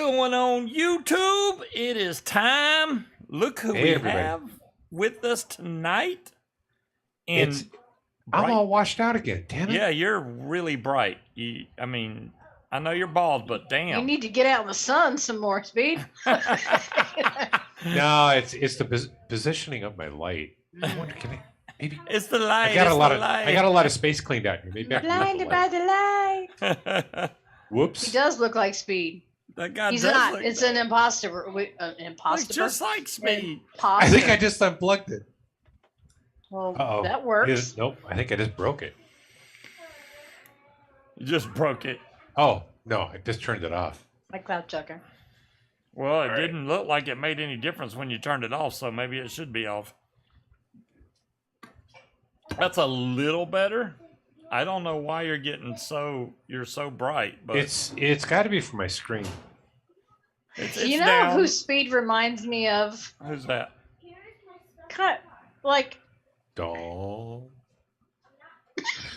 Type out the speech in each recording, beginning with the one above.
going on, YouTube? It is time. Look who we have with us tonight. And I'm all washed out again. Damn it! Yeah, you're really bright. I know you're bald, but damn. You need to get out in the sun some more, Speed. No, it's the positioning of my light. I wonder, maybe it's the light. I got a lot of space cleaned out here. Maybe blinded by the light. Whoops. He does look like Speed. That guy He's does not. look It's an imposter. Imposter. just like Speed. I think I just unplugged it. Well, that works. Nope. I think I just broke it. You just broke it. Oh no! I just turned it off. My cloud chucker. Well, it didn't look like it made any difference when you turned it off, so maybe it should be off. That's a little better. I don't know why you're so bright, but it's got to be for my screen. It's you know down. who Speed reminds me of? Who's that? Kind of like. Don't.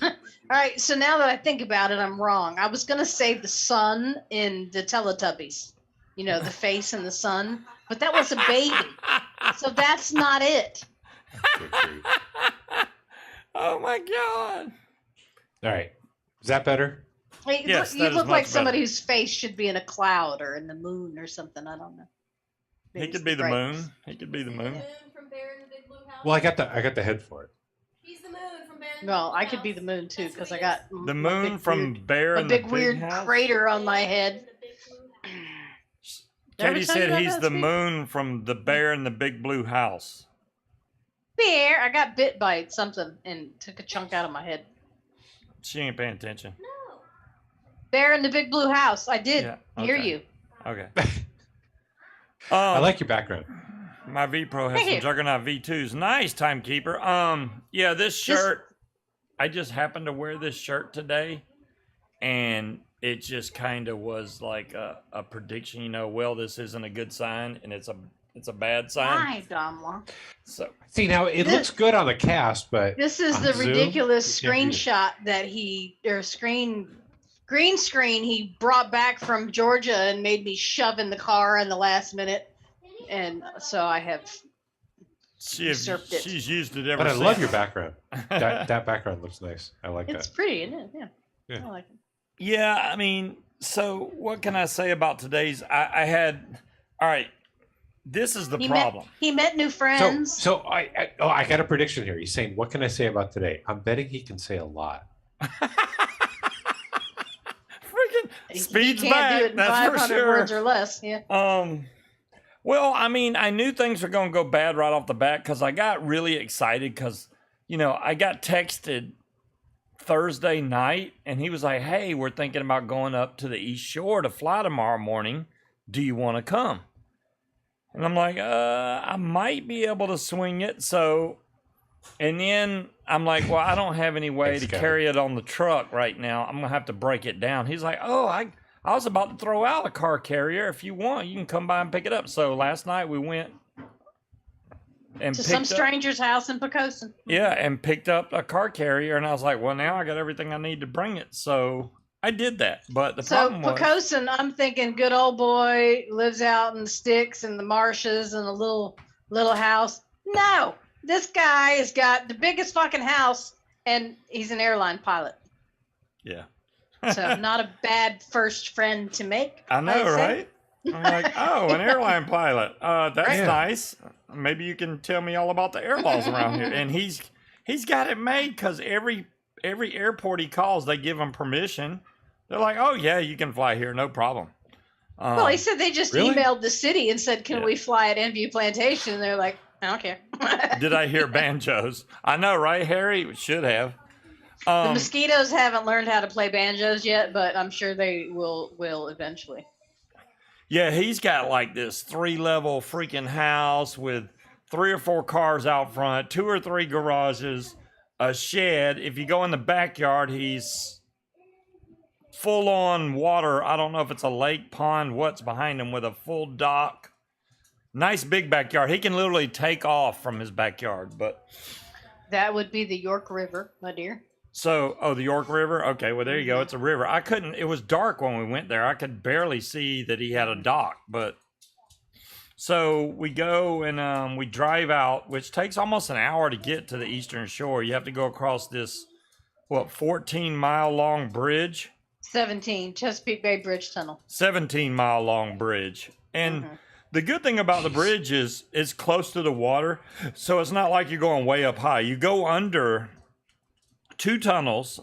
All right, so now that I think about it, I'm wrong. I was going to say the sun in the Teletubbies. You know, the face in the sun. But that was a baby. So that's not it. Oh, my God. All right. Is that better? Wait, yes, you look like somebody better. whose face should be in a cloud or in the moon or something. I don't know. Maybe he could be the moon. He could be the moon. Well, I got the head for it. He's the moon from Bear in the Well, Big I could be the moon too because I got the moon from Bear in the Big weird House? crater on my head. Katie said he's the moon from the Bear in the Big Blue House. Bear, I got bit by something and took a chunk out of my head. She ain't paying attention. No. Bear in the Big Blue House. I did hear okay. you. Okay. I like your background. My V Pro has some Juggernaut V2s. Nice, timekeeper. Yeah, this shirt. I just happened to wear this shirt today, and it just kind of was like a prediction. You know, well, this isn't a good sign, and it's a bad sign. Hi, Domla. So see now it looks good on the cast, but this is the Zoom, ridiculous screenshot that green screen he brought back from Georgia and made me shove in the car in the last minute. And so I have usurped it. She's used it ever But I since. love your background. That background looks nice. I like that. It's pretty, isn't it? Yeah. I like it. Yeah, I mean, so what can I say about today's? I had, all right, this is the problem. He met new friends. So I got a prediction here. He's saying, what can I say about today? I'm betting he can say a lot. Freaking Speed's you can't back, do it in that's 500 for sure. words or less. Yeah. Well, I mean, I knew things were going to go bad right off the bat because I got really excited because, you know, I got texted Thursday night and he was like, hey, we're thinking about going up to the East Shore to fly tomorrow morning. Do you want to come? And I'm like, I might be able to swing it. So, and then I'm like, well, I don't have any way to carry it on the truck right now. I'm going to have to break it down. He's like, oh, I was about to throw out a car carrier. If you want, you can come by and pick it up. So last night we went and to some stranger's house in Pocosin. Yeah, and picked up a car carrier. And I was like, well, now I got everything I need to bring it. So I did that. But the problem was... Pocosin, I'm thinking good old boy, lives out in the sticks and the marshes and a little house. No, this guy has got the biggest fucking house and he's an airline pilot. Yeah. So not a bad first friend to make. I know, right? I'm like, oh, an airline pilot. That's nice. Maybe you can tell me all about the air laws around here. And he's got it made because every airport he calls, they give him permission. They're like, oh yeah, you can fly here, no problem. Well, he said they just emailed the city and said, can we fly at Enview Plantation? And they're like, I don't care. Did I hear banjos? I know, right, Harry? We should have. The mosquitoes haven't learned how to play banjos yet, but I'm sure they will eventually. Yeah, he's got like this 3-level freaking house with 3 or 4 cars out front, 2 or 3 garages, a shed. If you go in the backyard, he's full on water. I don't know if it's a lake, pond, what's behind him, with a full dock. Nice big backyard. He can literally take off from his backyard, but that would be the York River, my dear. So, the York River. Okay, well there you go. It's a river. I couldn't. It was dark when we went there. I could barely see that he had a dock. But so we go and we drive out, which takes almost an hour to get to the eastern shore. You have to go across this 14-mile long bridge. 17 Chesapeake Bay Bridge Tunnel. 17-mile long bridge. And the good thing about the bridge is it's close to the water, so it's not like you're going way up high. You go under 2 tunnels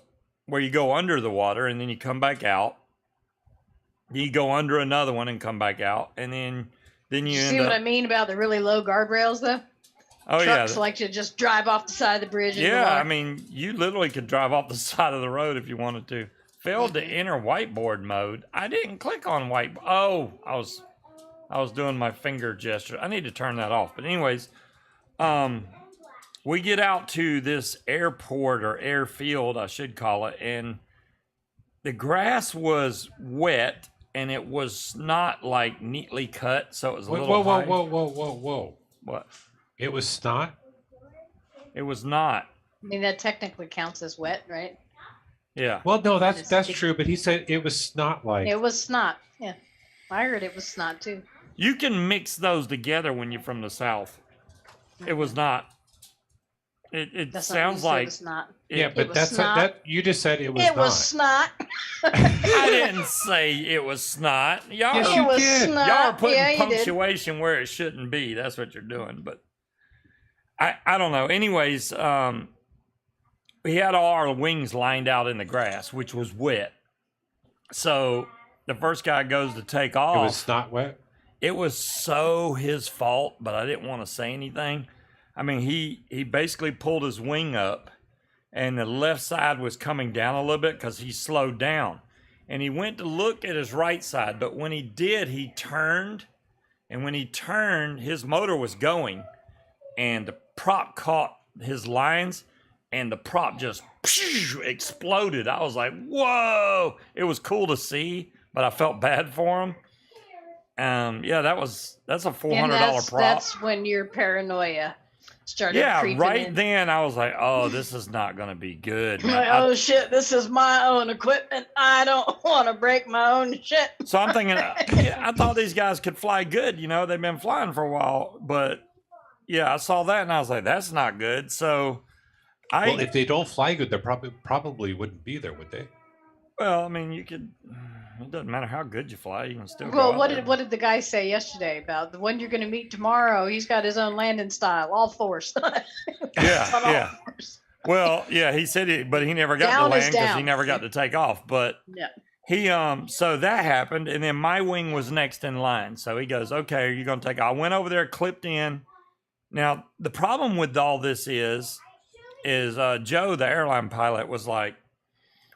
where you go under the water and then you come back out. You go under another one and come back out, and then you see what I mean about the really low guardrails, though? Oh, Trucks yeah. like to just drive off the side of the bridge. Yeah, I mean, you literally could drive off the side of the road if you wanted to. Failed to enter whiteboard mode. I didn't click on white. Oh, I was doing my finger gesture. I need to turn that off. But anyways, we get out to this airport or airfield, I should call it, and the grass was wet and it was not like neatly cut, so it was a little high. Whoa. What? It was snot? It was not. I mean, that technically counts as wet, right? Yeah. Well, no, that's true, but he said it was snot like. It was snot. Yeah. I heard it was snot too. You can mix those together when you're from the South. It was not. It That's sounds not like. It was not. Yeah, It but was that's snot. that. You just said it was It not. was snot. I didn't say it was snot. Y'all, Yes, It you was did. snot. y'all are putting Yeah, you did. punctuation where it shouldn't be. That's what you're doing. But I don't know. Anyways, we had all our wings lined out in the grass, which was wet. So the first guy goes to take off. It was snot wet. It was so his fault, but I didn't want to say anything. I mean, he basically pulled his wing up, and the left side was coming down a little bit because he slowed down. And he went to look at his right side, but when he did, he turned. And when he turned, his motor was going, and the prop caught his lines, and the prop just exploded. I was like, whoa! It was cool to see, but I felt bad for him. Yeah, that's a $400 prop. That's when your paranoia started creeping right in. then I was like, oh, this is not going to be good. man. Like, oh shit, this is my own equipment. I don't want to break my own shit. So I'm thinking, I thought these guys could fly good. You know, they've been flying for a while, but yeah, I saw that and I was like, that's not good. So Well, if they don't fly good, they probably wouldn't be there, would they? well, I mean, you could. It doesn't matter how good you fly, you can still. go Well, out what there. did the guy say yesterday about the one you're going to meet tomorrow? He's got his own landing style, all force. Yeah, On all yeah. fours. Well, yeah, he said it, but he never got Down to is land because he down. never got to take off. But Yeah. he so that happened, and then my wing was next in line. So he goes, "Okay, are you gonna take off?" I went over there, clipped in. Now the problem with all this is Joe, the airline pilot, was like,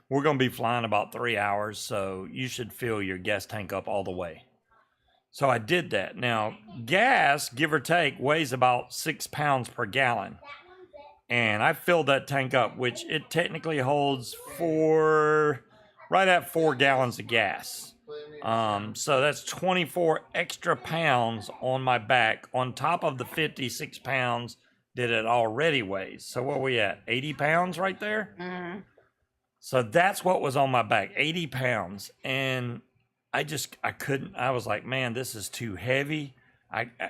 "We're gonna be flying about 3 hours, so you should fill your gas tank up all the way." So I did that. Now gas, give or take, weighs about 6 pounds per gallon. And I filled that tank up, which it technically holds right at 4 gallons of gas. So that's 24 extra pounds on my back on top of the 56 pounds that it already weighs. So what are we at? 80 pounds right there? Mhm. So that's what was on my back, 80 pounds. And I couldn't, I was like, man, this is too heavy.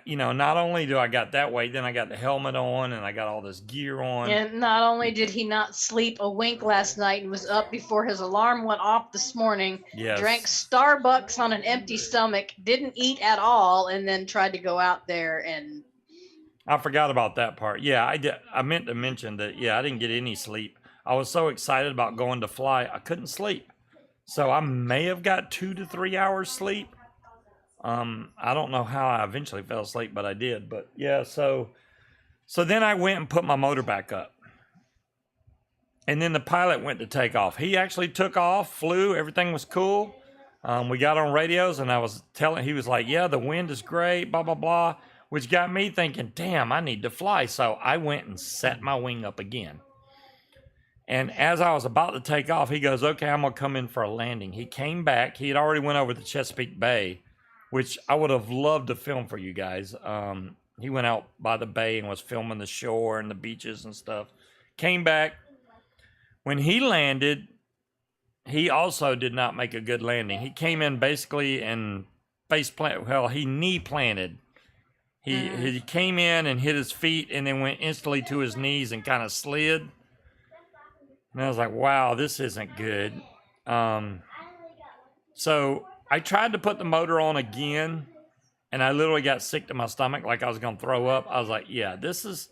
Not only do I got that weight, then I got the helmet on and I got all this gear on. And not only did he not sleep a wink last night and was up before his alarm went off this morning, Yes. drank Starbucks on an empty stomach, didn't eat at all, and then tried to go out there and I forgot about that part. Yeah, I did. I meant to mention that, yeah, I didn't get any sleep. I was so excited about going to fly, I couldn't sleep. So I may have got 2 to 3 hours sleep. I don't know how I eventually fell asleep, but I did. But yeah, so then I went and put my motor back up. And then the pilot went to take off. He actually took off, flew, everything was cool. We got on radios and he was like, yeah, the wind is great, blah, blah, blah, which got me thinking, damn, I need to fly. So I went and set my wing up again. And as I was about to take off, he goes, okay, I'm going to come in for a landing. He came back. He had already went over to Chesapeake Bay, which I would have loved to film for you guys. He went out by the bay and was filming the shore and the beaches and stuff. Came back. when he landed, he also did not make a good landing. He came in basically and face plant. Well, he knee planted. He came in and hit his feet and then went instantly to his knees and kind of slid. And I was like, wow, this isn't good. So I tried to put the motor on again, and I literally got sick to my stomach like I was going to throw up. I was like, yeah, this is...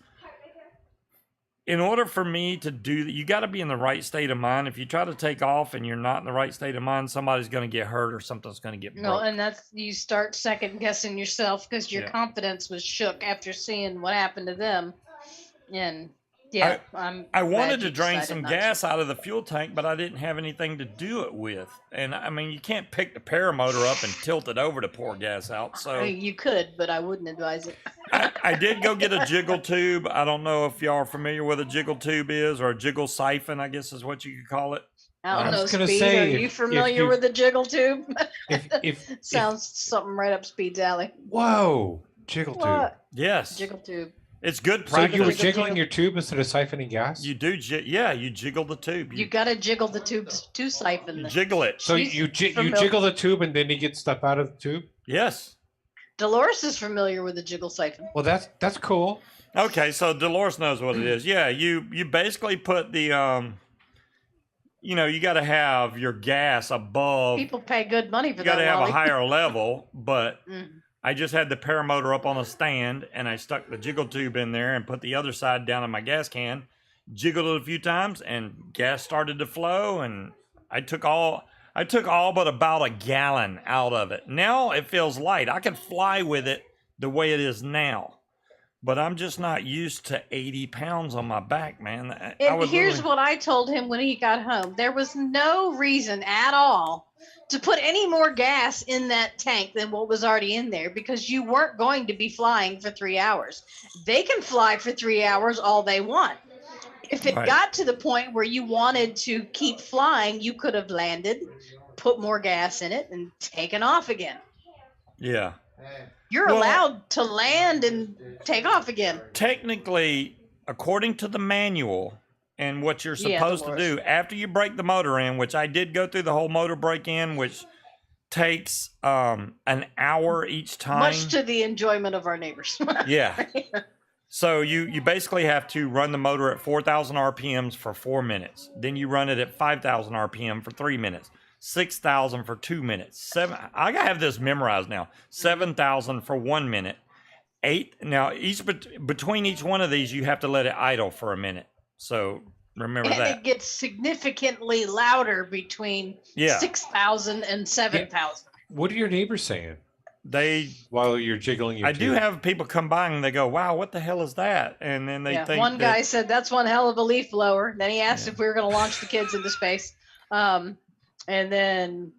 In order for me to do that, you got to be in the right state of mind. If you try to take off and you're not in the right state of mind, somebody's going to get hurt or something's going to get broke. No, and that's you start second guessing yourself because your confidence was shook after seeing what happened to them. And yeah, I wanted to drain some gas out of the fuel tank, but I didn't have anything to do it with. And I mean, you can't pick the paramotor up and tilt it over to pour gas out. So you could, but I wouldn't advise it. I did go get a jiggle tube. I don't know if y'all are familiar with a jiggle tube is, or a jiggle siphon, I guess is what you could call it. I don't know, was gonna Speed. say, Are you if familiar you- with the jiggle tube? If Sounds something right up Speed's alley. whoa, jiggle tube. What? Yes. Jiggle tube. It's good So you practice. were Jiggle jiggling tube. your tube instead of siphoning gas? You do, you jiggle the tube. You gotta jiggle the tubes to siphon You them. jiggle it. So She's you familiar. jiggle the tube and then you get stuff out of the tube? Yes. Dolores is familiar with the jiggle siphon. Well, that's cool. Okay, so Dolores knows what it is. Yeah, you basically put the you got to have your gas above. People pay good money for You got that. to have a Wally. higher level, but Mm. I just had the paramotor up on a stand and I stuck the jiggle tube in there and put the other side down in my gas can, jiggled it a few times, and gas started to flow, and I took all but about a gallon out of it. Now it feels light. I can fly with it the way it is now. But I'm just not used to 80 pounds on my back, man. And here's what I told him when he got home. There was no reason at all to put any more gas in that tank than what was already in there because you weren't going to be flying for 3 hours. They can fly for 3 hours all they want. If it Right. got to the point where you wanted to keep flying, you could have landed, put more gas in it, and taken off again. Yeah. You're Well- allowed to land and take off again. Technically, according to the manual and what you're Yeah, supposed to Dolores. do, after you break the motor in, which I did go through the whole motor break in, which takes an hour each time. Much to the enjoyment of our neighbors. Yeah. So you basically have to run the motor at 4,000 RPMs for 4 minutes. Then you run it at 5,000 RPM for 3 minutes. 6,000 for 2 minutes. I have this memorized now. 7,000 for 1 minute. 8. Now between each one of these, you have to let it idle for a minute. So remember And that. it gets significantly louder between Yeah. 6,000 and 7,000. What are your neighbors saying They while you're jiggling your I tube? do have people come by and they go, "Wow, what the hell is that?" And then they Yeah, think one that- guy said that's one hell of a leaf blower. Then he asked Yeah. if we were going to launch the kids into space. And then,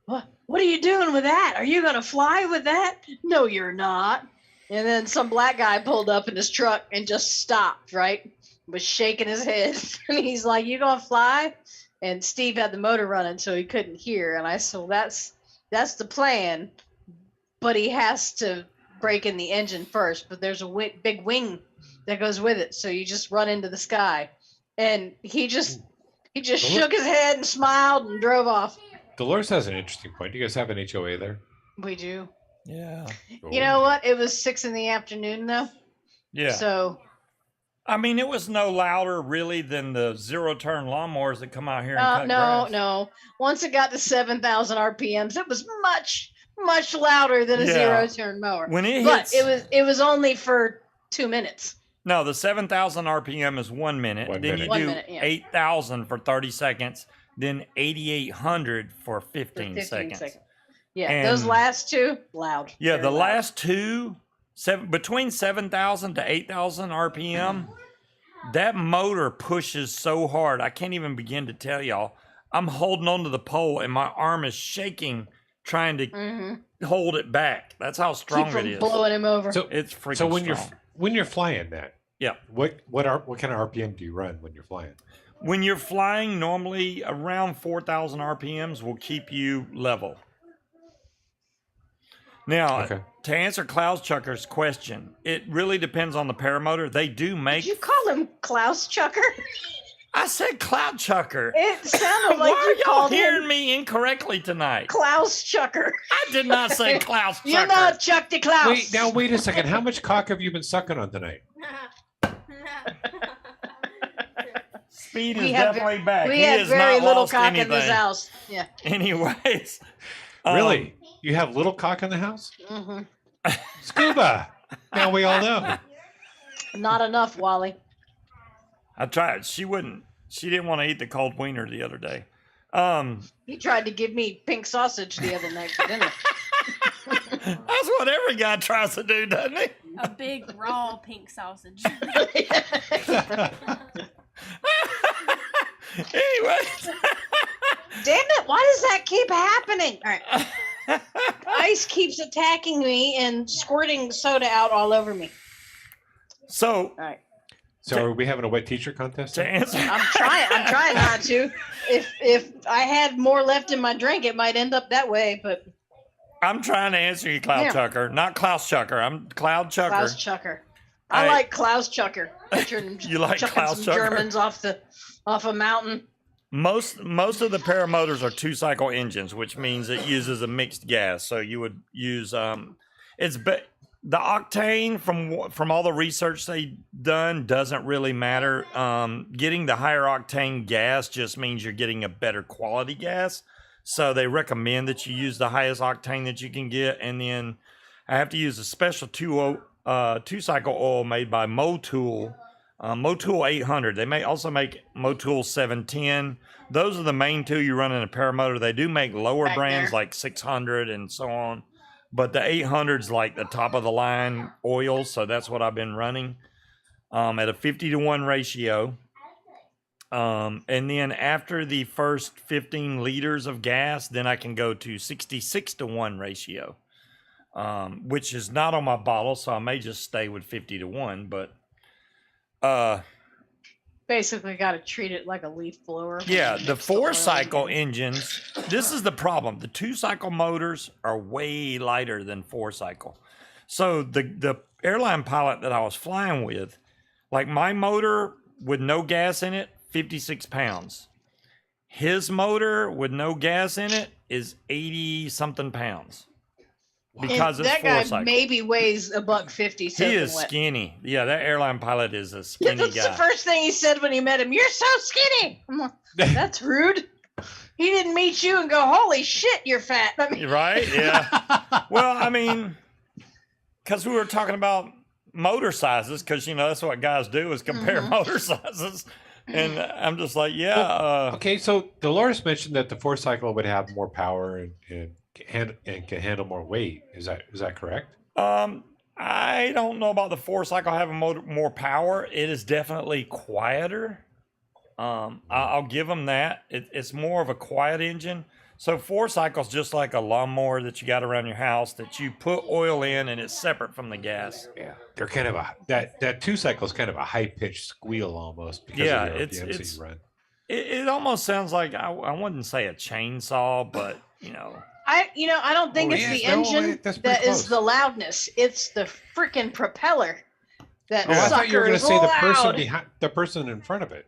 what are you doing with that? Are you going to fly with that? No, you're not. And then some black guy pulled up in his truck and just stopped, right? Was shaking his head. And he's like, "You going to fly?" And Steve had the motor running, so he couldn't hear. And I said, well, that's the plan. But he has to break in the engine first. But there's a big wing that goes with it. So you just run into the sky. And he just shook his head and smiled and drove off. Dolores has an interesting point. Do you guys have an HOA there? We do. Yeah. You know what? It was 6 p.m. though. Yeah. So I mean, it was no louder really than the zero-turn lawnmowers that come out here and cut grass. no. Once it got to 7,000 RPMs, it was much louder than a Yeah. zero-turn mower. When it But hits, it was only for 2 minutes. no, the 7,000 RPM is 1 minute. 1 then minute. you 1 do minute, yeah. 8,000 for 30 seconds. Then 8,800 for 15, 15 seconds. Yeah, those And- last two, loud. Yeah, Very the loud. last two, between 7,000 to 8,000 RPM, that motor pushes so hard. I can't even begin to tell y'all. I'm holding onto the pole and my arm is shaking trying to Mhm. hold it back. That's how Keep strong it from is. blowing him over. So It's freaking so when strong. you're flying that, Yeah. what kind of RPM do you run when you're flying? When you're flying, normally around 4,000 RPMs will keep you level. Now, Okay. to answer Klaus Chucker's question, it really depends on the paramotor. They do make... Did you call him Klaus Chucker? I said cloud chucker. It sounded like Why you are y'all called hearing him me incorrectly tonight? Klaus Chucker. I did not say Klaus Chucker. You're not Chuck the Klaus. Wait a second. How much cock have you been sucking on tonight? Speed We is have- definitely back. We He have has very not little lost cock anything. in this house. Yeah. Anyways. Really? You have little cock in the house? hmm Scuba. Now we all know. Not enough, Wally. I tried. She didn't want to eat the cold wiener the other day. He tried to give me pink sausage the other night for dinner. That's what every guy tries to do, doesn't he? A big raw pink sausage. Anyways. Damn it, why does that keep happening? All right. Ice keeps attacking me and squirting soda out all over me. So, All right. So are we having a wet teacher contest? to answer. I'm trying not to. If I had more left in my drink, it might end up that way, but I'm trying to answer you, Cloud Yeah. Chucker. Not Klaus Chucker. I'm Cloud Chucker. Klaus Chucker. I I- like Klaus Chucker. Picturing You like chucking Klaus some Chucker? Germans off a mountain. Most of the paramotors are 2-cycle engines, which means it uses a mixed gas. So you would use the octane from all the research they done doesn't really matter. Getting the higher octane gas just means you're getting a better quality gas. So they recommend that you use the highest octane that you can get, and then I have to use a special 2-cycle oil made by Motul. Motul 800. They may also make Motul 710. Those are the main two you run in a paramotor. They do make lower Back brands there. like 600 and so on, but the 800's like the top of the line oil, so that's what I've been running at a 50-to-1 ratio. And then after the first 15 liters of gas, then I can go to 66-to-1 ratio, which is not on my bottle, so I may just stay with 50-to-1, but Basically, got to treat it like a leaf blower. yeah, the Mix oil 4-cycle in. engines, this is the problem. The 2-cycle motors are way lighter than 4-cycle. So the airline pilot that I was flying with, like my motor with no gas in it, 56 pounds. His motor with no gas in it is 80 something pounds. Because And it's that guy 4-cycle. maybe weighs $150. He soaking is wet. skinny. Yeah, that airline pilot is a Yeah, skinny that's guy. the first thing he said when he met him. You're so skinny. I'm like, that's rude. He didn't meet you and go, holy shit, you're fat. I mean, Right? Yeah. Well, I mean, because we were talking about motor sizes, because that's what guys do is compare Mhm. motor sizes, and I'm just like, yeah. Okay, so Dolores mentioned that the 4-cycle would have more power and can handle more weight. Is that correct? I don't know about the 4-cycle having more power. It is definitely quieter. I'll give them that. It's more of a quiet engine. So 4-cycle's just like a lawnmower that you got around your house that you put oil in and it's separate from the gas. Yeah, they're kind of that 2-cycle is kind of a high pitched squeal almost because Yeah, of the it's- RPMs that you run. It almost sounds like I wouldn't say a chainsaw, but I don't think Oh, it's yeah, the no, engine that's pretty that is close. the loudness. It's the freaking propeller. That Oh, I thought you were sucker going to is say loud. the person in front of it.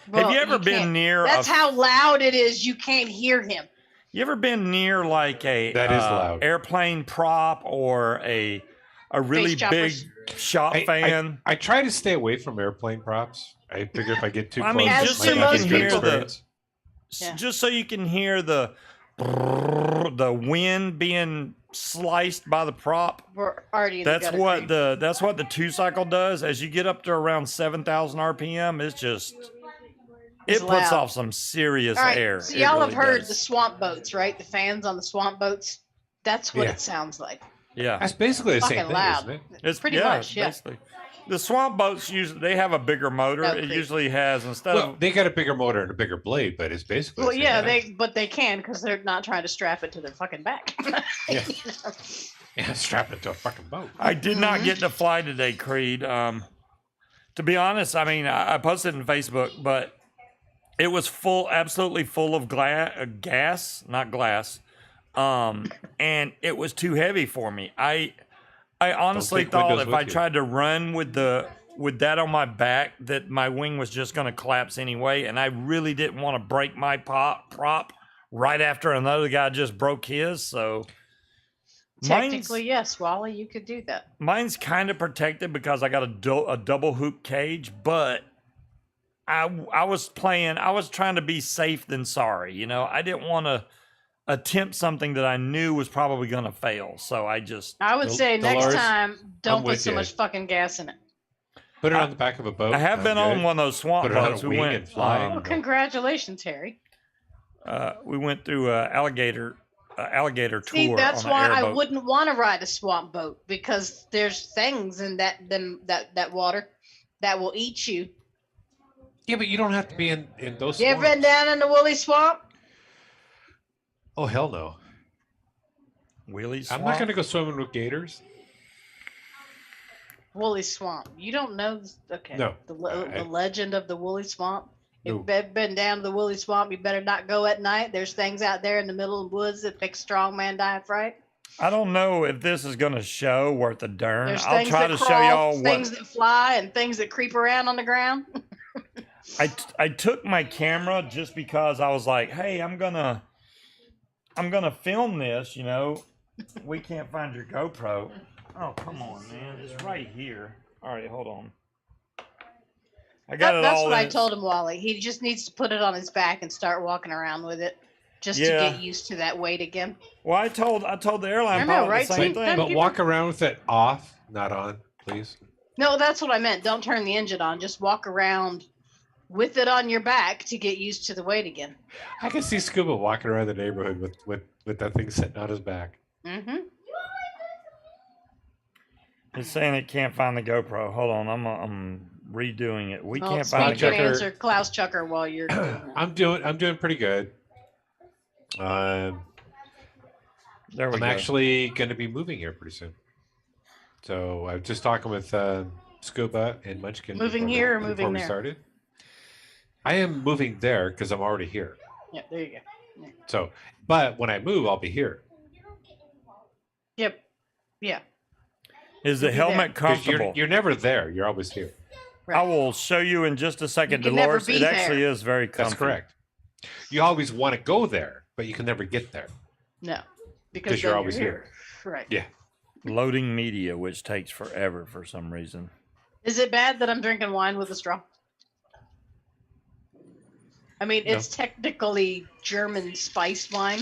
Well, have you ever been can't- near? That's how loud it is. You can't hear him. You ever been near like a That is loud. airplane prop or a really Space big choppers. shop fan? I try to stay away from airplane props. I figure if I get too I close, mean, it just might so not you be can good hear the- experience. Yeah. Just so you can hear the wind being sliced by the prop. We're already in That's the gutter what creek. the 2-cycle does. As you get up to around 7,000 RPM, it It's puts loud. off some serious All right, air. so It y'all really have heard does. the swamp boats, right? The fans on the swamp boats. That's what Yeah. it sounds like. Yeah, That's basically the same Fucking thing, loud. isn't it? it's pretty much, yeah. Basically. The swamp boats they have a bigger motor. No, It creek. usually has instead Well, of they got a bigger motor and a bigger blade, but it's basically. Well, the same yeah, thing. they can because they're not trying to strap it to their fucking back. Yeah. Yeah, strap it to a fucking boat. I did Mm-hmm. not get to fly today, Creed. To be honest, I mean, I posted in Facebook, but it was absolutely full of gas, not glass. And it was too heavy for me. I honestly take thought windows if with I you. tried to run with the with that on my back that my wing was just going to collapse anyway, and I really didn't want to break my prop right after another guy just broke his. So Technically, yes, Wally, you could do that. mine's kind of protected because I got a double hoop cage, but I was trying to be safe than sorry. You know, I didn't want to attempt something that I knew was probably going to fail. So I would say Dolores, next time, don't put with so you. much fucking gas in it. Put it on the back of a boat. I have been on one of those swamp Put it on a boats. We wing went and fly. Well, congratulations, Harry. we went through alligator tour. See, that's on why an I airboat. wouldn't want to ride a swamp boat, because there's things in that water that will eat you. Yeah, but you don't have to be in those. You ever been swamps. down in the woolly swamp? Oh hell no! Wheelie I'm not swamp? going to go swimming with gators. Woolly swamp. You don't know? Okay. No, The I- legend of the woolly swamp. If No. you've been down to the woolly swamp, you better not go at night. There's things out there in the middle of the woods that make strong man die of fright. I don't know if this is going to show worth a darn. There's I'll things try that to show crawl, y'all things what that fly, and things that creep around on the ground. I took my camera just because I was like, hey, I'm gonna film this. You know, we can't find your GoPro. Oh, come on, man, it's right here. All right, hold on. I got it That's all what in I its- told him, Wally. He just needs to put it on his back and start walking around with it, just to Yeah. get used to that weight again. Well, I told the airline I know, pilot right, the same Steve? thing. But But walk around with it off, not on, please. No, that's what I meant. Don't turn the engine on. Just walk around with it on your back to get used to the weight again. I can see Scuba walking around the neighborhood with that thing sitting on his back. Mm-hmm. It's saying it can't find the GoPro. Hold on, I'm redoing it. We Well, can't Steve find the can Chucker. answer Klaus Chucker while you're doing that. I'm doing pretty good. There we I'm go. actually going to be moving here pretty soon. So I was just talking with Scuba and Munchkin. Moving before here or before moving we there? started. I am moving there because I'm already here. Yep, there you go. So, but when I move, I'll be here. Yep. Yeah. Is the You'll be there. helmet 'Cause comfortable? you're never there. You're always here. Right. I will show you in just a second, You can never Dolores. be It actually there. is very comfortable. That's correct. You always want to go there, but you can never get there. No. Because you're then always here. Right. Yeah. Loading media, which takes forever for some reason. Is it bad that I'm drinking wine with a straw? I mean, No. it's technically German spiced wine.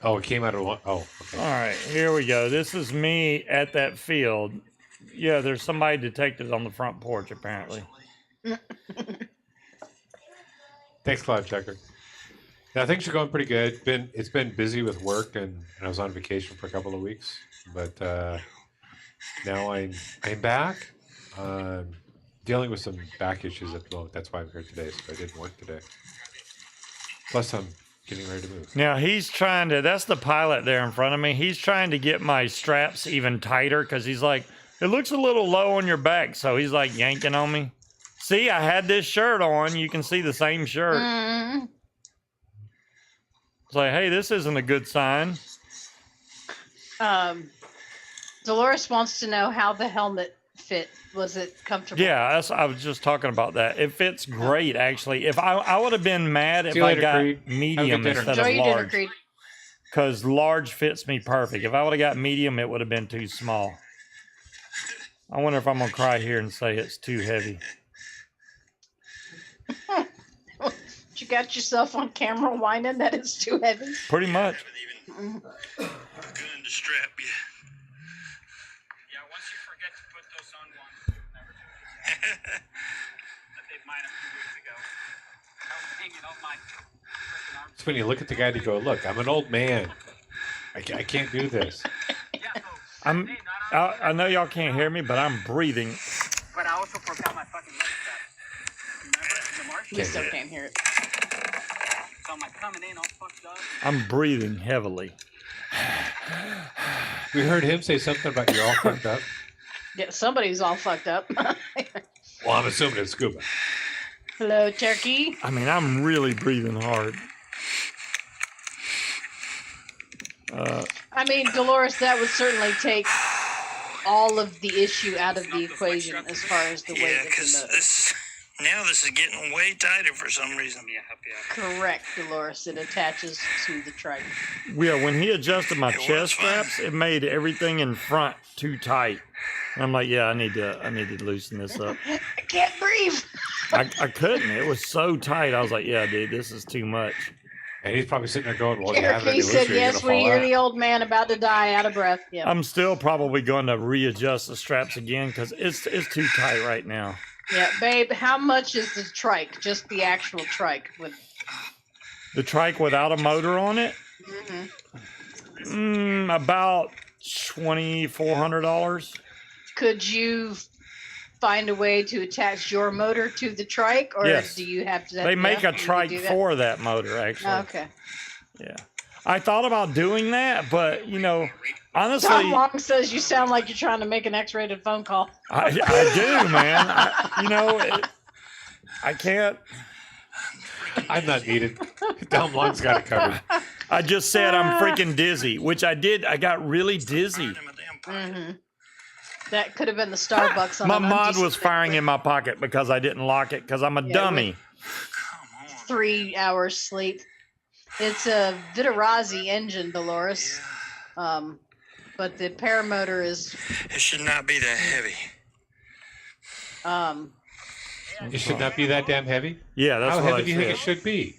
Oh, it came out of one. Oh, okay. All right, here we go. This is me at that field. Yeah, there's somebody detected on the front porch, apparently. Thanks, Cloud Checker. Now things are going pretty good. It's been busy with work, and I was on vacation for a couple of weeks, but now I'm back. Dealing with some back issues at the moment. That's why I'm here today. So I didn't work today. Plus, I'm getting ready to move. Now he's trying to, that's the pilot there in front of me. He's trying to get my straps even tighter because he's like, it looks a little low on your back. So he's like yanking on me. See, I had this shirt on. You can see the same shirt. Mm. It's like, hey, this isn't a good sign. Dolores wants to know how the helmet fit. Was it comfortable? Yeah, I was just talking about that. It fits great, actually. If I would have been mad if See you I later, got Creed. Have a medium good dinner. instead Enjoy of your dinner, large. Creed. Because large fits me perfect. If I would have got medium, it would have been too small. I wonder if I'm going to cry here and say it's too heavy. You got yourself on camera whining that it's too heavy. Pretty much. Mm. Gun to strap you. Yeah, once you forget to put those on once, you'll never do it again. I did mine a few weeks ago. I was hanging on my freaking arm. It's when you look at the guy and you go, "Look, I'm an old man. I can't do this." Yeah, so I'm. hey, not on, I know y'all can't hear me, but I'm breathing. but I also forgot my fucking leg strap. Remember in the marsh? We Can't still hear it. can't hear it. So I'm like coming in all fucked up. I'm breathing heavily. We heard him say something about you're all fucked up. Yeah, somebody's all fucked up. Well, I'm assuming it's Scuba. Hello, Turkey. I mean, I'm really breathing hard. I mean, Dolores, that would certainly take all of the issue out of the equation as far as the weight Yeah, of the because motor. this is getting way tighter for some reason. Yeah, help you out. Correct, Dolores. It attaches to the trike. Yeah, when he adjusted my It was chest fun. straps, it made everything in front too tight. And I'm like, yeah, I need to loosen this up. I can't breathe. I couldn't. It was so tight. I was like, yeah, dude, this is too much. And he's probably sitting there going, "Well, you have it Cherokee any said, looser, you're yes, gonna we fall hear out." the old man about to die out of breath. Yeah. I'm still probably going to readjust the straps again because it's too tight right now. Yeah, babe, how much is the trike? Just the actual trike with The trike without a motor on it, about $2,400. could you find a way to attach your motor to the trike, or Yes. do you have to? They make yeah, a you trike do that? for that motor, actually. Okay. Yeah. I thought about doing that, but honestly, Tom Long says you sound like you're trying to make an X-rated phone call. I do, man. I can't. I'm not needed. Tom Long's got it covered. I just said I'm freaking dizzy, which I did. I got really dizzy. Find him a damn pocket. Mm-hmm. That could have been the Starbucks on My an mod undecent was firing day. in my pocket because I didn't lock it because I'm a dummy. Come on. 3 hours sleep. It's a Viterazzi engine, Dolores. But the paramotor is It should not be that heavy. It should not be that damn heavy. Yeah, that's How what heavy I do you think said. it should be?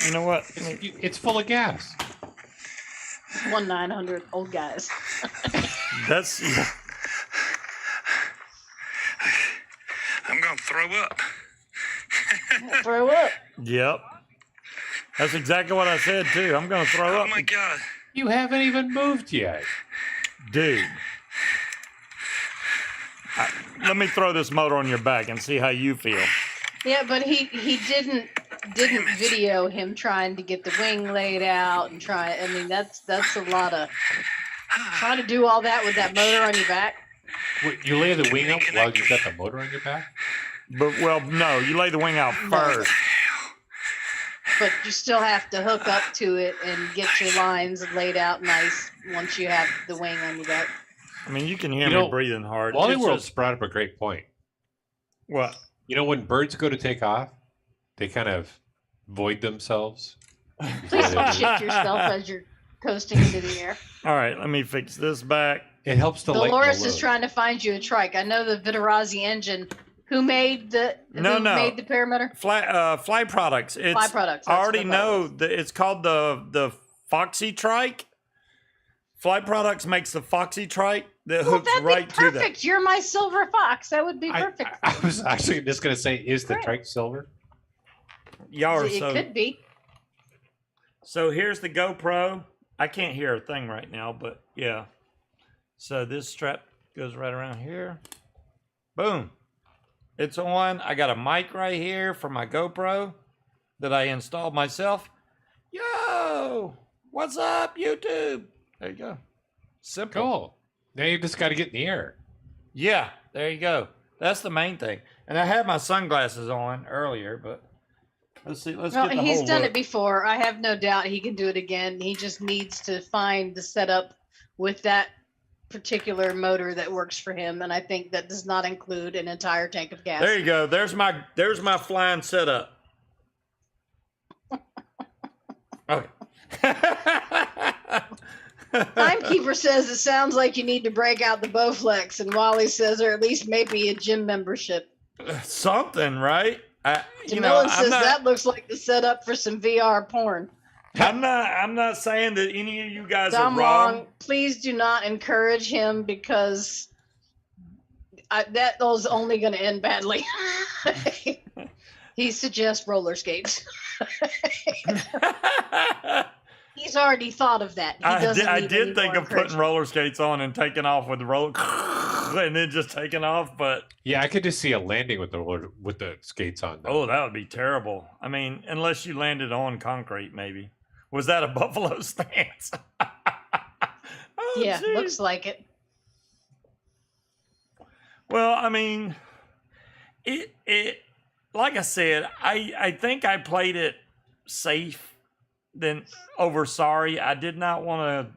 You know what? It's full of gas. 1-900 old guys. That's I'm going to throw up. Throw up. yep. That's exactly what I said too. I'm gonna throw Oh up, my God. You haven't even moved yet. dude. Let me throw this motor on your back and see how you feel. Yeah, but he didn't Damn it. video him trying to get the wing laid out and try. I mean, that's a lot of trying to do all that with that motor on your back. Wait, you lay the wing out while you've got the motor on your back? But no, you lay the wing out first. But you still have to hook up to it and get your lines laid out nice once you have the wing on your back. I mean, you can hear You me know, breathing hard. Wally It's World just- brought up a great point. What? You know, when birds go to take off, they kind of void themselves. Please don't shit yourself as you're coasting into the air. All right, let me fix this back. It helps to lighten Dolores the is load. trying to find you a trike. I know the Viterazzi engine. Who made the No. made the paramotor? Fly products. It's, Fly Products, I that's already what I thought it know was. that it's called the Foxy Trike. Fly Products makes the Foxy Trike that Well, hooks that'd right be to that. perfect. You're my silver fox. That would be I, perfect. I was actually just going to say, is the Great. trike silver? Y'all are It so. could be. So here's the GoPro. I can't hear a thing right now, but yeah. So this strap goes right around here. Boom. It's on. I got a mic right here for my GoPro that I installed myself. Yo, what's up, YouTube? There you go. Simple. Cool. Now you just got to get in the air. Yeah, there you go. That's the main thing. And I had my sunglasses on earlier, but let's see. Let's Well, get the he's whole done look. it before. I have no doubt he can do it again. He just needs to find the setup with that particular motor that works for him, and I think that does not include an entire tank of gas. There you go. There's my flying setup. Okay. Timekeeper says it sounds like you need to break out the Bowflex, and Wally says, or at least maybe a gym membership. Something, right? Jamila says that looks like the setup for some VR porn. I'm not saying that any of you guys Tom are wrong. Long, please do not encourage him because that was only going to end badly. He suggests roller skates. He's already thought of that. He doesn't I need did any think more of putting encouragement. roller skates on and taking off with the roller and then just taking off, but Yeah, I could just see a landing with the skates on. Though. oh, that would be terrible. I mean, unless you landed on concrete, maybe. Was that a buffalo stance? Oh, Yeah, geez. looks like it. Well, I mean, it like I said, I think I played it safe than over sorry. I did not want to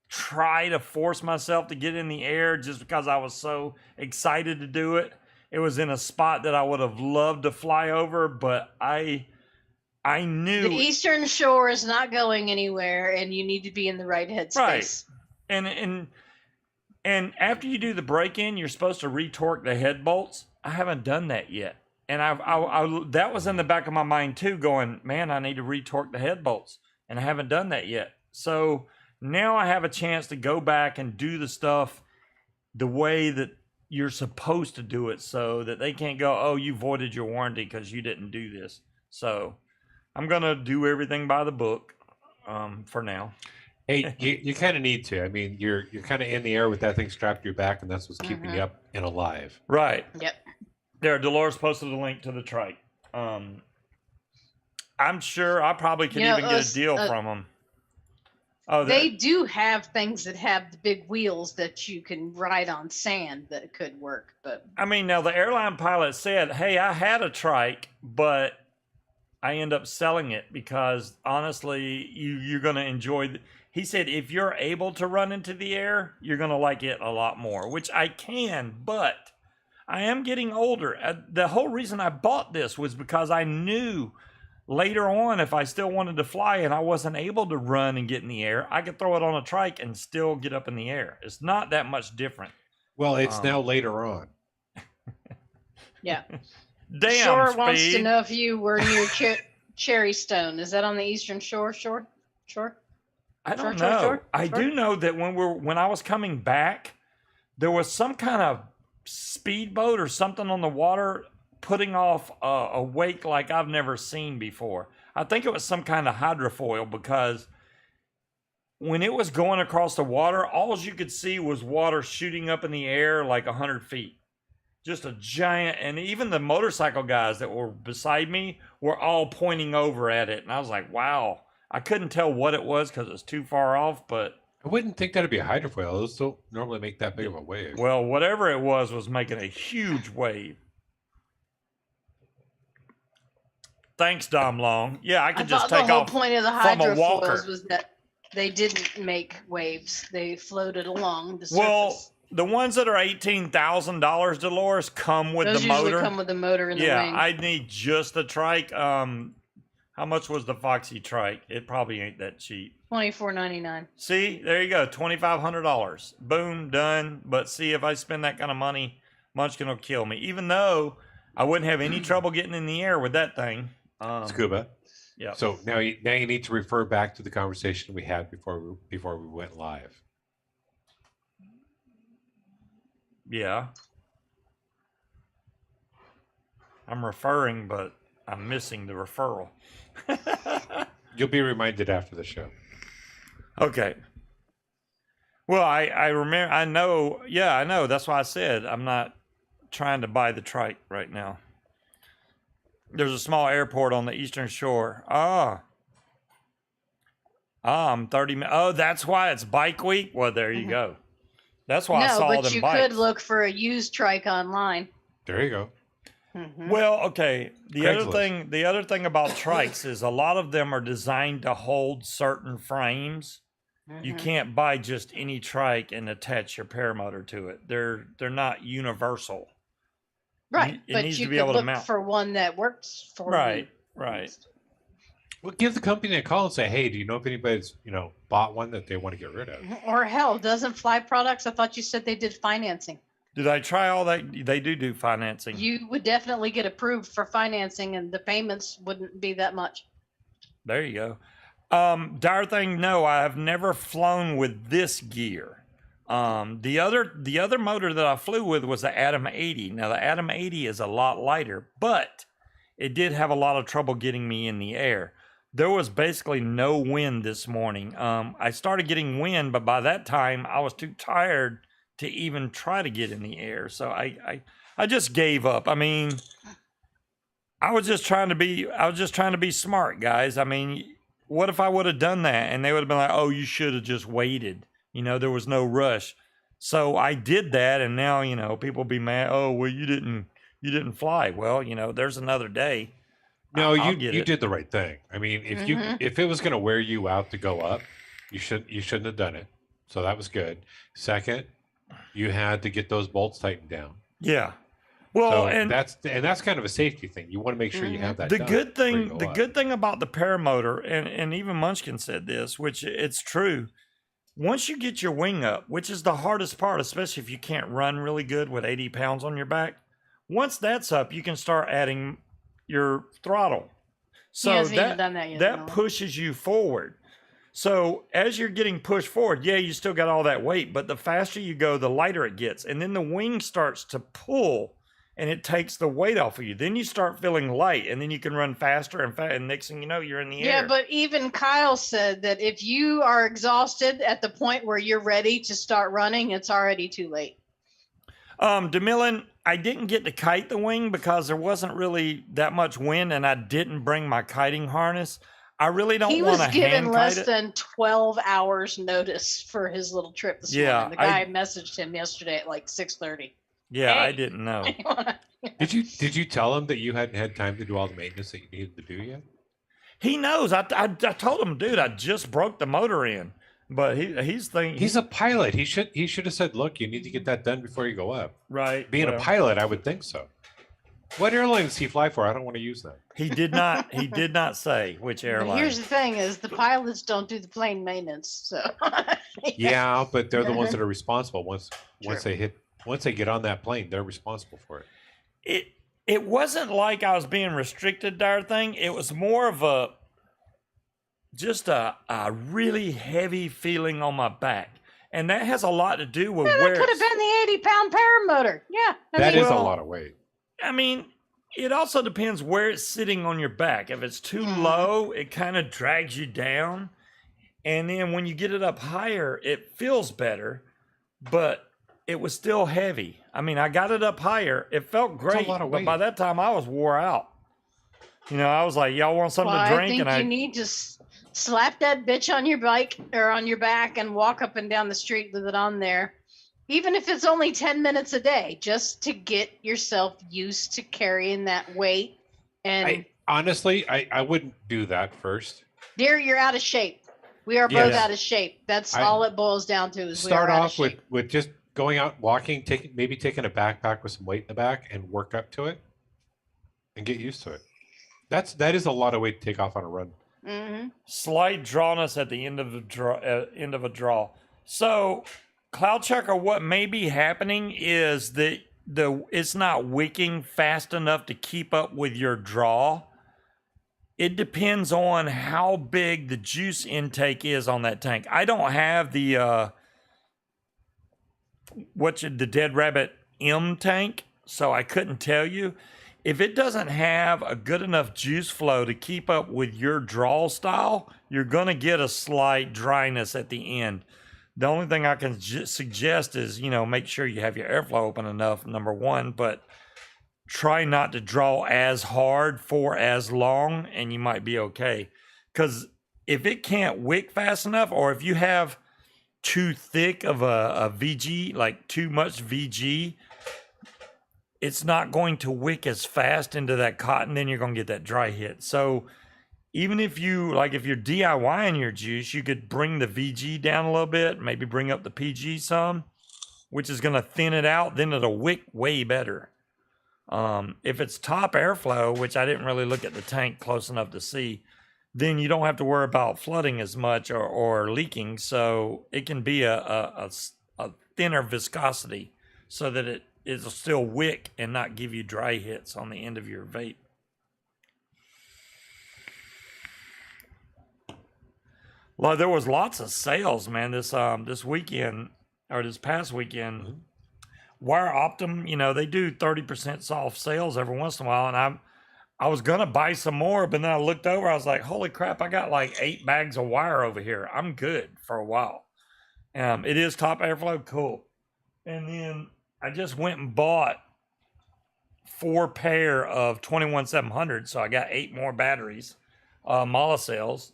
try to force myself to get in the air just because I was so excited to do it. It was in a spot that I would have loved to fly over, but I knew The Eastern Shore is not going anywhere, and you need to be in the right headspace. Right. And after you do the break-in, you're supposed to retorque the head bolts. I haven't done that yet. And I that was in the back of my mind too, going, man, I need to retorque the head bolts. And I haven't done that yet. So now I have a chance to go back and do the stuff the way that you're supposed to do it, so that they can't go, oh, you voided your warranty because you didn't do this. So I'm going to do everything by the book for now. Hey, you kind of need to. I mean, you're kind of in the air with that thing strapped to your back, and that's what's keeping you up and alive. Right. Yep. There, Dolores posted a link to the trike. I'm sure I probably could even get a deal from them. Oh, they do have things that have the big wheels that you can ride on sand that could work, but I mean, now the airline pilot said, "Hey, I had a trike, but I end up selling it because honestly, you're going to enjoy." He said, "If you're able to run into the air, you're going to like it a lot more," which I can, but I am getting older. The whole reason I bought this was because I knew later on, if I still wanted to fly and I wasn't able to run and get in the air, I could throw it on a trike and still get up in the air. It's not that much different. Well, it's now later on. yeah. Damn, Shore Speed. wants to know if you were near Cherry Stone. Is that on the Eastern Shore? Shore? I don't Shore, know. shore, I shore? do know that when I was coming back, there was some kind of speedboat or something on the water putting off a wake like I've never seen before. I think it was some kind of hydrofoil, because when it was going across the water, all you could see was water shooting up in the air like 100 feet. Just a giant, and even the motorcycle guys that were beside me were all pointing over at it. And I was like, wow. I couldn't tell what it was because it was too far off, but I wouldn't think that'd be a hydrofoil. Those don't normally make that big of a wave. well, whatever it was making a huge wave. Thanks, Dom Long. Yeah, I could just take the whole off point of the from a walker. hydrofoils was that they didn't make waves. They floated along the surface. Well, the ones that are $18,000, Dolores, come with Those the usually motor. come with the motor and the Yeah, wing. I need just the trike. How much was the Foxy trike? It probably ain't that cheap. $24.99. See, there you go, $2,500. Boom, done. But see, if I spend that kind of money, Munchkin will kill me. Even though I wouldn't have any trouble getting in the air with that thing. Scuba. Yeah. So now you need to refer back to the conversation we had before we went live. Yeah. I'm referring, but I'm missing the referral. You'll be reminded after the show. Okay. Well, I remember, I know. That's why I said I'm not trying to buy the trike right now. There's a small airport on the Eastern Shore. I'm 30 minutes. Oh, that's why it's bike week? Well, there you go. That's why I saw but them you bikes. could look for a used trike online. There you go. Well, okay. The Craigslist. other thing about trikes is a lot of them are designed to hold certain frames. You can't buy just any trike and attach your paramotor to it. They're not universal. Right, It but needs you to be could able to look mount. for one that works for Right, you. right. Well, give the company a call and say, hey, do you know if anybody's bought one that they want to get rid of? Or hell, doesn't Fly Products? I thought you said they did financing. Did I try all that? They do financing. You would definitely get approved for financing, and the payments wouldn't be that much. There you go. Dire thing, no, I have never flown with this gear. The other motor that I flew with was the Atom 80. Now the Atom 80 is a lot lighter, but it did have a lot of trouble getting me in the air. There was basically no wind this morning. I started getting wind, but by that time I was too tired to even try to get in the air. So I just gave up. I mean, I was just trying to be smart, guys. I mean, what if I would have done that and they would have been like, "Oh, you should have just waited. There was no rush." So I did that, and now, people be mad. "Oh, well, you didn't fly." Well, there's another day. No, I'll you get it. did the right thing. I mean, if it was going to wear you out to go up, you shouldn't have done it. So that was good. Second, you had to get those bolts tightened down. Yeah. Well, So and that's kind of a safety thing. You want to make sure you have that the done good before you thing, go up. good thing about the paramotor, and even Munchkin said this, which it's true. Once you get your wing up, which is the hardest part, especially if you can't run really good with 80 pounds on your back, once that's up, you can start adding your throttle. So hasn't even done that yet, that no. pushes you forward. So as you're getting pushed forward, yeah, you still got all that weight, but the faster you go, the lighter it gets. And then the wing starts to pull and it takes the weight off of you. Then you start feeling light and then you can run faster and next thing you know, you're in the air. Yeah, but even Kyle said that if you are exhausted at the point where you're ready to start running, it's already too late. DeMillan, I didn't get to kite the wing because there wasn't really that much wind and I didn't bring my kiting harness. I really don't He want was to given hand less kite it. than 12 hours notice for his little trip this Yeah, morning. The guy messaged him yesterday at like 6:30. Yeah, I Hey. didn't know. Did you tell him that you hadn't had time to do all the maintenance that you needed to do yet? He knows. I told him, dude, I just broke the motor in. But he's thinking He's a pilot. He should have said, "Look, you need to get that done before you go up." right. Being well, a pilot, I would think so. What airline does he fly for? I don't want to use that. He did not. He did not say which But airline. here's the thing: is the pilots don't do the plane maintenance, so Yeah, but they're the ones that are responsible. Once True. they get on that plane, they're responsible for it. It wasn't like I was being restricted to our thing. It was more of a really heavy feeling on my back. And that has a lot to do with that where could have been the 80-pound paramotor. Yeah, That is a well, lot of weight. I mean, it also depends where it's sitting on your back. If it's too low, it kind of drags you down. And then when you get it up higher, it feels better, but it was still heavy. I mean, I got it up higher. It felt great, lot of but by weight. that time I was wore out. You know, I was like, y'all want something Well, to drink? I think And you need to slap that bitch on your bike or on your back and walk up and down the street with it on there. Even if it's only 10 minutes a day, just to get yourself used to carrying that weight. And Honestly, I wouldn't do that first. dear, you're out of shape. We are both out of shape. That's all it boils down to is Start we are out of off with shape. just going out walking, taking a backpack with some weight in the back and work up to it and get used to it. That is a lot of weight to take off on a run. Mm-hmm. slight drawness at the end of a draw. So, Cloud Checker, what may be happening is that it's not wicking fast enough to keep up with your draw. It depends on how big the juice intake is on that tank. I don't have the the Dead Rabbit M tank, so I couldn't tell you. If it doesn't have a good enough juice flow to keep up with your draw style, you're going to get a slight dryness at the end. The only thing I can suggest is, make sure you have your airflow open enough, number one, but try not to draw as hard for as long and you might be okay. Because if it can't wick fast enough, or if you have too thick of a VG, like too much VG, it's not going to wick as fast into that cotton, then you're going to get that dry hit. So even if you're DIYing your juice, you could bring the VG down a little bit, maybe bring up the PG some, which is going to thin it out, then it'll wick way better. If it's top airflow, which I didn't really look at the tank close enough to see, then you don't have to worry about flooding as much or leaking. So it can be a thinner viscosity so that it'll still wick and not give you dry hits on the end of your vape. Well, there was lots of sales, man, this weekend or this past weekend. Mm-hmm. Wire Optum, they do 30% soft sales every once in a while, and I was gonna buy some more, but then I looked over, I was like, holy crap, I got like 8 bags of wire over here. I'm good for a while. It is top airflow, cool. And then I just went and bought 4 pair of 21700, so I got 8 more batteries. Mala sales.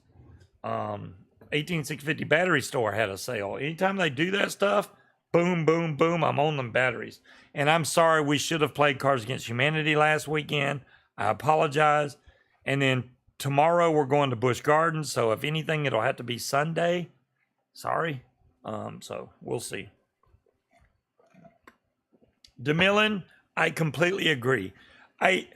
18650 battery store had a sale. Anytime they do that stuff, boom, boom, boom, I'm on them batteries. And I'm sorry, we should have played Cards Against Humanity last weekend. I apologize. And then tomorrow we're going to Busch Gardens, so if anything, it'll have to be Sunday. Sorry. So we'll see. DeMillan, I completely agree. I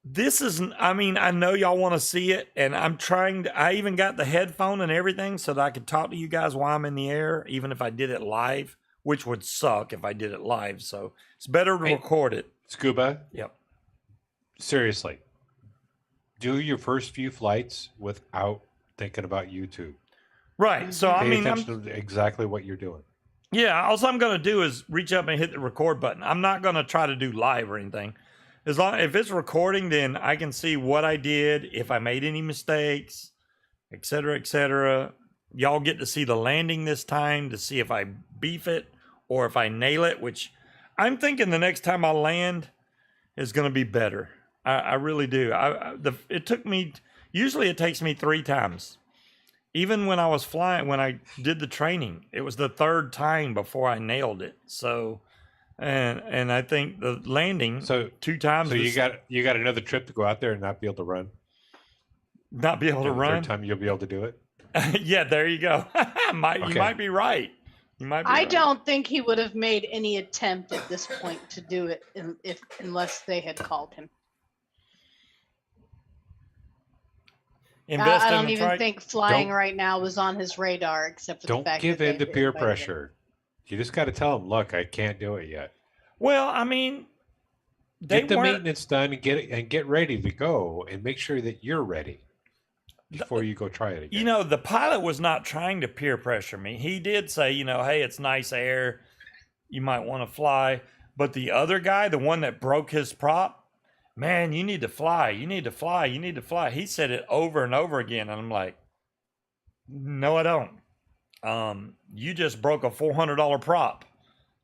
know y'all want to see it, and I even got the headphone and everything so that I could talk to you guys while I'm in the air, even if I did it live, which would suck if I did it live. So it's better to record it. Scuba, Yep. seriously, do your first few flights without thinking about YouTube. Right. So Pay attention to exactly what you're doing. Yeah, all I'm going to do is reach up and hit the record button. I'm not going to try to do live or anything. If it's recording, then I can see what I did, if I made any mistakes, et cetera, et cetera. Y'all get to see the landing this time to see if I beef it or if I nail it, which I'm thinking the next time I land is going to be better. I really do. Usually it takes me 3 times. Even when I was flying, when I did the training, it was the 3rd time before I nailed it. So, and I think the landing 2 times. So you got another trip to go out there and not be able to run. Not be able to run. 3rd time you'll be able to do it. Yeah, there you go. You might be right. I don't think he would have made any attempt at this point to do it unless they had called him. I don't even think flying right now was on his radar, except for the fact that don't give in to peer pressure. You just got to tell him, look, I can't do it yet. Well, I mean, get the maintenance done and get ready to go, and make sure that you're ready before you go try it again. You know, the pilot was not trying to peer pressure me. He did say, hey, it's nice air. You might want to fly. But the other guy, the one that broke his prop, man, you need to fly. You need to fly. You need to fly. He said it over and over again. And I'm like, no, I don't. You just broke a $400 prop.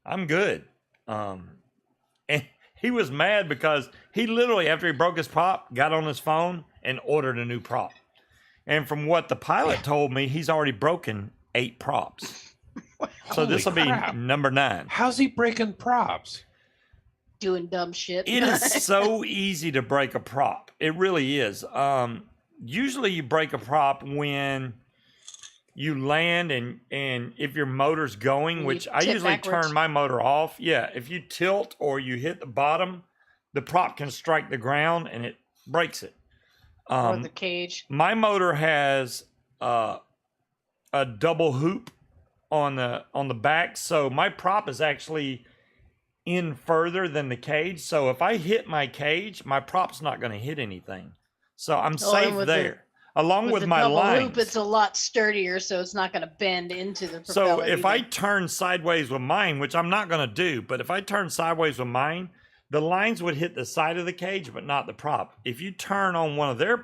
I'm good. And he was mad because he literally, after he broke his prop, got on his phone and ordered a new prop. And from what the pilot told me, he's already broken 8 props. So this will be number 9. How's he breaking props? Doing dumb shit. It is so easy to break a prop. It really is. Usually you break a prop when you land and if your motor's going, which I usually turn my motor off. Yeah, if you tilt or you hit the bottom, the prop can strike the ground and it breaks it. Or the cage. My motor has a double hoop on the back, so my prop is actually in further than the cage. So if I hit my cage, my prop's not going to hit anything. So I'm safe there. Along with my lines. Hoop, it's a lot sturdier, so it's not going to bend into the propeller. So if I turn sideways with mine, which I'm not going to do, but if I turn sideways with mine, the lines would hit the side of the cage, but not the prop. If you turn on one of their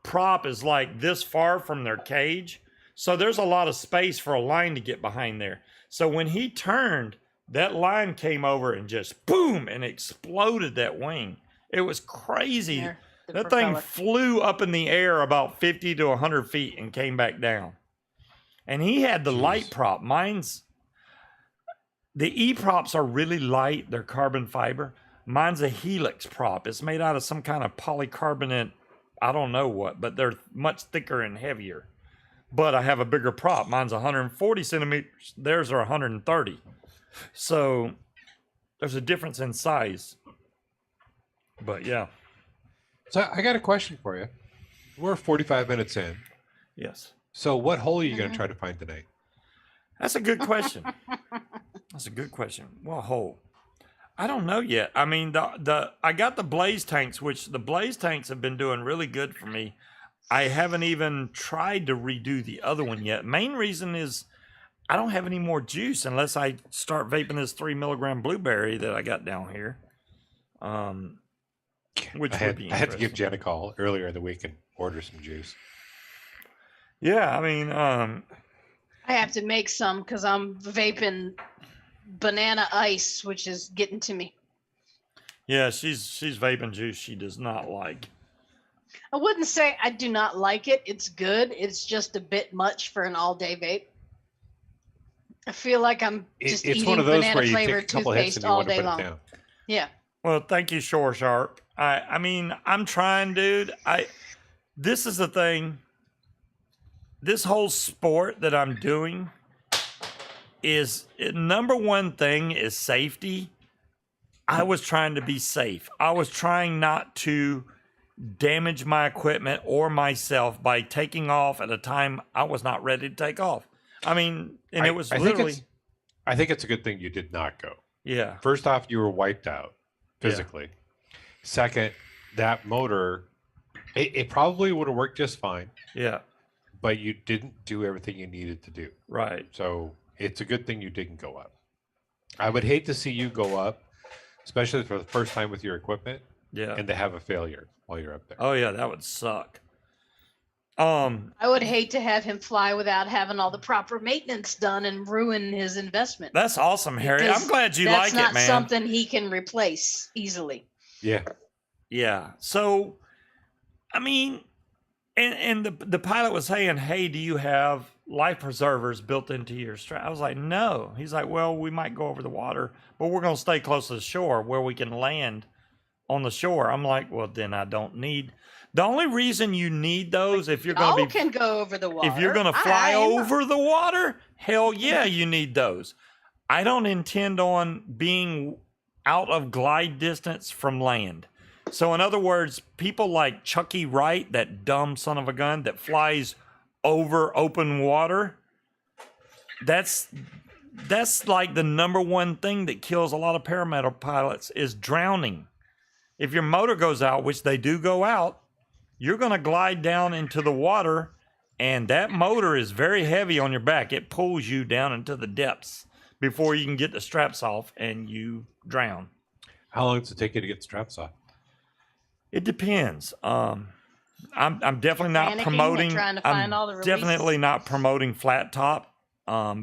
prop is like this far from their cage, so there's a lot of space for a line to get behind there. So when he turned, that line came over and just boom, and exploded that wing. It was crazy. There, that thing flew up in the air about 50 to 100 feet and came back down. And he had the light prop. The E-props are really light. They're carbon fiber. Mine's a Helix prop. It's made out of some kind of polycarbonate, I don't know what, but they're much thicker and heavier. But I have a bigger prop. Mine's 140 centimeters. Theirs are 130. So there's a difference in size. But yeah. So I got a question for you. We're 45 minutes in. Yes. So what hole are you going to try to find tonight? That's a good question. That's a good question. What hole? I don't know yet. I mean, I got the blaze tanks, which the blaze tanks have been doing really good for me. I haven't even tried to redo the other one yet. Main reason is I don't have any more juice unless I start vaping this 3 milligram blueberry that I got down here. Which I had to give Jen a call earlier in the week and order some juice. Yeah, I mean, I have to make some because I'm vaping banana ice, which is getting to me. Yeah, she's vaping juice she does not like. I wouldn't say I do not like it. It's good. It's just a bit much for an all-day vape. I feel like I'm just eating one of those banana where you flavored take a couple hits toothpaste and you all want to day put it long. down. Yeah. Well, thank you, Shore Shark. I mean, I'm trying, dude. This is the thing. this whole sport that I'm doing is number one thing is safety. I was trying to be safe. I was trying not to damage my equipment or myself by taking off at a time I was not ready to take off. I mean, and it was literally. I think it's a good thing you did not go. Yeah. First off, you were wiped out physically. Yeah. Second, that motor, it probably would have worked just fine. Yeah. But you didn't do everything you needed to do. Right. So it's a good thing you didn't go up. I would hate to see you go up, especially for the first time with your equipment. Yeah. And to have a failure while you're up there. Oh yeah, that would suck. I would hate to have him fly without having all the proper maintenance done and ruin his investment. That's awesome, Harry. I'm glad you like it, man. That's not something he can replace easily. Yeah. Yeah. So, I mean, and the pilot was saying, "Hey, do you have life preservers built into your strap?" I was like, "No." He's like, "Well, we might go over the water, but we're going to stay close to the shore where we can land on the shore." I'm like, "Well, then I don't need." The only reason you need those if you're going to can go over the water. If you're going to fly over the water, hell yeah, you need those. I don't intend on being out of glide distance from land. So in other words, people like Chucky Wright, that dumb son of a gun that flies over open water, that's like the number one thing that kills a lot of paramedic pilots is drowning. If your motor goes out, which they do go out, you're going to glide down into the water, and that motor is very heavy on your back. It pulls you down into the depths before you can get the straps off, and you drown. How long does it take you to get the straps off? It depends. I'm definitely not promoting. I'm definitely not promoting flat top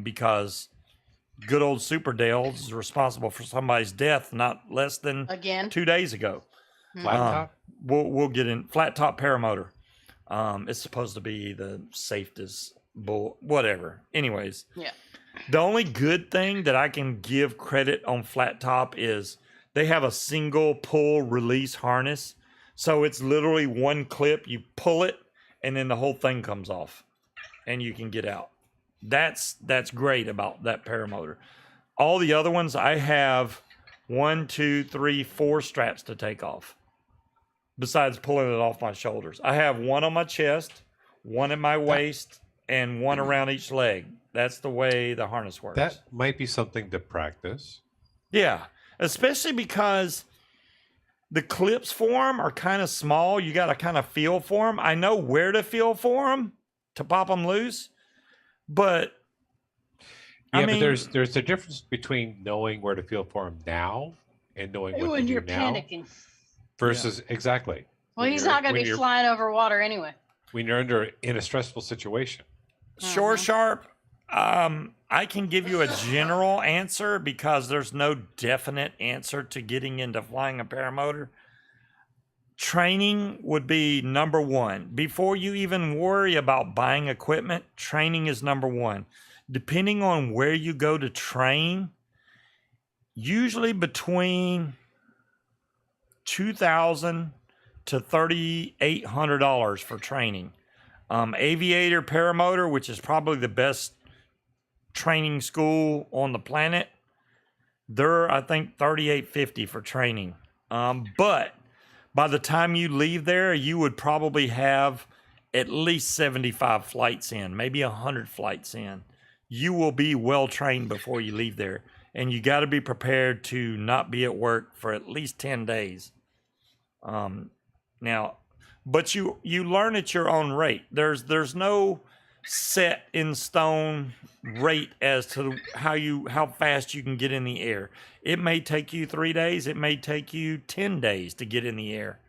because good old Super Dales is responsible for somebody's death not less than 2 days ago. Flat top? We'll get in flat top paramotor. It's supposed to be the safest whatever. Anyways, yeah. The only good thing that I can give credit on flat top is they have a single pull release harness. So it's literally one clip, you pull it, and then the whole thing comes off, and you can get out. That's great about that paramotor. All the other ones, I have 1, 2, 3, 4 straps to take off. Besides pulling it off my shoulders, I have one on my chest, one at my waist, and one around each leg. That's the way the harness works. That might be something to practice. Yeah, especially because the clips for them are kind of small. You got to kind of feel for them. I know where to feel for them to pop them loose, but yeah, but there's a difference between knowing where to feel for them now and knowing what to do now. Panicking. Versus exactly. Well, he's not going to be flying over water anyway. When you're in a stressful situation. Shore Sharp, I can give you a general answer because there's no definite answer to getting into flying a paramotor. Training would be number one. Before you even worry about buying equipment, training is number one. Depending on where you go to train, usually between $2,000 to $3,800 for training. Aviator Paramotor, which is probably the best training school on the planet, they're I think $3,850 for training. But by the time you leave there, you would probably have at least 75 flights in, maybe 100 flights in. You will be well trained before you leave there. And you got to be prepared to not be at work for at least 10 days. Now, but you learn at your own rate. There's no set in stone rate as to how fast you can get in the air. It may take you 3 days. It may take you 10 days to get in the air.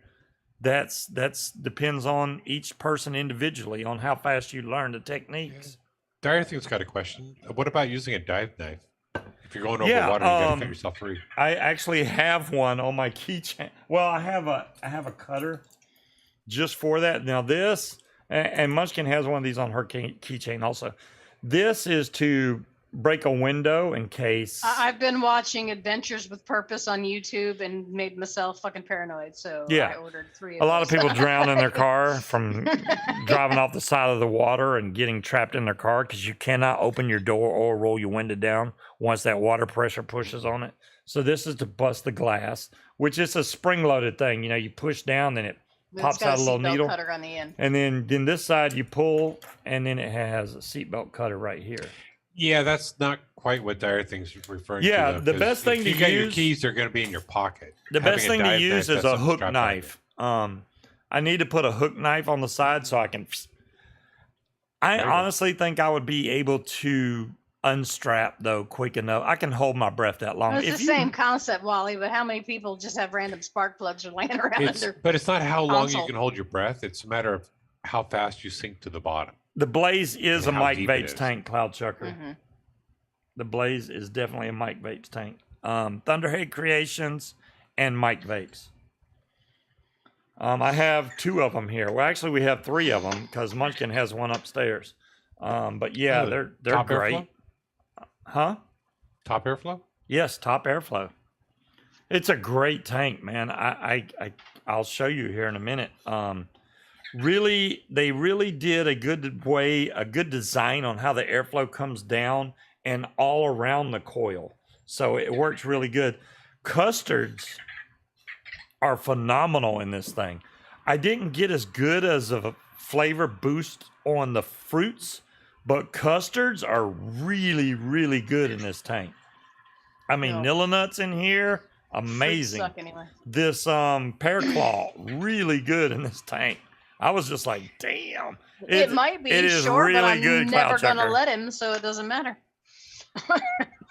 That's depends on each person individually on how fast you learn the techniques. Diarthing's got a question. What about using a dive knife? If you're going over water, you gotta cut yourself free. I actually have one on my keychain. Well, I have a cutter just for that. Now this, and Munchkin has one of these on her keychain also. This is to break a window in case. I've been watching Adventures with Purpose on YouTube and made myself fucking paranoid. So Yeah. I ordered 3 of A lot of those. people drown in their car from driving off the side of the water and getting trapped in their car because you cannot open your door or roll your window down once that water pressure pushes on it. So this is to bust the glass, which is a spring-loaded thing. You know, you push down, then it pops out a little needle. Cutter on the end. And then this side you pull, and then it has a seatbelt cutter right here. Yeah, that's not quite what Dire Thing's referring to. Yeah, though, the 'cause best thing if to you got your use- keys, they're going to be in your pocket. The Having best a thing to dive use knife, is that's a something hook strapped on you. knife. I need to put a hook knife on the side so I can. I There you go. honestly think I would be able to unstrap though quick enough. I can hold my breath that long. Well, it's If the you- same concept, Wally, but how many people just have random spark plugs or laying around under? But it's not how long you console. can hold your breath. It's a matter of how fast you sink to the bottom. The Blaze is a And how Mike deep it Vapes is. tank, Cloud Chucker. Mhm. The Blaze is definitely a Mike Vapes tank. Thunderhead Creations and Mike Vapes. I have 2 of them here. Well, actually, we have 3 of them because Munchkin has one upstairs. But yeah, Oh, they're top great. airflow? Huh? Top airflow? Yes, top airflow. It's a great tank, man. I'll show you here in a minute. They really did a good design on how the airflow comes down and all around the coil. So it works really good. Custards are phenomenal in this thing. I didn't get as good as a flavor boost on the fruits, but custards are really, really good in this tank. I mean, Yeah. Nilla Nuts in here, Fruits amazing. suck anyway. This pear claw, really good in this tank. I was just like, damn. It might be it is sure, really but I'm good, never Cloud gonna Chucker. let him, so it doesn't matter.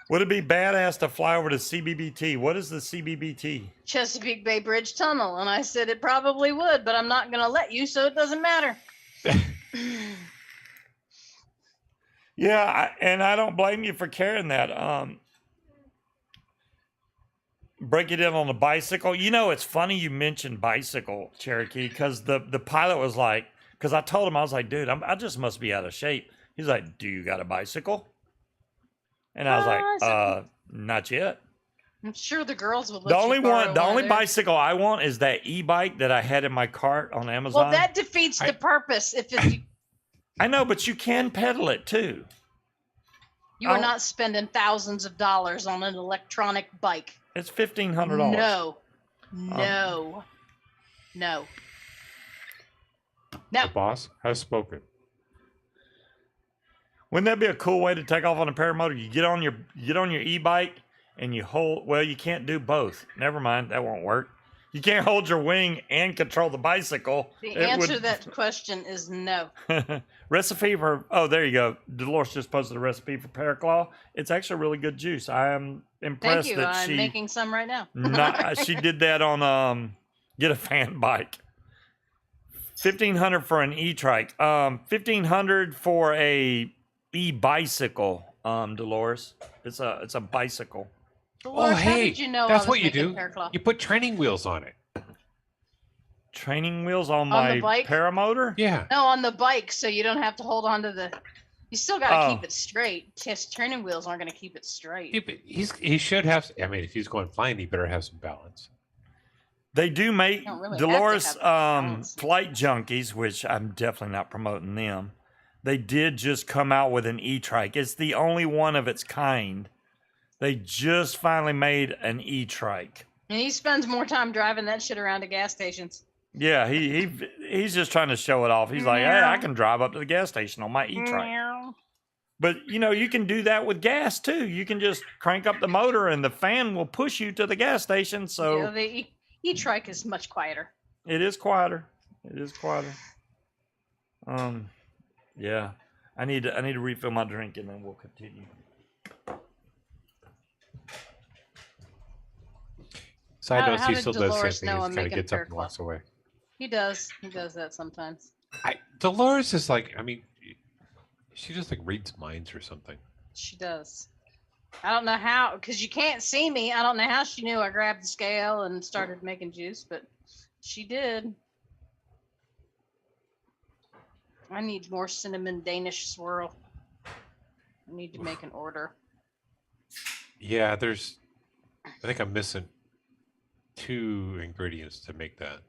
Would it be badass to fly over to CBBT? What is the CBBT? Chesapeake Bay Bridge Tunnel, and I said it probably would, but I'm not gonna let you, so it doesn't matter. Yeah, and I don't blame you for carrying that. Break it in on a bicycle. You know, it's funny you mentioned bicycle, Cherokee, because the pilot was like, because I told him, I was like, dude, I just must be out of shape. He's like, do you got a bicycle? And I was like, not yet. I'm sure the girls would let The you only borrow one, the of only theirs. bicycle I want is that e-bike that I had in my cart on Amazon. Well, that defeats the purpose. If I know, but you can pedal it too. you are I'll- not spending thousands of dollars on an electronic bike. It's $1,500. No, no, no. No. The boss has spoken. Wouldn't that be a cool way to take off on a paramotor? You get on your e-bike and you hold. Well, you can't do both. Never mind, that won't work. You can't hold your wing and control the bicycle. The It answer would- to that question is no. Recipe for there you go. Dolores just posted a recipe for Paraclaw. It's actually really good juice. I am impressed Thank you. that I'm she making some right now. she did that on get a fan bike. $1,500 for an e-trike. $1,500 for a e-bicycle. Dolores, it's a bicycle. Dolores, Oh, how hey, did you know I that's was what you making do. Paraclaw? You put training wheels on it. Training wheels on the my bike? paramotor. Yeah. No, on the bike, so you don't have to hold on to the. You still got to Oh. keep it straight. Just training wheels aren't going to keep it straight. Yeah, but he should have. I mean, if he's going flying, he better have some balance. They do make don't really have to Dolores have balance. Flight Junkies, which I'm definitely not promoting them. They did just come out with an e-trike. It's the only one of its kind. They just finally made an e-trike. And he spends more time driving that shit around to gas stations. Yeah, he's just trying to show it off. He's like, hey, I can drive up to the gas station on my e-trike. But you can do that with gas too. You can just crank up the motor and the fan will push you to the gas station. So Yeah, the e-trike is much quieter. it is quieter. It is quieter. Yeah. I need to refill my drink and then we'll continue. Side note: how he did still does the Dolores same know thing. He I'm kind of making gets up and Paraclaw? walks away. He does. He does that sometimes. Dolores is like, I mean, she just like reads minds or something. She does. I don't know how, because you can't see me. I don't know how she knew I grabbed the scale and started making juice, but she did. I need more cinnamon Danish swirl. I need to make an order. Yeah, I think I'm missing 2 ingredients to make that.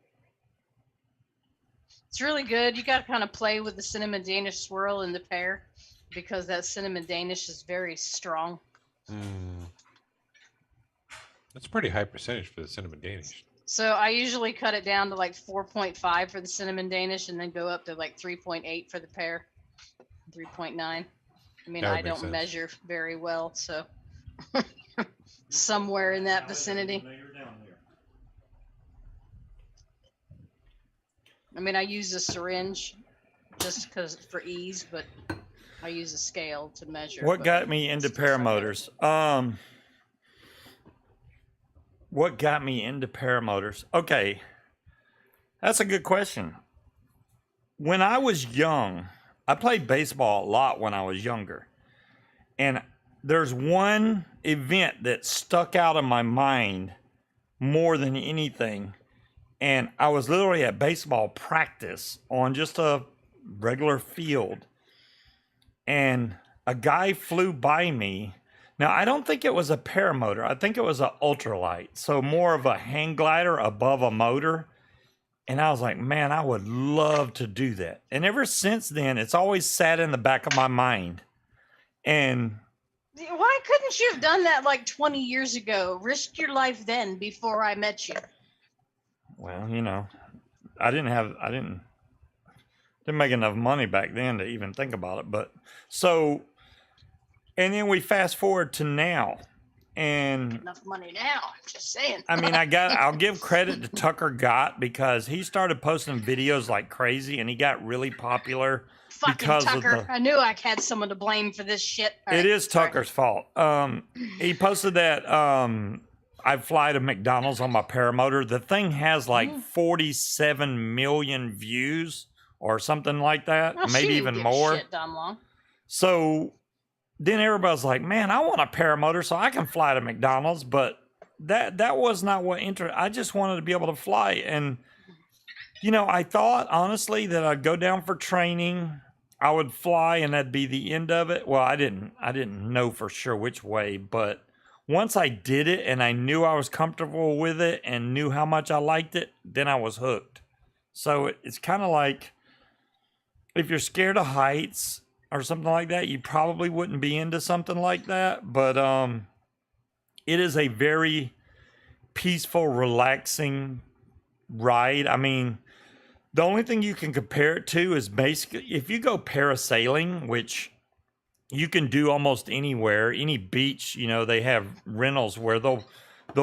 It's really good. You got to kind of play with the cinnamon Danish swirl in the pear because that cinnamon Danish is very strong. That's a pretty high percentage for the cinnamon Danish. So I usually cut it down to like 4.5 for the cinnamon Danish and then go up to like 3.8 for the pear, 3.9. I mean, That would I make don't sense. measure very well, so somewhere in that vicinity. I mean, I use a syringe just because for ease, but I use a scale to measure. What but got me into paramotors? What got me into paramotors? Okay, that's a good question. When I was young, I played baseball a lot when I was younger. And there's one event that stuck out in my mind more than anything. And I was literally at baseball practice on just a regular field. And a guy flew by me. Now, I don't think it was a paramotor. I think it was an ultralight. So more of a hang glider above a motor. And I was like, man, I would love to do that. And ever since then, it's always sat in the back of my mind. And why couldn't you have done that like 20 years ago? Risked your life then before I met you. well, you know, I didn't make enough money back then to even think about it. But so, and then we fast forward to now. And Enough money now. I'm just saying. I mean, I'll give credit to Tucker Gott because he started posting videos like crazy and he got really popular. Fucking because of Tucker. the- I knew I had someone to blame for this shit. All It right, is sorry. Tucker's fault. He posted that I fly to McDonald's on my paramotor. The thing has like 47 million views or something like that, Well, she maybe didn't even give a more. Shit, Dom Long. So then everybody's like, man, I want a paramotor so I can fly to McDonald's. But that was not what I just wanted to be able to fly. And, you know, I thought honestly that I'd go down for training. I would fly and that'd be the end of it. Well, I didn't know for sure which way, but once I did it and I knew I was comfortable with it and knew how much I liked it, then I was hooked. So it's kind of like if you're scared of heights or something like that, you probably wouldn't be into something like that. But it is a very peaceful, relaxing ride. I mean, the only thing you can compare it to is basically if you go parasailing, which you can do almost anywhere, any beach, you know, they have rentals where they'll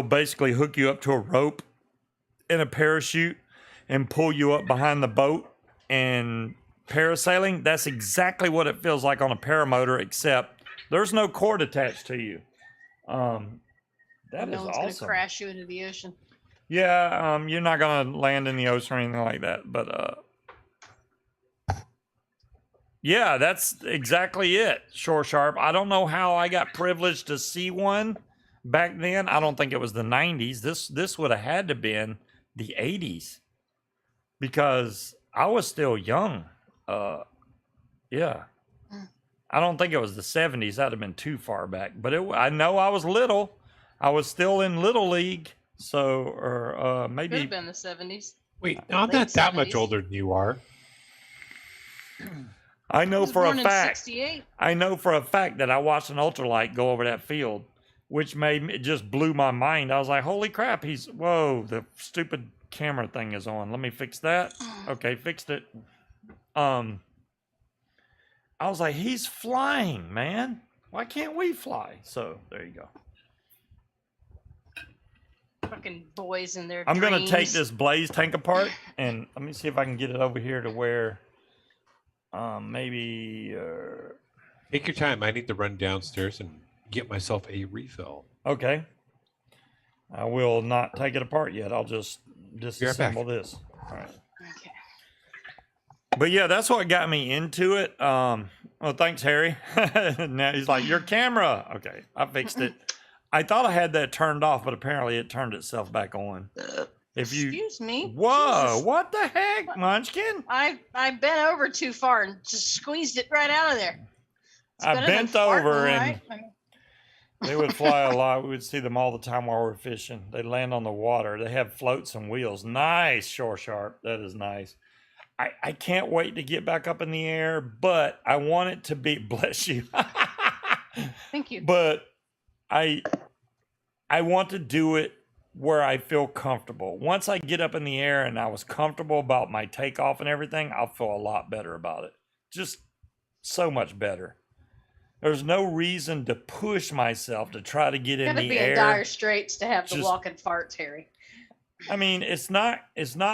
basically hook you up to a rope and a parachute and pull you up behind the boat. And parasailing, that's exactly what it feels like on a paramotor, except there's no cord attached to you. That No is one's gonna awesome. crash you into the ocean. Yeah, you're not gonna land in the ocean or anything like that, but yeah, that's exactly it. Shore Sharp. I don't know how I got privileged to see one back then. I don't think it was the 90s. This would have had to been the 80s because I was still young. Yeah. I don't think it was the 70s. That'd have been too far back. But I know I was little. I was still in Little League. So, or Could maybe have been the 70s. Wait, I'm Late not that much 70s. older than you are. I I know was for a born in fact. 68. I know for a fact that I watched an ultralight go over that field, which made me, it just blew my mind. I was like, holy crap, whoa, the stupid camera thing is on. Let me fix that. Okay, fixed it. I was like, he's flying, man. Why can't we fly? So there you go. Fucking boys in their I'm going to take dreams. this Blaze tank apart and let me see if I can get it over here to where maybe Take your time. I need to run downstairs and get myself a refill. okay. I will not take it apart yet. I'll just Be right back. disassemble this. All right. Okay. But yeah, that's what got me into it. Well, thanks, Harry. Now he's like, your camera. Okay, I fixed it. I thought I had that turned off, but apparently it turned itself back on. If you, Excuse me. whoa, Jesus. what the heck, Munchkin? I bent over too far and just squeezed it right out of there. I better than bent farting, over and right? I mean, they would fly a lot. We would see them all the time while we were fishing. They land on the water. They have floats and wheels. Nice shore sharp. That is nice. I can't wait to get back up in the air, but I want it to be bless you. thank you. But I want to do it where I feel comfortable. Once I get up in the air and I was comfortable about my takeoff and everything, I'll feel a lot better about it. Just so much better. There's no reason to push myself to try to get in Gotta the be air. in dire straits to have the Just- walking farts, Harry. I mean, it's not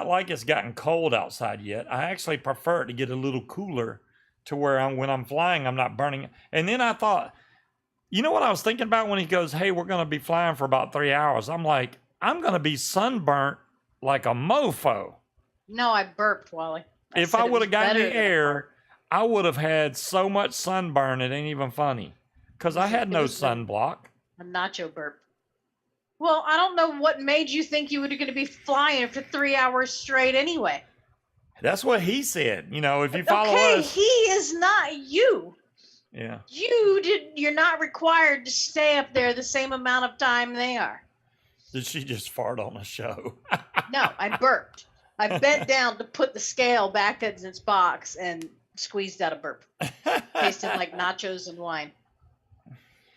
like it's gotten cold outside yet. I actually prefer it to get a little cooler to where when I'm flying, I'm not burning. And then I thought, you know what I was thinking about when he goes, "Hey, we're going to be flying for about 3 hours." I'm like, I'm going to be sunburnt like a mofo. No, I burped, Wally. If said I it would was have gotten better the than a air, fart. I would have had so much sunburn it ain't even funny. Because I had It no was the- sunblock. A nacho burp. Well, I don't know what made you think you were going to be flying for 3 hours straight anyway. That's what he said. You know, if you follow Okay, us. he is not you. Yeah. You're not required to stay up there the same amount of time they are. Did she just fart on the show? No, I burped. I bent down to put the scale back in its box and squeezed out a burp. Tasted like nachos and wine.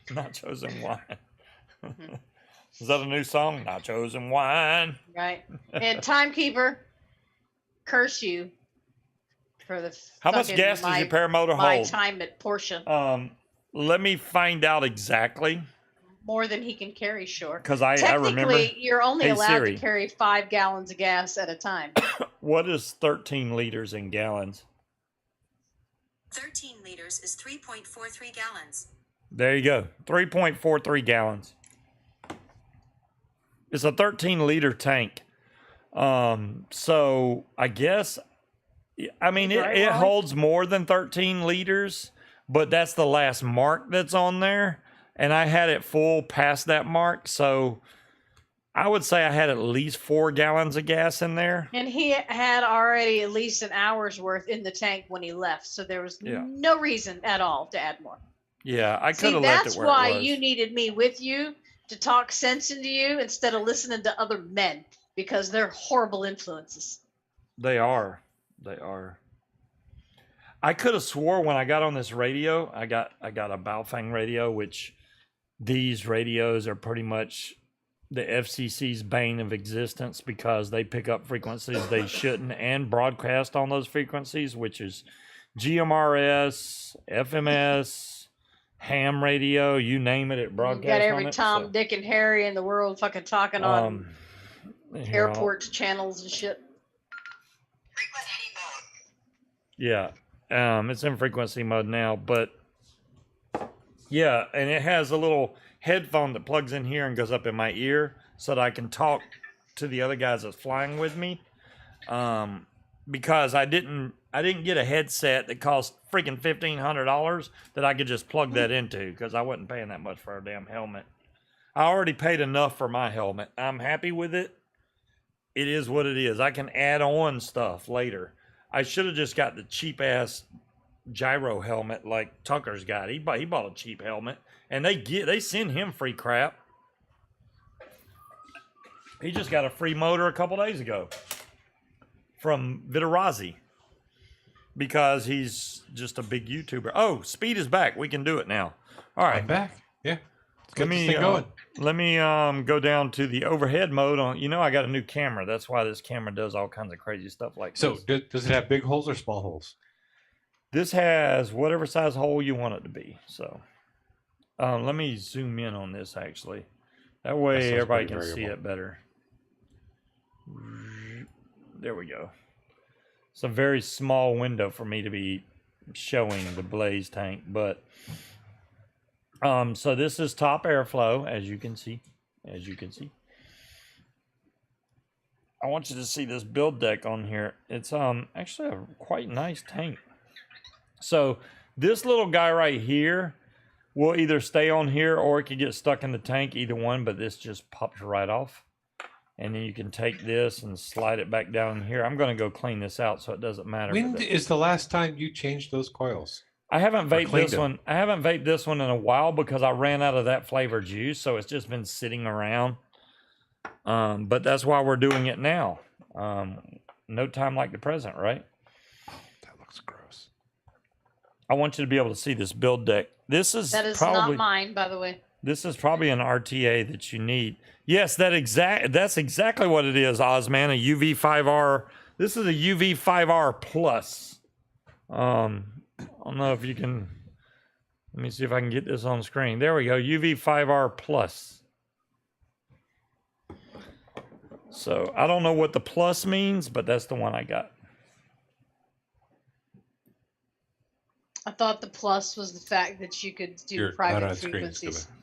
Nachos and wine. Mhm. Is that a new song? Nachos and wine. Right? And timekeeper, curse you for the How much fucking gas does your paramotor my hold? time at Portia. Let me find out exactly More than he can carry, sure. because I remember. Technically, you're only Hey, allowed Siri. to carry 5 gallons of gas at a time. What is 13 liters in gallons? 13 liters is 3.43 gallons. There you go. 3.43 gallons. It's a 13-liter tank. So I guess, I mean, Right, it Wally? holds more than 13 liters, but that's the last mark that's on there. And I had it full past that mark. So I would say I had at least 4 gallons of gas in there. And he had already at least an hour's worth in the tank when he left. So there was Yeah. no reason at all to add more. Yeah, I could See, have left that's it where why it was. you needed me with you to talk sense into you instead of listening to other men because they're horrible influences. They are. They are. I could have swore when I got on this radio, I got a Baofeng radio, which these radios are pretty much the FCC's bane of existence because they pick up frequencies they shouldn't and broadcast on those frequencies, which is GMRS, FMS, ham radio, you name it, it You broadcasts got on every it. Tom, So, Dick, and Harry in the world fucking talking on here, I'll- airports channels and shit. Yeah, it's in frequency mode now, but yeah, and it has a little headphone that plugs in here and goes up in my ear so that I can talk to the other guys that's flying with me. Because I didn't get a headset that cost freaking $1,500 that I could just plug that into because I wasn't paying that much for a damn helmet. I already paid enough for my helmet. I'm happy with it. It is what it is. I can add on stuff later. I should have just got the cheap ass gyro helmet like Tucker's got. He bought a cheap helmet, and they send him free crap. He just got a free motor a couple days ago from Vitarazzi because he's just a big YouTuber. Oh, speed is back. We can do it now. All right, I'm back. Yeah. Let's get let this me thing going. let me go down to the overhead mode on. You know, I got a new camera. That's why this camera does all kinds of crazy stuff like So this. does it have big holes or small holes? This has whatever size hole you want it to be. So let me zoom in on this actually. That way sounds everybody pretty can see variable. it better. There we go. It's a very small window for me to be showing the blaze tank, but so this is top airflow, as you can see. As you can see. I want you to see this build deck on here. It's actually a quite nice tank. So this little guy right here will either stay on here or it could get stuck in the tank, either one, but this just pops right off. And then you can take this and slide it back down here. I'm going to go clean this out so it doesn't matter. When but is the last time you changed those coils? I haven't vaped cleaned this them. one. I haven't vaped this one in a while because I ran out of that flavor juice, so it's just been sitting around. But that's why we're doing it now. No time like the present, right? That looks gross. I want you to be able to see this build deck. That is probably not mine, by the way. This is probably an RTA that you need. Yes, that's exactly what it is, Ozman, a UV5R. This is a UV5R Plus. I don't know if you can. Let me see if I can get this on screen. There we go, UV5R Plus. So I don't know what the plus means, but that's the one I got. I thought the plus was the fact that you could do You're not private on screen, frequencies. Scuba.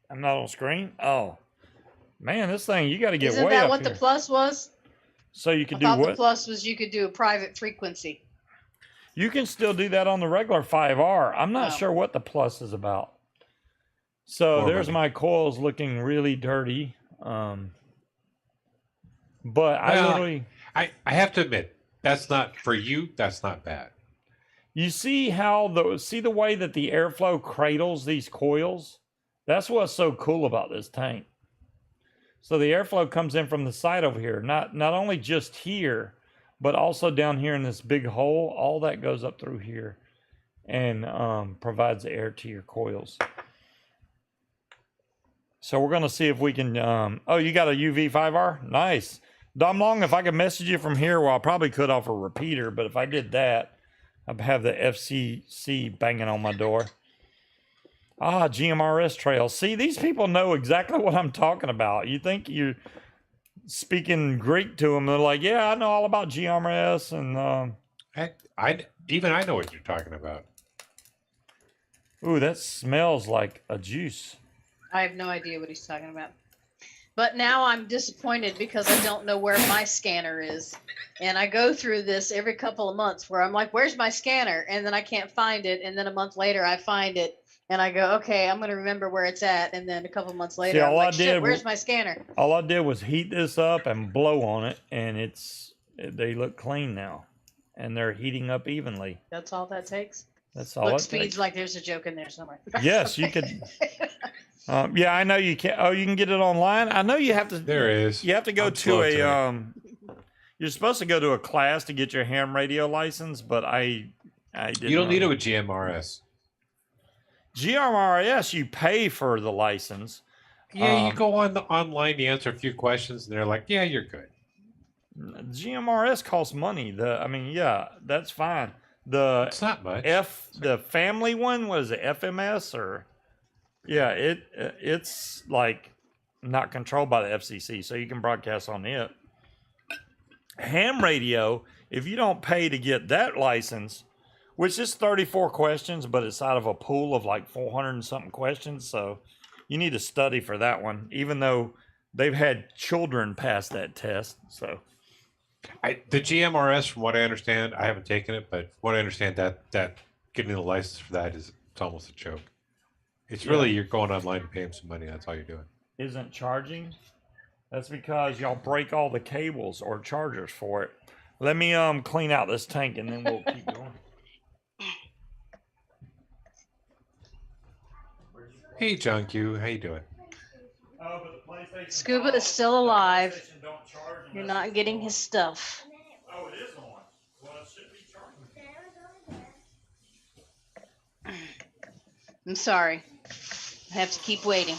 I'm not on screen. Oh, man, this thing you got to get Isn't way that up what here. the plus was? So you I can do thought the what? plus was you could do a private frequency. You can still do that on the regular 5R. I'm not Oh. sure what the plus is about. So More there's money. my coils looking really dirty. But I Well, literally, I have to admit, that's not for you. That's not bad. you see how the way that the airflow cradles these coils? That's what's so cool about this tank. So the airflow comes in from the side over here, not only just here, but also down here in this big hole. All that goes up through here and provides air to your coils. So we're going to see if we can, oh, you got a UV5R? Nice. Dom Long, if I could message you from here, well, I probably could off a repeater, but if I did that, I'd have the FCC banging on my door. Ah, GMRS trail. See, these people know exactly what I'm talking about. You think you're speaking Greek to them, they're like, yeah, I know all about GMRS, and I know what you're talking about. ooh, that smells like a juice. I have no idea what he's talking about. But now I'm disappointed because I don't know where my scanner is. And I go through this every couple of months where I'm like, where's my scanner? And then I can't find it. And then a month later I find it. And I go, okay, I'm going to remember where it's at. And then a couple of months later, See, I'm all I like, shit, did where's my scanner? All I did was heat this up and blow on it, and they look clean now, and they're heating up evenly. That's all that takes. That's all Look, it speed's takes. like there's a joke in there somewhere. Yes, you could. Yeah, I know you can. Oh, you can get it online. I know you have to. There is. You have to go I'm to slow a. today. You're supposed to go to a class to get your ham radio license, but I didn't. You don't need it really- with GMRS. GMRS. You pay for the license. Yeah, you go on online, you answer a few questions, and they're like, "Yeah, you're good." GMRS costs money. I mean, yeah, that's fine. The It's not much. the family one, was it FMS or? Yeah, it's like not controlled by the FCC, so you can broadcast on it. Ham radio, if you don't pay to get that license, which is 34 questions, but it's out of a pool of like 400 and something questions, so you need to study for that one, even though they've had children pass that test. So The GMRS, from what I understand, I haven't taken it, but from what I understand, that getting the license for that it's almost a joke. It's really you're going online and paying some money. That's all you're doing. isn't charging. That's because y'all break all the cables or chargers for it. Let me clean out this tank and then we'll keep going. Hey, John Q, how you doing? Oh, but the PlayStation Scuba is still alive. PlayStation don't charge You're unless not getting his stuff. Oh, it is on. Well, it should be charging. I'm sorry. I have to keep waiting.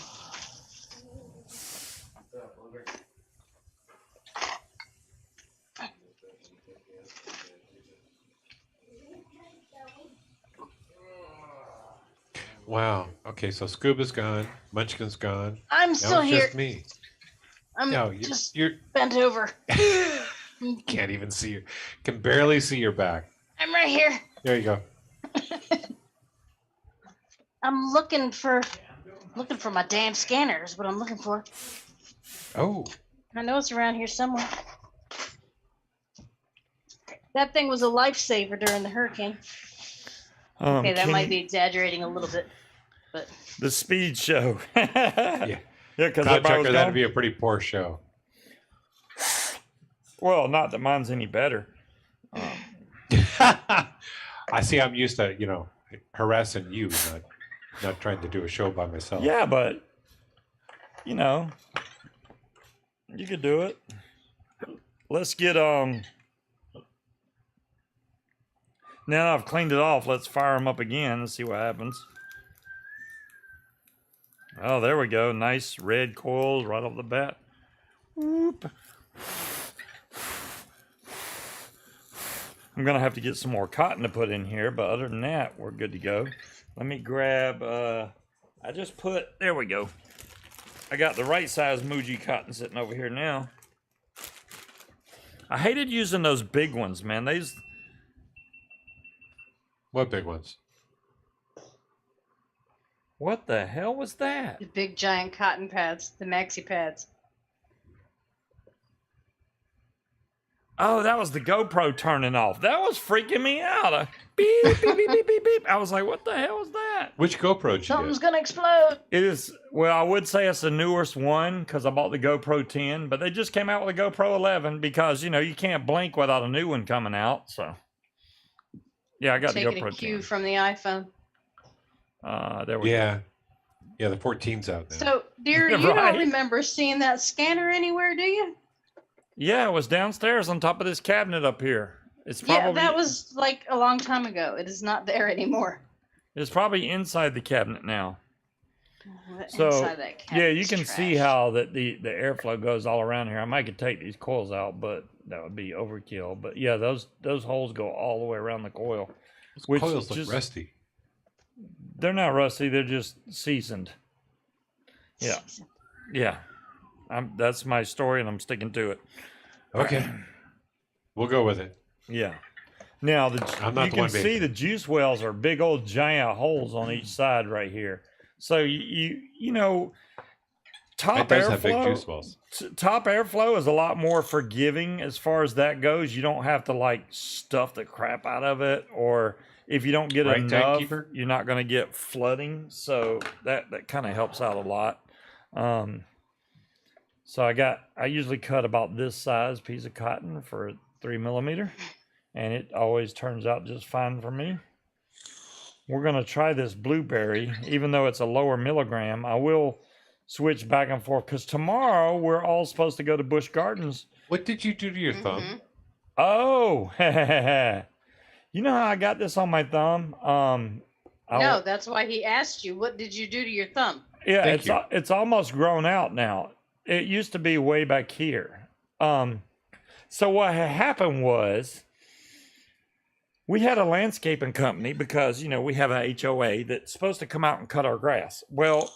Wow. Okay, so Scuba's gone. Munchkin's gone. I'm Now still it's here. just me. I'm No, just you're bent over. can't even see you. Can barely see your back. I'm right here. There you go. I'm looking for my damn scanner is what I'm looking for. Oh, I know it's around here somewhere. That thing was a lifesaver during the hurricane. Okay, that might be exaggerating a little bit, but the speed show. Yeah, because Cloud everybody Checker, was that'd gone. be a pretty poor show. Well, not that mine's any better. I see. I'm used to harassing you, not trying to do a show by myself. Yeah, but you know, you could do it. Let's get Now that I've cleaned it off, let's fire them up again and see what happens. Oh, there we go. Nice red coils right off the bat. Whoop. I'm gonna have to get some more cotton to put in here, but other than that, we're good to go. Let me grab. I just put. There we go. I got the right size Muji cotton sitting over here now. I hated using those big ones, man. What big ones? What the hell was that? The big giant cotton pads, the maxi pads. Oh, that was the GoPro turning off. That was freaking me out. Beep, beep, beep, beep, beep, beep. I was like, what the hell was that? Which GoPro did you Something's get? gonna explode. It is, well, I would say it's the newest one because I bought the GoPro 10, but they just came out with a GoPro 11 because, you can't blink without a new one coming out. So, yeah, I got Taking the a GoPro cue 10. from the iPhone. There we go. Yeah, the 14's out now. So, dear, you Right. don't remember seeing that scanner anywhere, do you? Yeah, it was downstairs on top of this cabinet up here. It's probably Yeah, that was like a long time ago. It is not there anymore. it's probably inside the cabinet now. What So inside that yeah, you cabinet's can see trash. how that the airflow goes all around here. I might could take these coils out, but that would be overkill. But yeah, those holes go all the way around the coil. Those which coils look just- rusty. They're not rusty; they're just seasoned. Yeah, yeah. That's my story, and I'm sticking to it. Okay. We'll go with it. Yeah. Now I'm not you the can one see making the juice wells are big old giant holes on each side right here. So you know, top It does have big airflow. juice wells. Top airflow is a lot more forgiving as far as that goes. You don't have to like stuff the crap out of it, or if you don't get Right, enough, Timekeeper? you're not going to get flooding. So that kind of helps out a lot. So I usually cut about this size piece of cotton for 3 millimeter, and it always turns out just fine for me. We're going to try this blueberry, even though it's a lower milligram. I will switch back and forth because tomorrow we're all supposed to go to Busch Gardens. What did you do to your thumb? Mhm. Oh, you know how I got this on my thumb? No, that's why he asked you, what did you do to your thumb? Yeah, Thank you. it's almost grown out now. It used to be way back here. So what had happened was we had a landscaping company because we have a HOA that's supposed to come out and cut our grass. Well,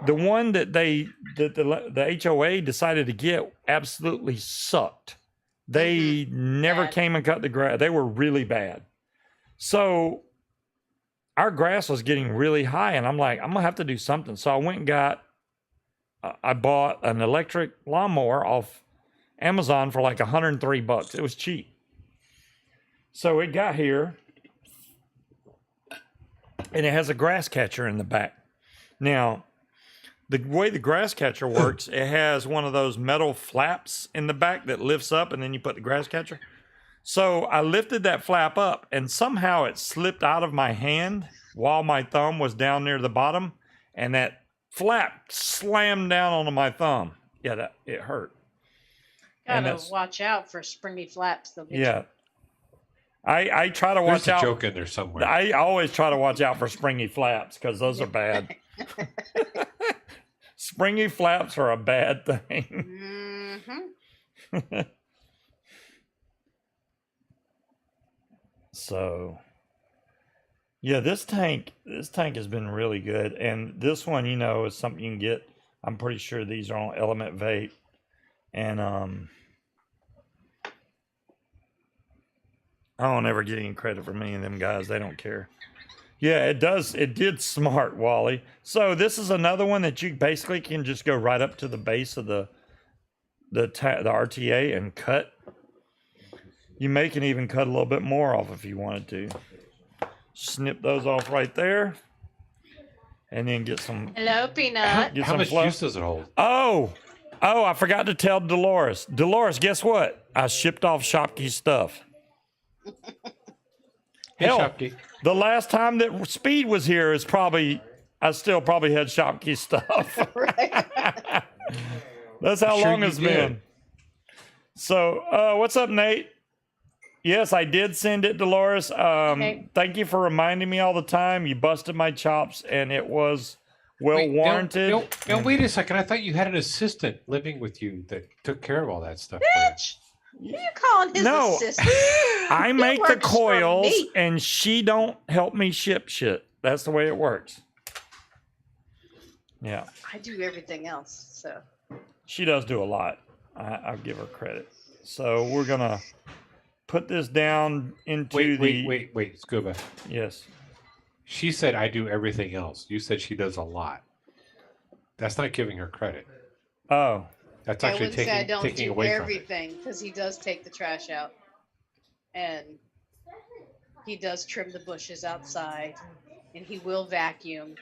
the one that the HOA decided to get absolutely sucked. They never Bad. came and cut the grass. They were really bad. So our grass was getting really high, and I'm like, I'm gonna have to do something. So I went and I bought an electric lawnmower off Amazon for like $103. It was cheap. So it got here, and it has a grass catcher in the back. Now, the way the grass catcher works, it has one of those metal flaps in the back that lifts up, and then you put the grass catcher. So I lifted that flap up, and somehow it slipped out of my hand while my thumb was down near the bottom, and that flap slammed down onto my thumb. Yeah, it hurt. And Gotta that's- watch out for springy flaps. They'll get Yeah. I try to There's watch a out. joke in there somewhere. I always try to watch out for springy flaps because those are bad. Springy flaps are a bad thing. you. Hmm. So, yeah, this tank has been really good, and this one, is something you can get. I'm pretty sure these are on Element Vape, and I don't ever get any credit for me and them guys. They don't care. Yeah, it does. It did smart, Wally. So this is another one that you basically can just go right up to the base of the RTA and cut. You may can even cut a little bit more off if you wanted to. Snip those off right there, and then get some. Hello, Peanut. Get How some much fluff. juice does it hold? Oh, I forgot to tell Dolores. Dolores, guess what? I shipped off Shopke's stuff. Hey, Hell, Shopkey. the last time that Speed was here is probably, I still probably had Shopkey stuff. Right. That's how Sure long you it's did. been. So, what's up, Nate? Yes, I did send it, Dolores. Okay. Thank you for reminding me all the time. You busted my chops, and it was well Wait, warranted. No, wait a second. I thought you had an assistant living with you that took care of all that stuff. for you. Bitch, who you calling his No. assistant? I He make the works for coils, me. and she don't help me ship shit. That's the way it works. Yeah, I do everything else. So she does do a lot. I'll give her credit. So we're gonna put this down into Wait, Scuba. Yes. She said I do everything else. You said she does a lot. That's not giving her credit. Oh, That's I actually wouldn't say I don't taking do away from it. everything because he does take the trash out, and he does trim the bushes outside, and he will vacuum,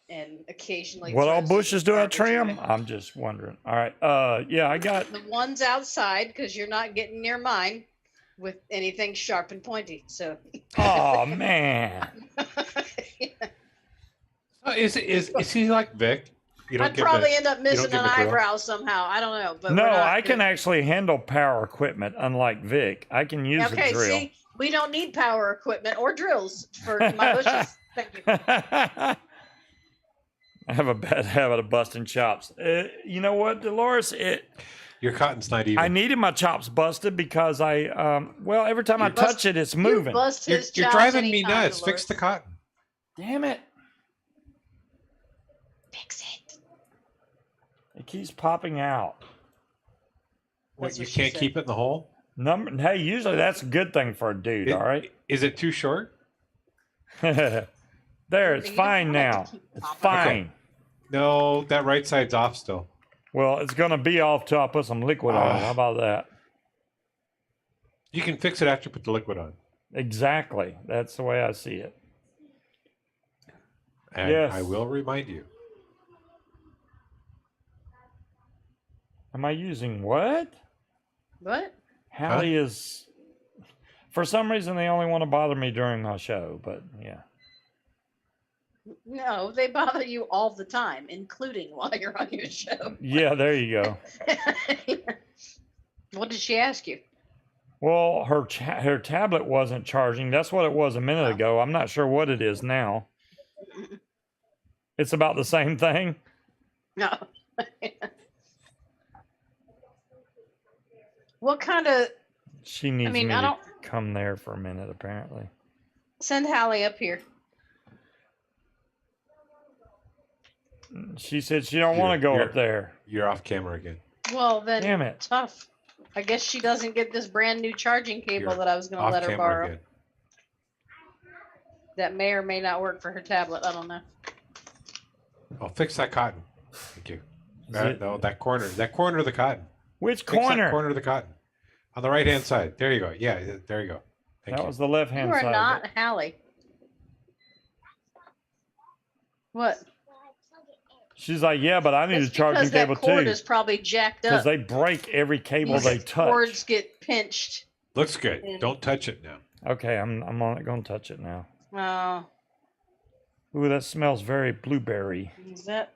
and occasionally. what all throws the bushes do I garbage trim? away. I'm just wondering. All right. Yeah, I got. The ones outside, because you're not getting near mine with anything sharp and pointy. So. Oh man. Oh, is he like Vic? You don't I'd give probably a- end up missing give an a drill? eyebrow somehow. I don't know, but No, we're not I can gonna- actually handle power equipment, unlike Vic. I can use Okay, a drill. see, we don't need power equipment or drills for my bushes. Thank you. I have a bad habit of busting chops. You know what, Dolores? Your cotton's not even. I needed my chops busted because every time You I touch it, it's moving. You bust You're, his you're chops driving me anytime, nuts. Fix the Dolores. cotton. Damn it. Fix it. It keeps popping out. What, That's you what she can't said. keep it in the hole? Hey, usually that's a good thing for a dude, all right? Is it too short? There, it's You don't fine want it to now. keep It's popping. fine. No, that right side's off still. Well, it's going to be off till I put some liquid on it. How about that? You can fix it after you put the liquid on. Exactly. That's the way I see it. And Yes. I will remind you. Am I using what? What? Hallie is. For some reason, they only want to bother me during my show, but yeah. No, they bother you all the time, including while you're on your show. Yeah, there you go. What did she ask you? Well, her tablet wasn't charging. That's what it was a minute Oh. ago. I'm not sure what it is now. It's about the same thing. No. What kind of She needs mean, me I to don't- come there for a minute, apparently. send Hallie up here? She said she don't want to go You're- up there. You're off camera again. Well, then Damn it. tough. I guess she doesn't get this brand new charging cable You're that I was going to Off let her camera borrow. again. That may or may not work for her tablet. I don't know. Oh, fix that cotton. Thank you. Is it- No, that corner of the cotton. Which Fix that corner? corner of the cotton. On the right hand side. There you go. Yeah, there you go. Thank That you. was the left hand You are side. not Hallie. What? She's like, yeah, but I need That's a charging because that cable cord too. is probably jacked Because up. they break every cable These they touch. cords get pinched. Looks good. And- Don't touch it now. Okay, I'm on going to touch it now. Oh, Ooh, that smells very blueberry. is that?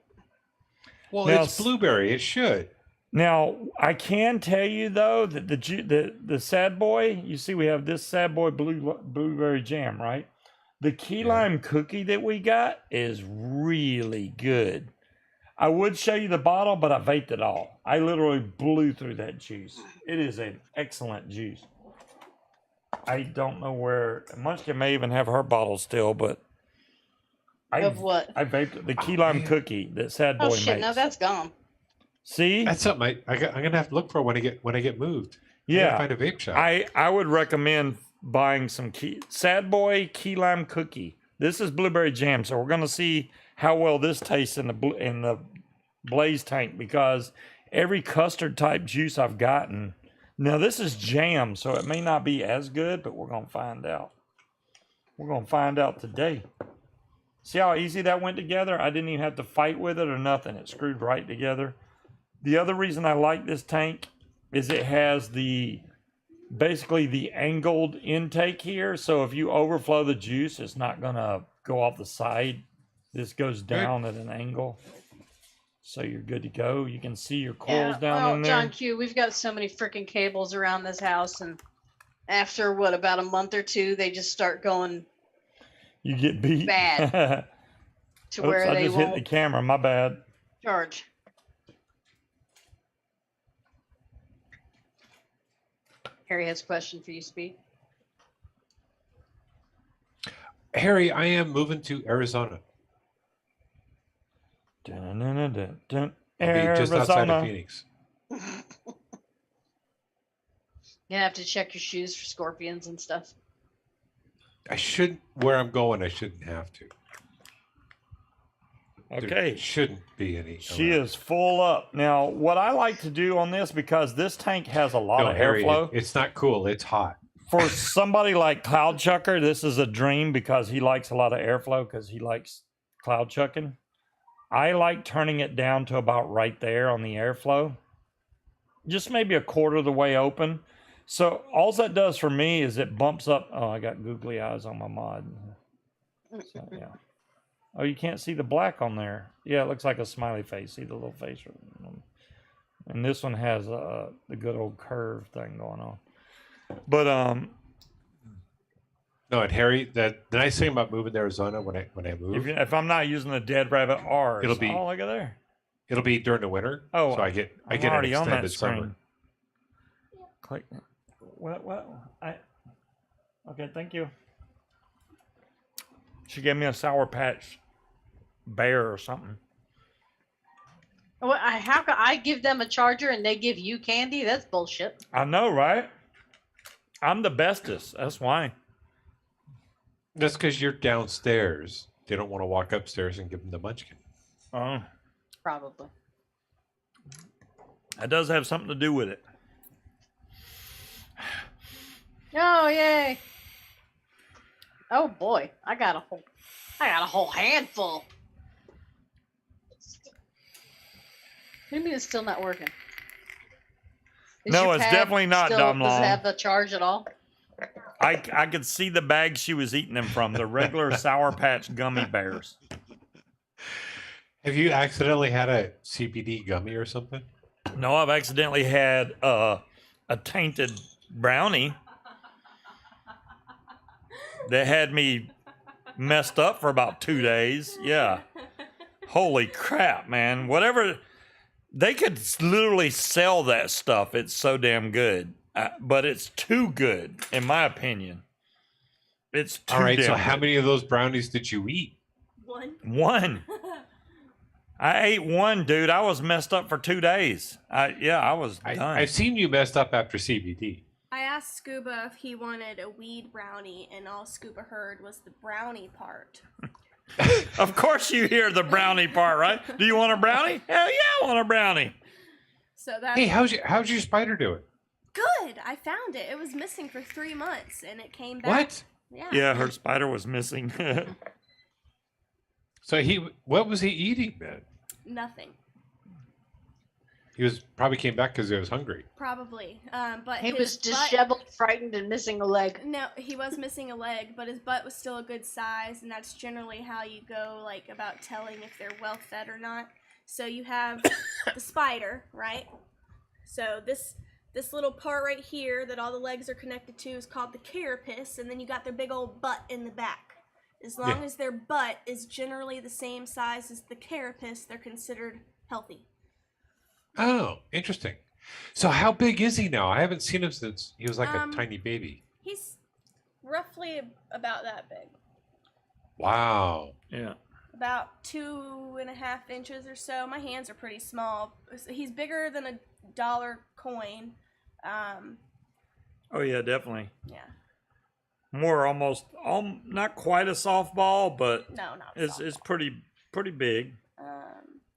Well, Now, it's blueberry. It should. Now, I can tell you though that the Sad Boy, you see we have this Sad Boy blueberry jam, right? The key lime cookie that we got is really good. I would show you the bottle, but I vaped it all. I literally blew through that juice. It is an excellent juice. I don't know where Munchkin may even have her bottle still, but Of what? I vaped the key lime man. cookie that Sad Boy Oh shit! makes. No, that's gone. See, That's something I'm gonna have to look for when I get moved. I gotta yeah, find a vape shop. I would recommend buying some Sad Boy key lime cookie. This is blueberry jam, so we're gonna see how well this tastes in the blaze tank, because every custard type juice I've gotten. Now this is jam, so it may not be as good, but we're gonna find out. We're gonna find out today. See how easy that went together? I didn't even have to fight with it or nothing. It screwed right together. The other reason I like this tank is it has the basically the angled intake here. So if you overflow the juice, it's not gonna go off the side. This goes down at an angle. So you're good to go. You can see your coils down in there. John Q, we've got so many freaking cables around this house, and after about a month or two, they just start going You get beat. bad to Oops, where I they just hit the won't camera. My bad. charge. Harry has a question for you, Speed. Harry, I am moving to Arizona. Dun. I'll be just outside of Arizona. Phoenix. You have to check your shoes for scorpions and stuff. I shouldn't. Where I'm going, I shouldn't have to. Okay. There shouldn't be any. She around. is full up. Now, what I like to do on this, because this tank has a lot No, of Harry, airflow. it's not cool. It's hot. For somebody like Cloud Chucker, this is a dream because he likes a lot of airflow because he likes cloud chucking. I like turning it down to about right there on the airflow. Just maybe a quarter of the way open. So all that does for me is it bumps up. Oh, I got googly eyes on my mod. So, yeah. Oh, you can't see the black on there. Yeah, it looks like a smiley face. See the little face? And this one has the good old curve thing going on. But No, and Harry, the nice thing about moving to Arizona when I move, if I'm not using the dead rabbit R's, It'll be- oh, look at there. it'll be during the winter. Oh, so I get I'm an already on that extended summer. screen. Click. What? Okay, thank you. She gave me a Sour Patch Bear or something. Well, how can I give them a charger and they give you candy? That's bullshit. I know, right? I'm the bestest. That's why. That's because you're downstairs. They don't want to walk upstairs and give them the Munchkin. Oh, Probably. that does have something to do with it. Oh, yay. Oh boy, I got a whole handful. What do you mean it's still not working? Is No, your it's pad definitely not still, dumb does long. it have the charge at all? I could see the bag she was eating them from, the regular Sour Patch gummy bears. Have you accidentally had a CBD gummy or something? No, I've accidentally had a tainted brownie that had me messed up for about 2 days. Yeah. Holy crap, man. Whatever. They could literally sell that stuff. It's so damn good. But it's too good, in my opinion. It's too All right. damn So how good. many of those brownies did you eat? One. I ate one, dude. I was messed up for 2 days. I was done. I've seen you messed up after CBD. I asked Scuba if he wanted a weed brownie, and all Scuba heard was the brownie part. Of course you hear the brownie part, right? Do you want a brownie? Hell yeah, I want a brownie. So that's Hey, how's your spider doing? good. I found it. It was missing for 3 months, and it came back. What? Yeah. Yeah, her spider was missing. So what was he eating then? Nothing. He probably came back because he was hungry. Probably. But He his was butt- disheveled, frightened, and missing a leg. No, he was missing a leg, but his butt was still a good size, and that's generally how you go, like, about telling if they're well fed or not. So you have the spider, right? So this little part right here that all the legs are connected to is called the carapace, and then you got their big old butt in the back. As long as their butt is generally the same size as the carapace, they're considered healthy. Oh, interesting. So how big is he now? I haven't seen him since he was like a tiny baby. He's roughly about that big. Wow. Yeah. About 2.5 inches or so. My hands are pretty small. He's bigger than a dollar coin. Oh yeah, definitely. Yeah. More almost, not quite a softball, but No, not it's pretty big.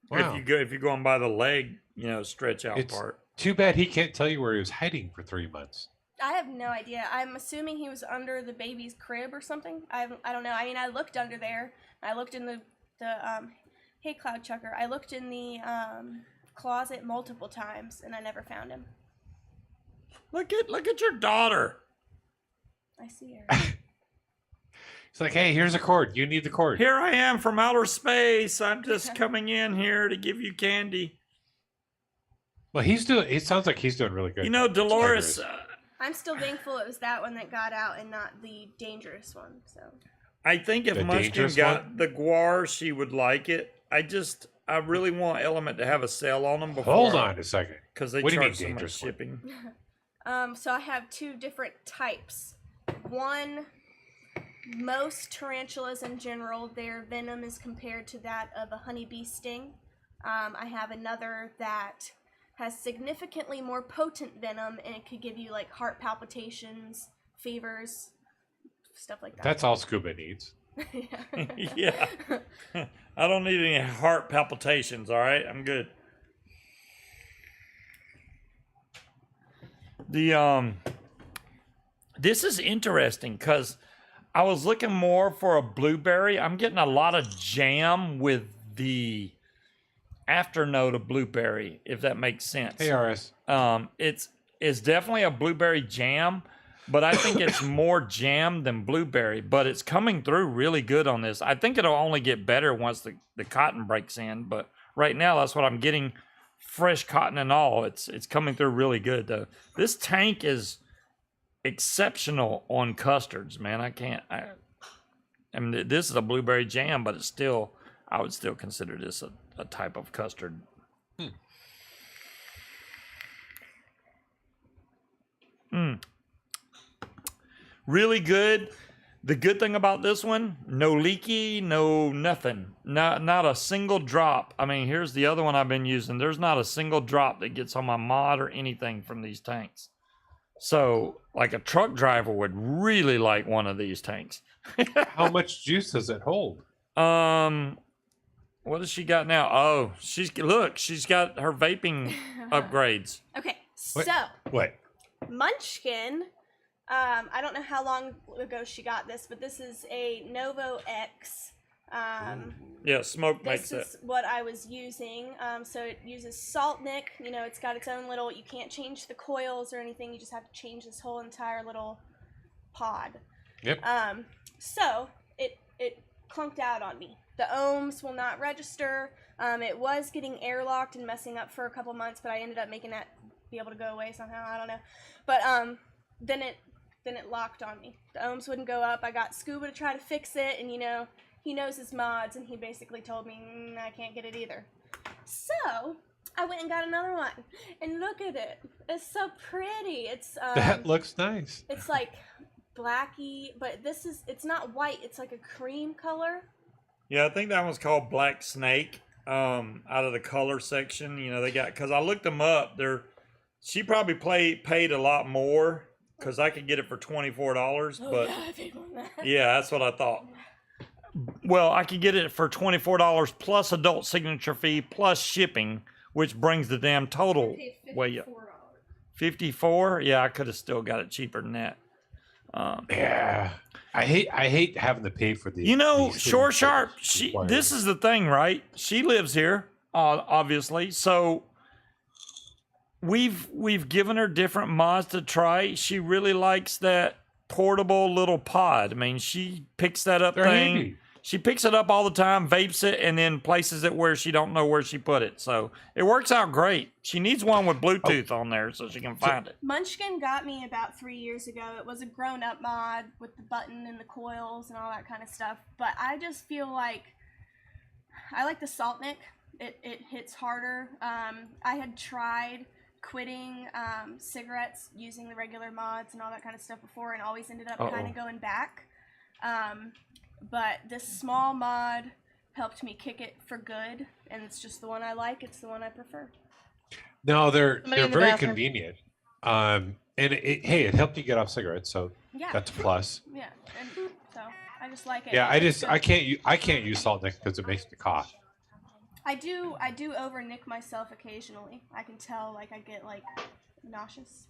Wow. If you're going by the leg, stretch out It's part. too bad he can't tell you where he was hiding for 3 months. I have no idea. I'm assuming he was under the baby's crib or something. I don't know. I mean, I looked under there. I looked in the hey Cloud Chucker. I looked in the closet multiple times and I never found him. Look at your daughter. I see her. It's like, hey, here's a cord. You need the cord. Here I am from outer space. I'm just coming in here to give you candy. Well, it sounds like he's doing really good. You know, Dolores. Tiger I'm still thankful it was that one that got out and not the dangerous one. So I think if The Munchkin dangerous got one? the guar, she would like it. I really want Element to have a sale on them before. Hold on a second. Because they What do you mean charge so much dangerous one? shipping. So I have two different types. One, most tarantulas in general, their venom is compared to that of a honeybee sting. I have another that has significantly more potent venom, and it could give you like heart palpitations, fevers, stuff like that. That's all Scuba needs. Yeah. I don't need any heart palpitations, all right? I'm good. This is interesting because I was looking more for a blueberry. I'm getting a lot of jam with the afternote of blueberry, if that makes sense. Hey, RS. It's definitely a blueberry jam, but I think it's more jam than blueberry. But it's coming through really good on this. I think it'll only get better once the cotton breaks in. But right now, that's what I'm getting, fresh cotton and all. It's coming through really good though. This tank is exceptional on custards, man. I mean, this is a blueberry jam, but it's still, I would still consider this a type of custard. Really good. The good thing about this one, no leaky, no nothing. Not a single drop. I mean, here's the other one I've been using. There's not a single drop that gets on my mod or anything from these tanks. So, like a truck driver would really like one of these tanks. How much juice does it hold? What does she got now? Oh, she's got her vaping upgrades. Okay, What? so What? Munchkin. I don't know how long ago she got this, but this is a Novo X. Yeah, smoke This makes it. is what I was using. So it uses salt nick. You know, it's got its own little. You can't change the coils or anything. You just have to change this whole entire little pod. Yep. So it clunked out on me. The ohms will not register. It was getting airlocked and messing up for a couple months, but I ended up making that be able to go away somehow. I don't know. But then it locked on me. The ohms wouldn't go up. I got Scuba to try to fix it, and you know, he knows his mods, and he basically told me I can't get it either. So I went and got another one, and look at it. It's so pretty. It's That looks nice. it's like blacky, but it's not white. It's like a cream color. Yeah, I think that one's called Black Snake. Out of the color section, you know, they got, because I looked them up. She probably paid a lot more because I could get it for $24. Oh, But yeah, I paid more than that. yeah, that's what I thought. Well, I could get it for $24 plus adult signature fee plus shipping, which brings the damn total way up. $54? Yeah, I could have still got it cheaper than that. Yeah. I hate having to pay for these. You know, these Shore things Sharp, that's required. this is the thing, right? She lives here, obviously. So we've given her different mods to try. She really likes that portable little pod. I mean, she picks that up They're thing. handy. She picks it up all the time, vapes it, and then places it where she don't know where she put it. So it works out great. She needs one with Bluetooth on there so she can find it. Munchkin got me about 3 years ago. It was a grown-up mod with the button and the coils and all that kind of stuff. But I just feel like I like the salt nick. It hits harder. I had tried quitting cigarettes using the regular mods and all that kind of stuff before, and always ended up kind of going back. But this small mod helped me kick it for good, and it's just the one I like. It's the one I prefer. No, they're Somebody in the very bathroom. convenient. And it helped you get off cigarettes, so Yeah. that's a plus. Yeah, and so I just like it. Yeah, It's I good. can't use salt nick because it makes me cough. I do over nick myself occasionally. I can tell, like, I get like nauseous.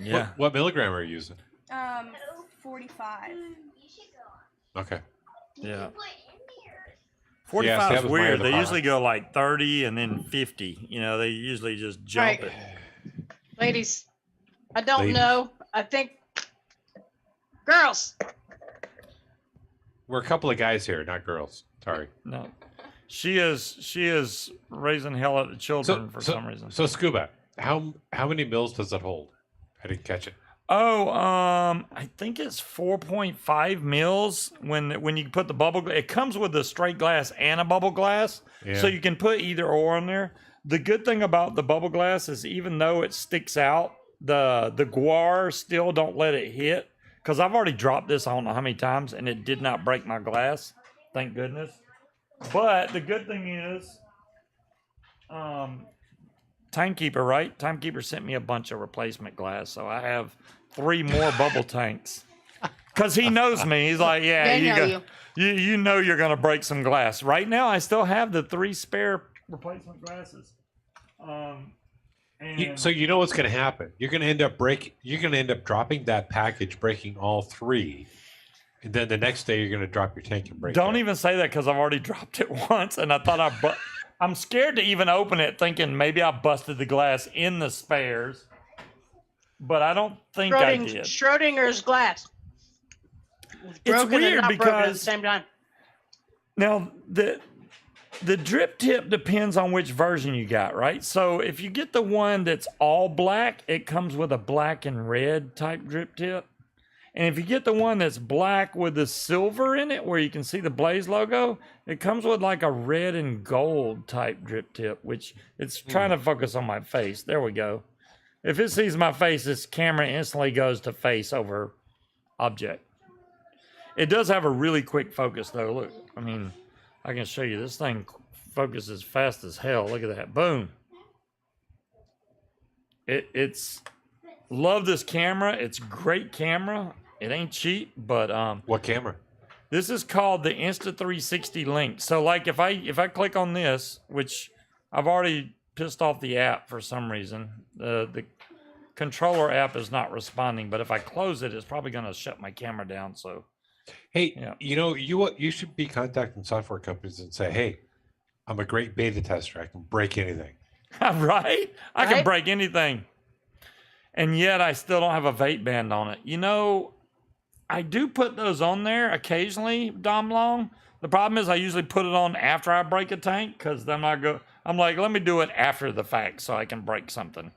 Yeah. What milligram are you using? 45. Okay. Yeah. Yeah, 45 that is was my weird. other They pod. usually go like 30 and then 50. You know, they usually just jump Right. it. Ladies, I don't Ladies. know. I think girls. We're a couple of guys here, not girls. Sorry. No. She is raising hell at the children for some reason. So scuba, how many mils does it hold? I didn't catch it. Oh, I think it's 4.5 mils when you put the bubble. It comes with a straight glass and a bubble glass, so you can put either or on there. The good thing about the bubble glass is even though it sticks out, the guar still don't let it hit. Because I've already dropped this I don't know how many times, and it did not break my glass. Thank goodness. But the good thing is, Timekeeper, right? Timekeeper sent me a bunch of replacement glass, so I have 3 more bubble tanks. Because he knows me. He's like, yeah, They know you know you're going to break some glass. Right now, I still have the 3 spare replacement glasses. So you know what's going to happen? You're going to end up dropping that package, breaking all 3, and then the next day you're going to drop your tank and break. Don't even say that because I've already dropped it once, and I thought I'm scared to even open it, thinking maybe I busted the glass in the spares, but I don't think I did. Schrodinger's glass. It's Broken and weird not broken at the because same time. now the drip tip depends on which version you got, right? So if you get the one that's all black, it comes with a black and red type drip tip. And if you get the one that's black with the silver in it, where you can see the Blaze logo, it comes with like a red and gold type drip tip, which it's trying to focus on my face. There we go. If it sees my face, this camera instantly goes to face over object. It does have a really quick focus though. Look, I mean, I can show you this thing focuses fast as hell. Look at that. Boom. It's love this camera. It's great camera. It ain't cheap, but What camera? this is called the Insta360 Link. So like if I click on this, which I've already pissed off the app for some reason, the controller app is not responding, but if I close it, it's probably going to shut my camera down. So Hey, Yeah. you should be contacting software companies and say, hey, I'm a great beta tester. I can break anything. right? I can Right? break anything. And yet I still don't have a vape band on it. You know, I do put those on there occasionally, Dom Long. The problem is I usually put it on after I break a tank because then I'm like, let me do it after the fact so I can break something.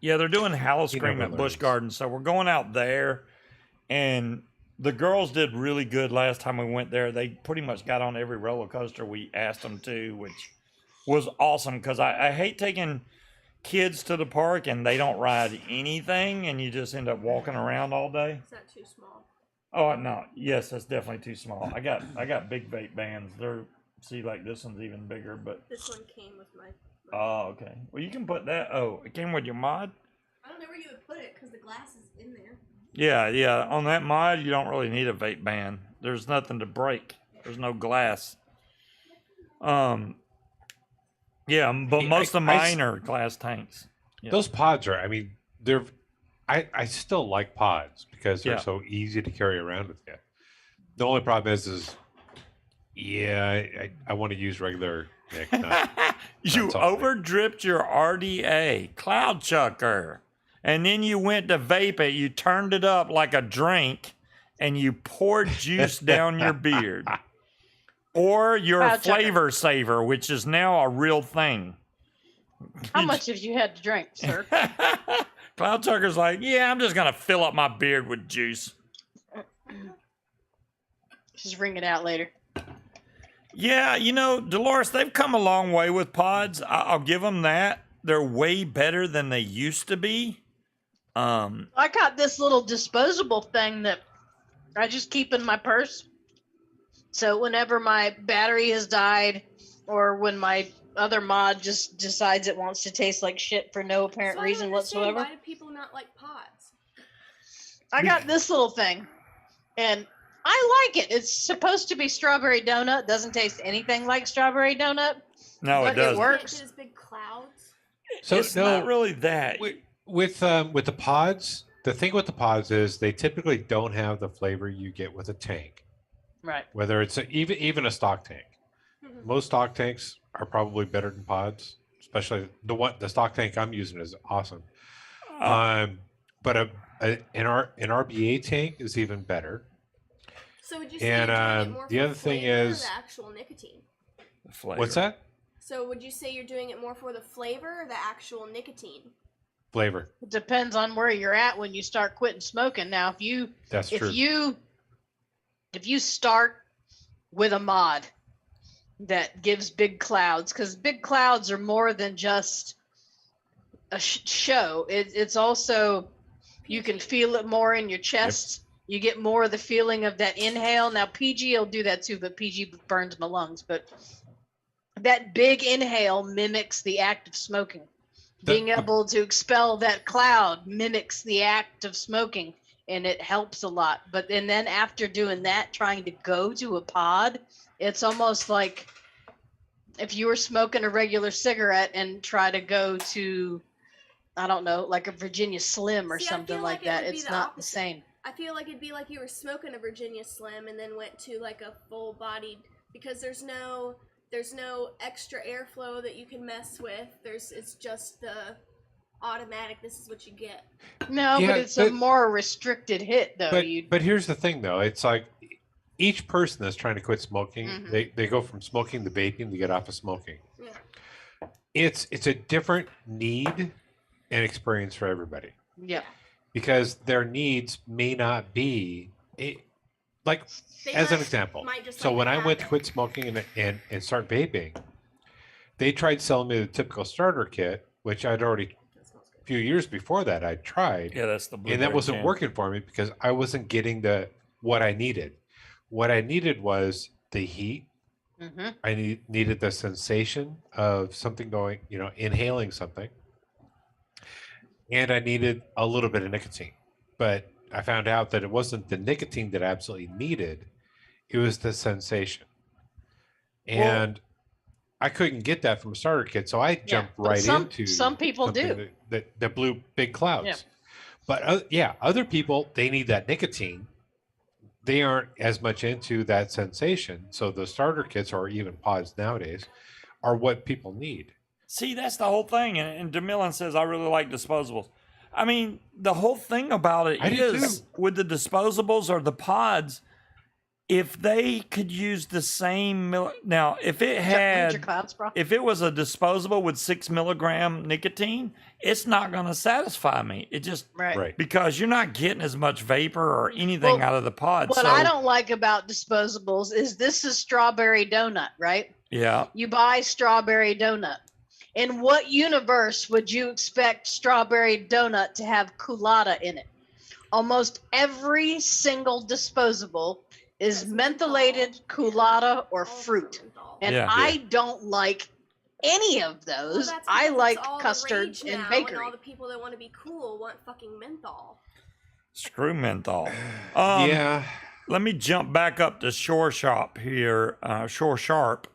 Yeah, they're doing Hallow Scream never at Busch learns. Gardens, so we're going out there. And the girls did really good last time we went there. They pretty much got on every roller coaster we asked them to, which was awesome because I hate taking kids to the park and they don't ride anything and you just end up walking around all day. Is that too small? Oh no, yes, that's definitely too small. I got big vape bands. See, like this one's even bigger, but This one came with my. oh, okay. Well, you can put that. Oh, it came with your mod. I don't know where you would put it because the glass is in there. Yeah. On that mod, you don't really need a vape band. There's nothing to break. There's no glass. Yeah, but Yeah, most of I mine are glass tanks. Yeah. Those pods are, I mean, I still like pods because they're Yeah. so easy to carry around with you. The only problem is I want to use regular Nick. You That's all. over dripped your RDA cloud chucker, and then you went to vape it. You turned it up like a drink, and you poured juice down your beard, or your Cloud chucker. flavor saver, which is now a real thing. How much have you had to drink, sir? Cloud chucker's like, yeah, I'm just gonna fill up my beard with juice. Just ring it out later. Yeah, you know, Dolores, they've come a long way with pods. I'll give them that. They're way better than they used to be. I got this little disposable thing that I just keep in my purse. So whenever my battery has died or when my other mod just decides it wants to taste like shit for no apparent So I don't reason understand, whatsoever, Why do people not like pods? I got this little thing. And I like it. It's supposed to be strawberry donut. Doesn't taste anything like strawberry donut. No, But it it doesn't. works. Get these big clouds. So It's no, not really that. with the pods, the thing with the pods is they typically don't have the flavor you get with a tank. Right. Whether it's even a stock tank. Mhm. Most stock tanks are probably better than pods. especially the stock tank I'm using is awesome. Uh, But an RBA tank is even better. So would you say And you're doing it more the for other thing flavor or is, the actual nicotine? the flavor. what's that? So would you say you're doing it more for the flavor or the actual nicotine? Flavor. It depends on where you're at when you start quitting smoking. Now, That's true. if you start with a mod that gives big clouds, because big clouds are more than just a show. It's also you can feel it more in your chest. You get more of the feeling of that inhale. Now PG will do that too, but PG burns my lungs. But that big inhale mimics the act of smoking. Being able to expel that cloud mimics the act of smoking, and it helps a lot. But and then after doing that, trying to go to a pod, it's almost like if you were smoking a regular cigarette and try to go to, I don't know, like a Virginia Slim or See, I something feel like like it that. would be It's the not the opposite. same. I feel like it'd be like you were smoking a Virginia Slim and then went to like a full-bodied, because there's no extra airflow that you can mess with. It's just the automatic. This is what you get. No, Yeah, but it's a more restricted hit, though. But here's the thing, though. It's like each person that's trying to quit smoking, they go from smoking to vaping to get off of smoking. Yeah. It's a different need and experience for everybody. Yeah. Because their needs may not be like, as an example. So when I went to quit smoking and start vaping, they tried selling me the typical starter kit, which I'd already a few years before that I'd tried. Yeah, that's the and that wasn't working for me because I wasn't getting what I needed. What I needed was the heat. I needed the sensation of something going, inhaling something. And I needed a little bit of nicotine. But I found out that it wasn't the nicotine that I absolutely needed. It was the sensation. And I couldn't get that from a starter kit. So I jumped into some people do that blew big clouds. Yeah. But other people, they need that nicotine. They aren't as much into that sensation. So the starter kits or even pods nowadays are what people need. See, that's the whole thing. And DeMillan says, I really like disposables. I mean, the whole thing about it is with the disposables or the pods, if they could use the same now, if it was a disposable with 6 milligram nicotine, it's not going to satisfy me. It just because you're not getting as much vapor or anything out of the pod. What I don't like about disposables is this is strawberry donut, right? Yeah. You buy strawberry donut. In what universe would you expect strawberry donut to have culotta in it? Almost every single disposable is mentholated, culotta, or fruit. And I don't like any of those. I like custard and bakery. And all the people that want to be cool want fucking menthol. Screw menthol. Let me jump back up to Shore Sharp here. Shore Sharp.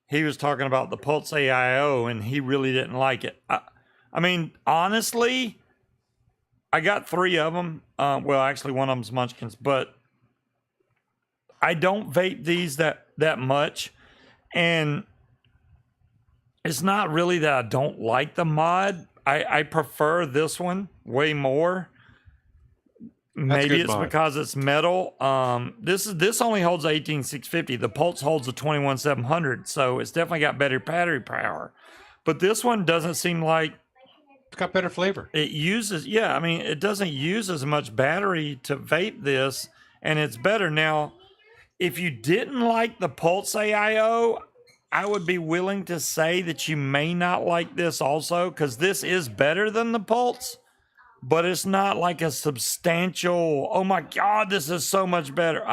He was talking about the Pulse AIO, and he really didn't like it. I mean, honestly, I got 3 of them. Well, actually, one of them's Munchkins, but I don't vape these that much. And it's not really that I don't like the mod. I prefer this one way more. Maybe it's because it's metal. This only holds 18650. The Pulse holds a 21700, so it's definitely got better battery power. But this one doesn't seem like it's got better flavor. It uses, I mean, it doesn't use as much battery to vape this, and it's better. Now, if you didn't like the Pulse AIO, I would be willing to say that you may not like this also, because this is better than the Pulse. But it's not like a substantial, oh my God, this is so much better.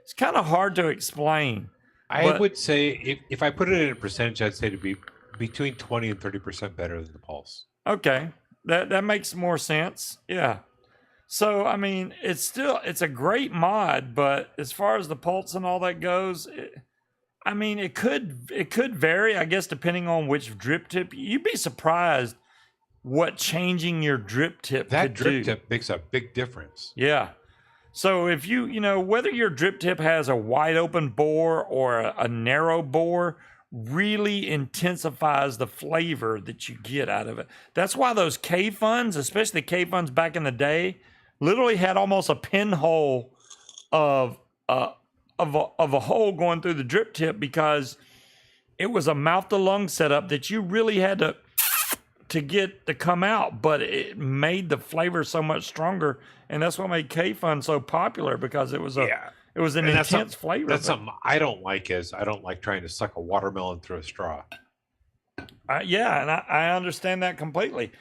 It's kind of hard to explain. I would say, if I put it in a percentage, I'd say to be between 20 and 30% better than the Pulse. Okay, that makes more sense. Yeah. So, I mean, it's a great mod, but as far as the Pulse and all that goes, it could vary, I guess, depending on which drip tip. You'd be surprised what changing your drip tip that drip tip makes a big difference. Yeah. So if you whether your drip tip has a wide open bore or a narrow bore, really intensifies the flavor that you get out of it. That's why those K-Funs, especially K-Funs back in the day, literally had almost a pinhole of a hole going through the drip tip because it was a mouth to lung setup that you really had to get to come out, but it made the flavor so much stronger, and that's what made K-Fun so popular because it was an And that's intense flavor. That's something I don't like. Is I don't like trying to suck a watermelon through a straw. Yeah, and I understand that completely,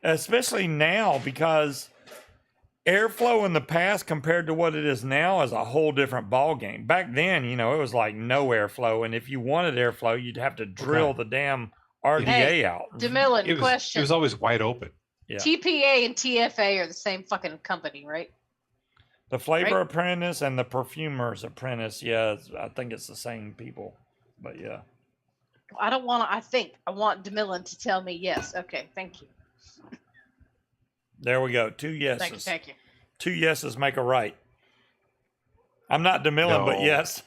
especially now because airflow in the past compared to what it is now is a whole different ball game. Back then, it was like no airflow, and if you wanted airflow, you'd have to drill the damn RDA out. DeMillan, question. It was always wide open. Yeah. TPA and TFA are the same fucking company, right? The Flavor Apprentice and the Perfumer's Apprentice, yeah, I think it's the same people, but yeah. I don't want to. I want DeMillan to tell me yes. Okay, thank you. There we go. 2 yeses. Thank you. 2 yeses make a right. I'm not DeMillan, but No. yes.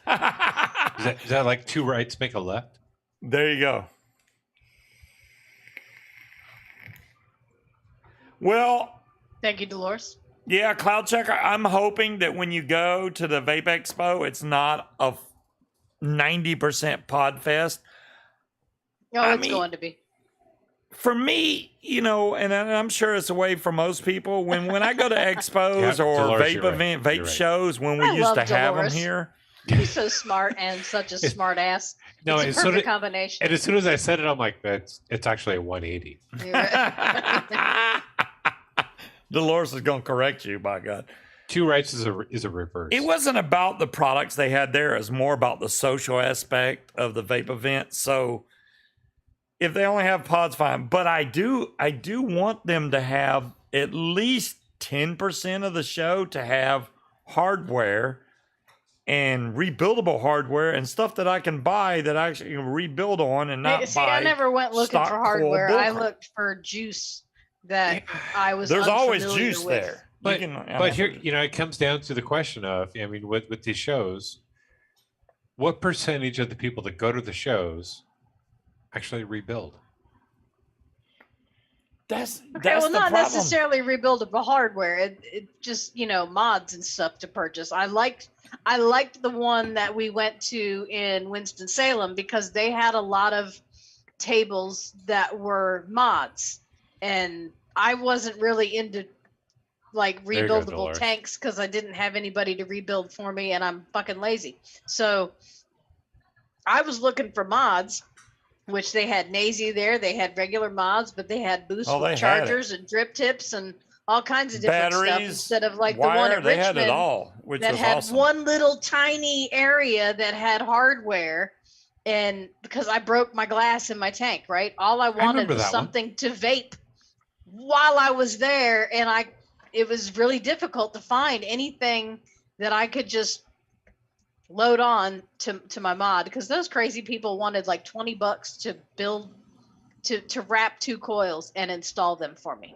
Is that like 2 rights make a left? There you go. Well, Thank you, Dolores. yeah, Cloud Checker, I'm hoping that when you go to the Vape Expo, it's not a 90% pod fest. Oh, it's going to be. For me, and I'm sure it's a way for most people. When I go to expos Yeah, or Dolores, you're vape right. You're right. shows, when we I used love to have them Dolores. here, He's so smart and such a smart ass. No, it's and a so perfect did- combination. And as soon as I said it, I'm like, it's actually a 180. You're right. Dolores is going to correct you, by God. 2 rights is a reverse. It wasn't about the products they had there. It was more about the social aspect of the vape event. So if they only have pods, fine. But I do want them to have at least 10% of the show to have hardware and rebuildable hardware and stuff that I can buy that I actually can rebuild on and not See, buy. I never went looking stock for coil hardware. I bullcrap. looked for juice that I was. There's always unfamiliar juice with. there. But, You can- but here, it comes down to the question of, with these shows, what percentage of the people that go to the shows actually rebuild? That's Okay, well, the not problem. necessarily rebuildable hardware. It just mods and stuff to purchase. I liked the one that we went to in Winston Salem because they had a lot of tables that were mods, and I wasn't really into like There you go, rebuildable Dolores. tanks because I didn't have anybody to rebuild for me, and I'm fucking lazy. So I was looking for mods. Which they had Nazy there, they had regular mods, but they had boost Oh, they with had it. chargers and drip tips and all kinds of different stuff Batteries, instead of like wire, the one at they had Richmond it all, which that was had awesome. one little tiny area that had hardware. And because I broke my glass in my tank, right? All I wanted remember was that one. something to vape while I was there, and it was really difficult to find anything that I could just load on to my mod because those crazy people wanted like $20 to build to wrap 2 coils and install them for me.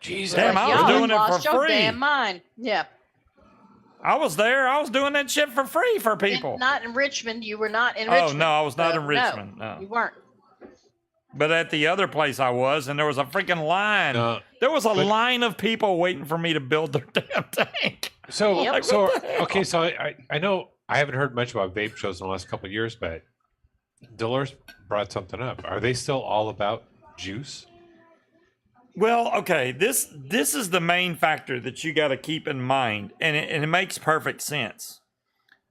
Jesus. Damn, I was y'all doing it lost for your free. damn mind. Yeah. I was there. I was doing that shit for free for And people. not in Richmond. You were not in Oh, Richmond. no, I was not So, in Richmond. No. You weren't. But at the other place I was, and there was a freaking line. No, There was a but- line of people waiting for me to build their damn tank. So, Yep. so What the hell? okay, so I know I haven't heard much about vape shows in the last couple of years, but Dolores brought something up. Are they still all about juice? Well, okay, this is the main factor that you got to keep in mind, and it makes perfect sense.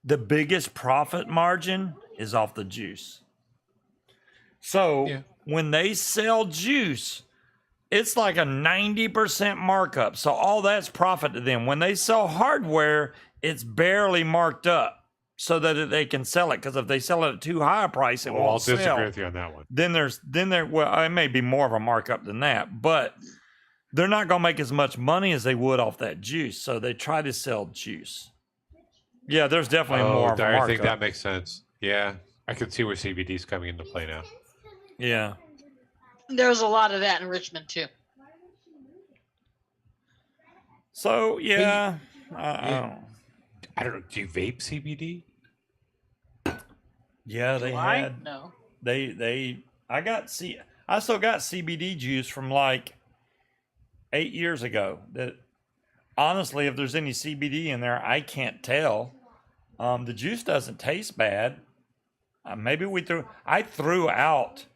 The biggest profit margin is off the juice. So Yeah. when they sell juice, it's like a 90% markup. So all that's profit to them. When they sell hardware, it's barely marked up so that they can sell it. Because if they sell it at too high a price, it Well, I'll won't disagree sell. with you on that one. Well, it may be more of a markup than that, but they're not going to make as much money as they would off that juice. So they try to sell juice. Yeah, there's definitely more of a I markup. think that makes sense. Yeah, I can see where CBD is coming into play now. Yeah. There's a lot of that in Richmond too. So yeah, I don't. I don't know. Do you vape CBD? Yeah, they Why? had No. I still got CBD juice from like 8 years ago. That honestly, if there's any CBD in there, I can't tell. The juice doesn't taste bad. Maybe I threw out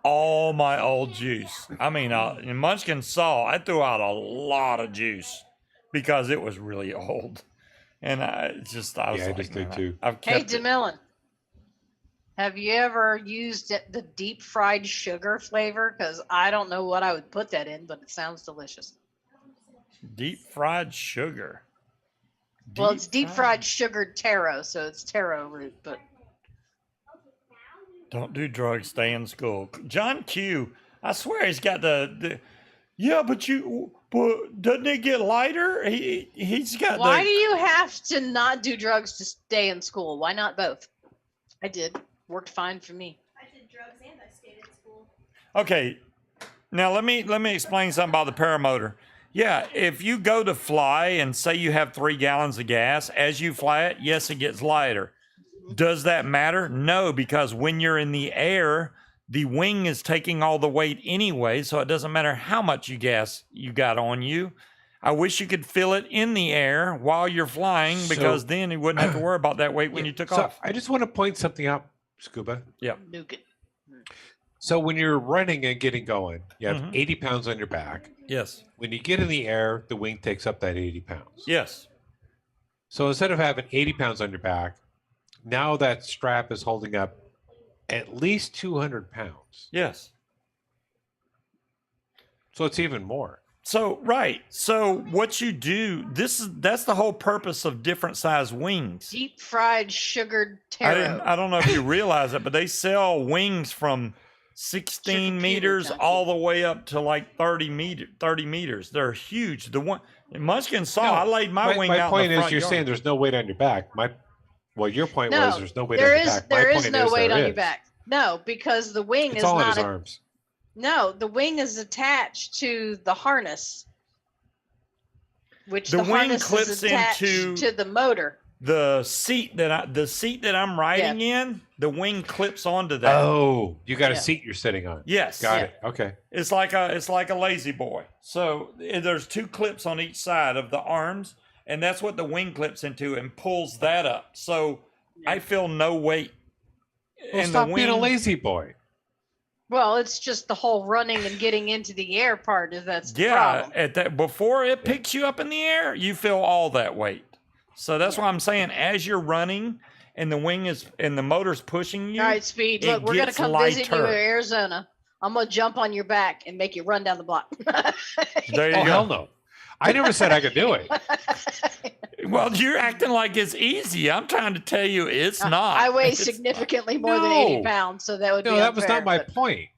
all my old juice. I mean, in Munchkin Saw, I threw out a lot of juice because it was really old. And I was I like, just did too. I've Hey, kept it. DeMillan, have you ever used the deep fried sugar flavor? Because I don't know what I would put that in, but it sounds delicious. Deep fried sugar. Well, it's deep fried sugared taro, so it's taro root. But Don't do drugs, stay in school. John Q, I swear he's got the yeah, but doesn't it get lighter? He's got why do you have to not do drugs to stay in school? Why not both? I did. Worked fine for me. I did drugs and I stayed in school. Okay, now let me explain something about the paramotor. Yeah, if you go to fly and say you have 3 gallons of gas, as you fly it, yes, it gets lighter. Does that matter? No, because when you're in the air, the wing is taking all the weight anyway, so it doesn't matter how much gas you got on you. I wish you could feel it in the air while you're flying, because then you wouldn't have to worry about that weight when you took off. I just want to point something out, Scuba. Yeah. Nuke it. So when you're running and getting going, you have Mhm. 80 pounds on your back. Yes. When you get in the air, the wing takes up that 80 pounds. Yes. So instead of having 80 pounds on your back, now that strap is holding up at least 200 pounds. Yes. So it's even more. So right. So what you do, that's the whole purpose of different size wings. Deep fried sugared taro. I don't know if you realize it, but they sell wings from 16 meters all the way up to like 30 meters. They're huge. The one Munchkin Saw, I laid my wing out. My point in the is, front you're yard. saying there's no weight on your back. Your point No, was there's no weight there on your is back. My there is point no weight there on your is. back. No, because the wing It's is all in not his arms. No, the wing is attached to the harness, which The the, wing harness clips is attached into- to the motor. the seat that I'm riding in, the wing clips onto that. Oh, you got a Yeah. seat you're sitting on. Yes. Got Yeah. it. Okay. It's like a lazy boy. So there's 2 clips on each side of the arms, and that's what the wing clips into and pulls that up. So I feel no weight. Well, And stop the being a wing, lazy boy. Well, it's just the whole running and getting into the air part that's the yeah, problem. at that before it picks you up in the air, you feel all that weight. So that's why I'm saying as you're running and the wing is and the motor's pushing you. All right, Speed. it Look, we're gonna gets come visit you in lighter. Arizona. I'm gonna jump on your back and make you run down the block. There you Oh, go. hell no. I never said I could do it. Well, you're acting like it's easy. I'm trying to tell you it's not. I weigh It's significantly more than 80 No. pounds, so that would No, be that was unfair, not my but- point.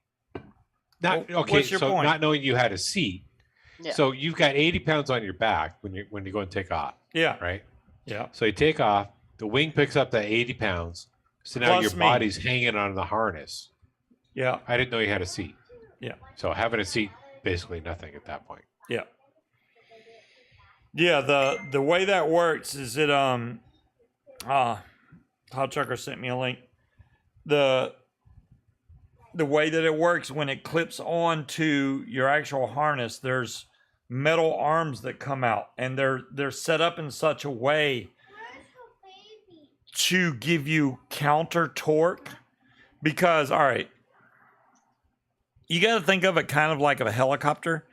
Not Well, okay. what's your So point? not knowing you had a seat. Yeah. So you've got 80 pounds on your back when you go and take off, Yeah. right? Yeah. So you take off. The wing picks up that 80 pounds. So now Plus your me. body's hanging on the harness. Yeah. I didn't know you had a seat. Yeah. So having a seat, basically nothing at that point. Yeah. Yeah, the way that works is it Hot Trucker sent me a link. The way that it works when it clips on to your actual harness, there's metal arms that come out and they're set up in such a way to give you counter torque because all right, you got to think of it kind of like a helicopter.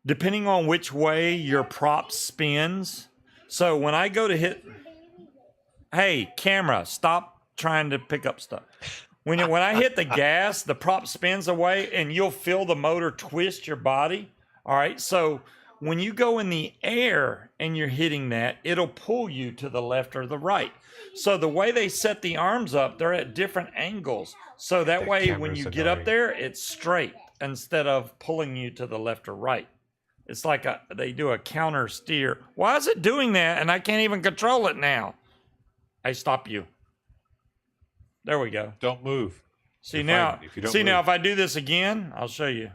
Depending on which way your prop spins. So when I go to hit, hey, camera, stop trying to pick up stuff. When I hit the gas, the prop spins away and you'll feel the motor twist your body. All right. So when you go in the air and you're hitting that, it'll pull you to the left or the right. So the way they set the arms up, they're at different angles. So that way when camera's you get up annoying. there, it's straight instead of pulling you to the left or right. It's like they do a counter steer. Why is it doing that and I can't even control it now? I stop you. There we go. Don't move. See You're now, fine if you don't now move. if I do this again, I'll show you.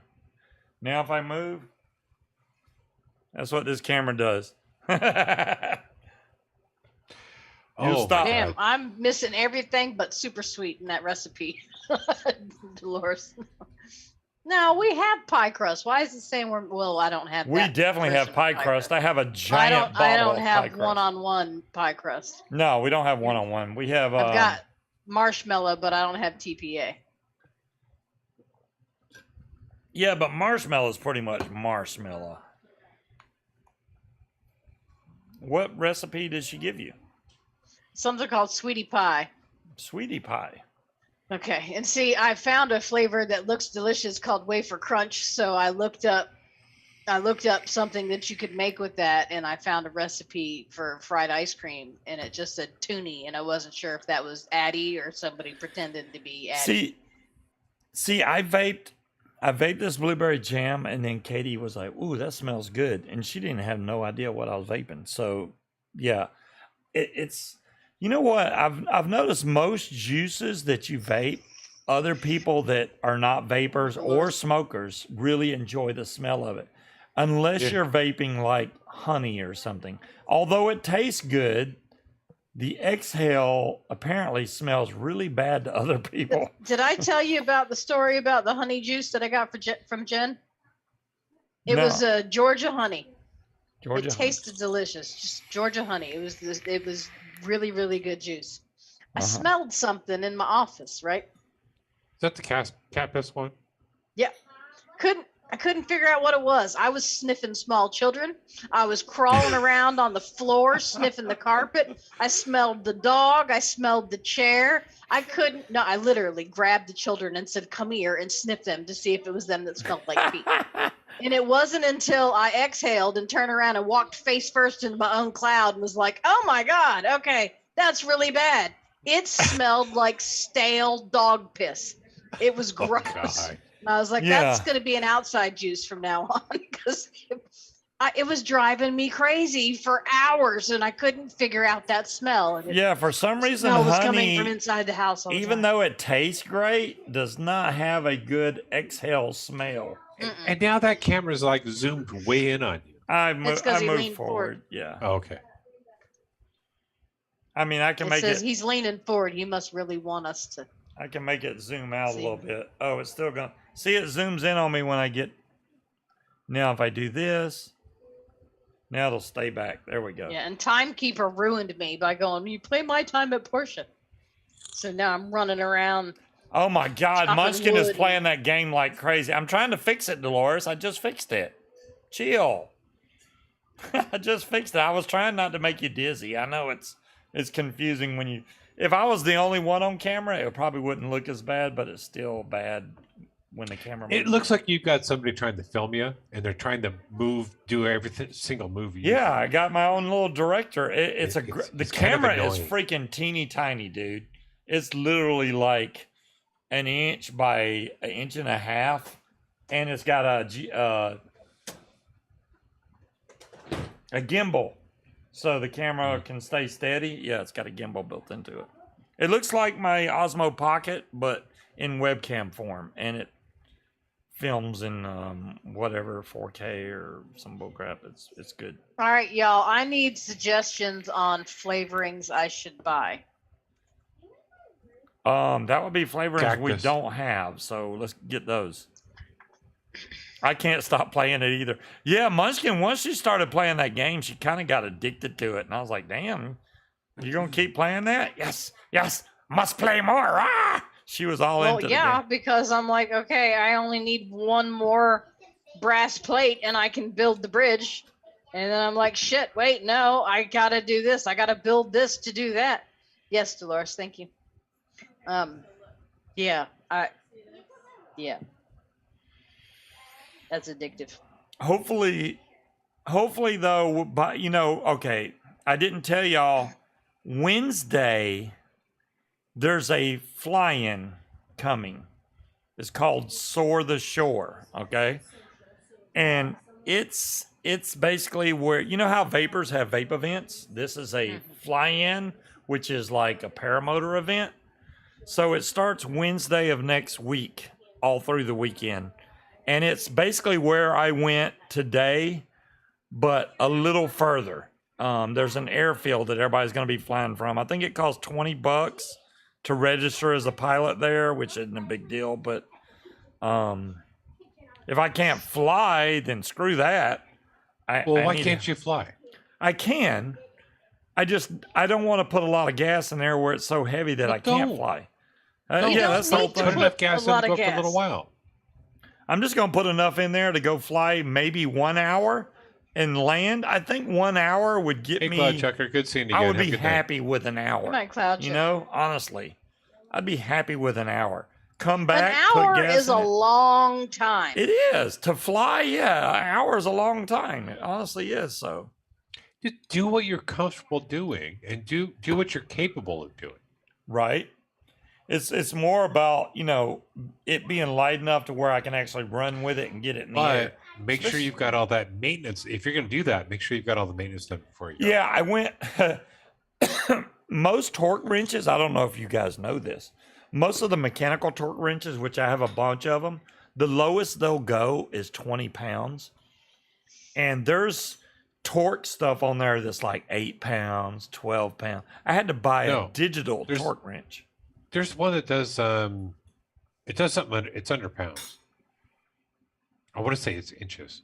Now if I move, that's what this camera does. Oh, stop. my Damn, God. I'm missing everything but super sweet in that recipe, Dolores. No, we have pie crust. Why is it saying we're? Well, I don't have. We that definitely version have of pie crust. I have a I giant don't. I bottle don't of pie have crust. one-on-one pie crust. No, we don't have one-on-one. We have. I've got marshmallow, but I don't have TPA. Yeah, but marshmallow is pretty much marshmallow. What recipe did she give you? Something called sweetie pie. Sweetie pie. Okay, and see, I found a flavor that looks delicious called wafer crunch. So I looked up something that you could make with that, and I found a recipe for fried ice cream, and it just said toonie, and I wasn't sure if that was Addie or somebody pretended to be Addie. See, I vaped this blueberry jam, and then Katie was like, "Ooh, that smells good," and she didn't have no idea what I was vaping. So, yeah, it's you know what I've noticed most juices that you vape, other people that are not vapors or smokers really enjoy the smell of it, unless Yeah. you're vaping like honey or something. Although it tastes good, the exhale apparently smells really bad to other people. Did I tell you about the story about the honey juice that I got from Jen? It No. was Georgia honey. Georgia It honey. tasted delicious, just Georgia honey. It was really really good juice. I Uh-huh. smelled something in my office, right? Is that the cat piss one? Yeah. I couldn't figure out what it was. I was sniffing small children. I was crawling around on the floor, sniffing the carpet. I smelled the dog. I smelled the chair. I literally grabbed the children and said, "Come here," and sniffed them to see if it was them that smelled like pee. And it wasn't until I exhaled and turned around and walked face first into my own cloud and was like, "Oh my God, okay, that's really bad." It smelled like stale dog piss. It was Oh, gross. God. And I was like, Yeah. that's going to be an outside juice from now on, because it was driving me crazy for hours and I couldn't figure out that smell. And Yeah, for some reason, smell was coming from honey, inside the house all the even time. though it tastes great, does not have a good exhale smell. And now that camera's like zoomed way in on you. I It's 'cause he moved leaned forward. forward. Yeah, Oh, okay. I mean, I can It make says it. he's leaning forward. He must really want us to. I can make it zoom out a See. little bit. Oh, it's still going. See, it zooms in on me when I get. Now, if I do this, now it'll stay back. There we go. Yeah, and Timekeeper ruined me by going, "You play my time at Portia." So now I'm running around. Oh my God, Chopping Munchkin is wood. playing that game like crazy. I'm trying to fix it, Dolores. I just fixed it. Chill. I just fixed it. I was trying not to make you dizzy. I know it's confusing when you. If I was the only one on camera, it probably wouldn't look as bad, but it's still bad when the camera. It moves. looks like you've got somebody trying to film you, and they're trying to do everything, single movie. Yeah, I got my own little director. The it's kind of camera is annoying. freaking teeny tiny, dude. It's literally like an inch by an inch and a half, and it's got a gimbal, so the camera can stay steady. Yeah, it's got a gimbal built into it. It looks like my Osmo Pocket, but in webcam form, and it films in whatever 4K or some bullcrap. It's good. All right, y'all. I need suggestions on flavorings I should buy. That would be flavorings we Cactus. don't have, so let's get those. I can't stop playing it either. Yeah, Munchkin, once she started playing that game, she kind of got addicted to it. And I was like, damn, you going to keep playing that? Yes, must play more. Ah! She was all Well, into yeah, the game. because I'm like, okay, I only need one more brass plate and I can build the bridge. And then I'm like, shit, wait, no, I gotta do this. I gotta build this to do that. Yes, Dolores, thank you. Yeah, that's addictive. Hopefully though, but okay, I didn't tell y'all, Wednesday, there's a fly-in coming. It's called Soar the Shore, okay? And it's basically where, you know how vapors have vape events? This is a fly-in, which is like a paramotor event. So it starts Wednesday of next week, all through the weekend. And it's basically where I went today, but a little further. There's an airfield that everybody's going to be flying from. I think it costs $20 to register as a pilot there, which isn't a big deal. But if I can't fly, then screw that. Well, why can't you fly? I can. I don't want to put a lot of gas in there where it's so heavy that I can't fly. Yeah, that's the whole Put thing. enough gas in to go for a little while. I'm just going to put enough in there to go fly maybe 1 hour and land. I think 1 hour would get me. Hey, Cloud Chucker, good seeing you again. I would be happy with an hour. Good night, Cloud You Chucker. know, honestly, I'd be happy with an hour. Come back. An hour put gas is in a it. long time. It is to fly. Yeah, an hour is a long time. It honestly is. So Just do what you're comfortable doing, and do what you're capable of doing. right. It's more about it being light enough to where I can actually run with it and get it in the air. But make sure you've got all that maintenance. If you're going to do that, make sure you've got all the maintenance done before you go. Yeah, I went. Most torque wrenches, I don't know if you guys know this. Most of the mechanical torque wrenches, which I have a bunch of them, the lowest they'll go is 20 pounds. And there's torque stuff on there that's like 8 pounds, 12 pounds. I had to buy a digital torque wrench. There's one that does it does something it's under pounds. I want to say it's inches.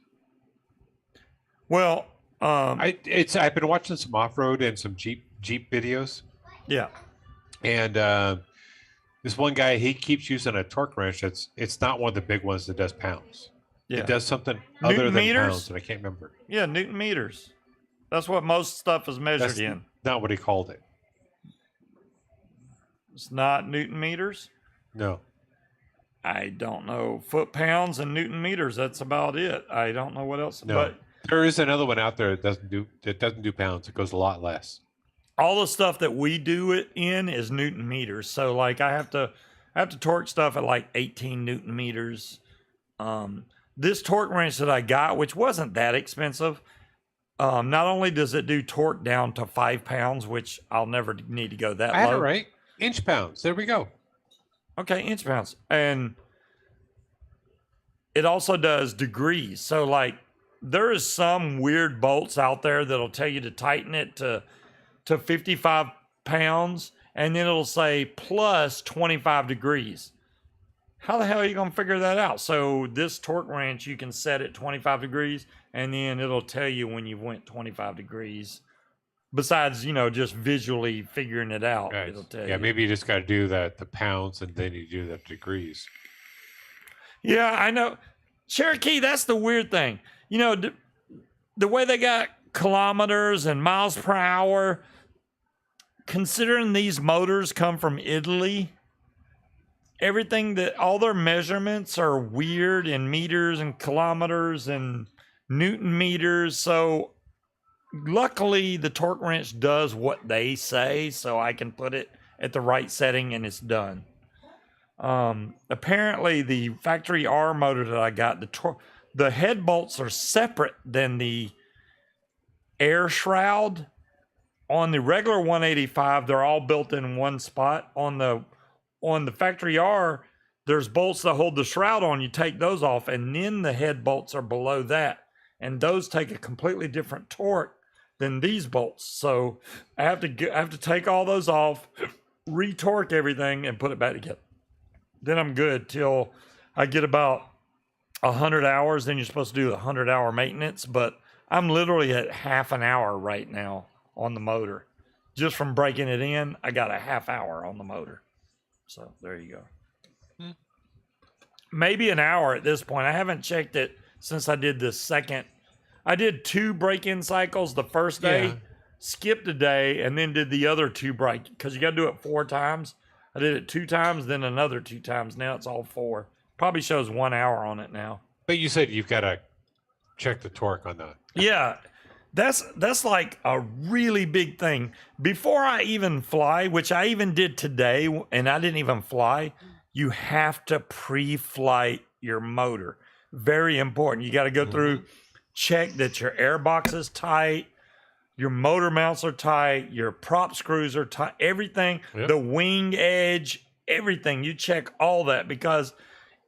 Well, I've been watching some off-road and some Jeep videos. Yeah. And this one guy, he keeps using a torque wrench it's not one of the big ones that does pounds. Yeah. It does something Newton other than meters? pounds, and I can't remember. Yeah, Newton meters. That's what most stuff is measured That's in. not what he called it. It's not Newton meters. No. I don't know. Foot pounds and Newton meters. That's about it. I don't know what else. No. But There is another one out there that doesn't do pounds. It goes a lot less. all the stuff that we do it in is Newton meters. So like I have to torque stuff at like 18 Newton meters. This torque wrench that I got, which wasn't that expensive, not only does it do torque down to 5 pounds, which I'll never need to go that I had low. it right. Inch pounds. There we go. Okay, inch pounds. And it also does degrees. So like there is some weird bolts out there that'll tell you to tighten it to 55 pounds, and then it'll say plus 25 degrees. How the hell are you going to figure that out? So this torque wrench, you can set it 25 degrees, and then it'll tell you when you went 25 degrees. Besides, just visually figuring it out, Right. it'll tell you. Yeah, maybe you just got to do the pounds, and then you do the degrees. Yeah, I know. Cherokee, that's the weird thing. The way they got kilometers and miles per hour, considering these motors come from Italy, all their measurements are weird in meters and kilometers and Newton meters. So luckily the torque wrench does what they say, so I can put it at the right setting and it's done. Apparently the factory R motor that I got, the head bolts are separate than the air shroud. On the regular 185, they're all built in one spot. On the factory R, there's bolts that hold the shroud on. You take those off, and then the head bolts are below that, and those take a completely different torque than these bolts. So I have to take all those off, retorque everything, and put it back together. Then I'm good till I get about 100 hours. Then you're supposed to do the 100-hour maintenance, but I'm literally at half an hour right now on the motor. Just from breaking it in, I got a half hour on the motor. So there you go. Maybe an hour at this point. I haven't checked it since I did the second. I did 2 break-in cycles the first day, skipped a day, and then did the other 2 break, because you got to do it 4 times. I did it 2 times, then another 2 times. Now it's all 4. Probably shows 1 hour on it now. But you said you've got to check the torque on that. Yeah, that's like a really big thing. Before I even fly, which I even did today, and I didn't even fly, you have to pre-flight your motor. Very important. You got to go through, check that your air box is tight, your motor mounts are tight, your prop screws are tight, everything, the wing edge, everything. You check all that because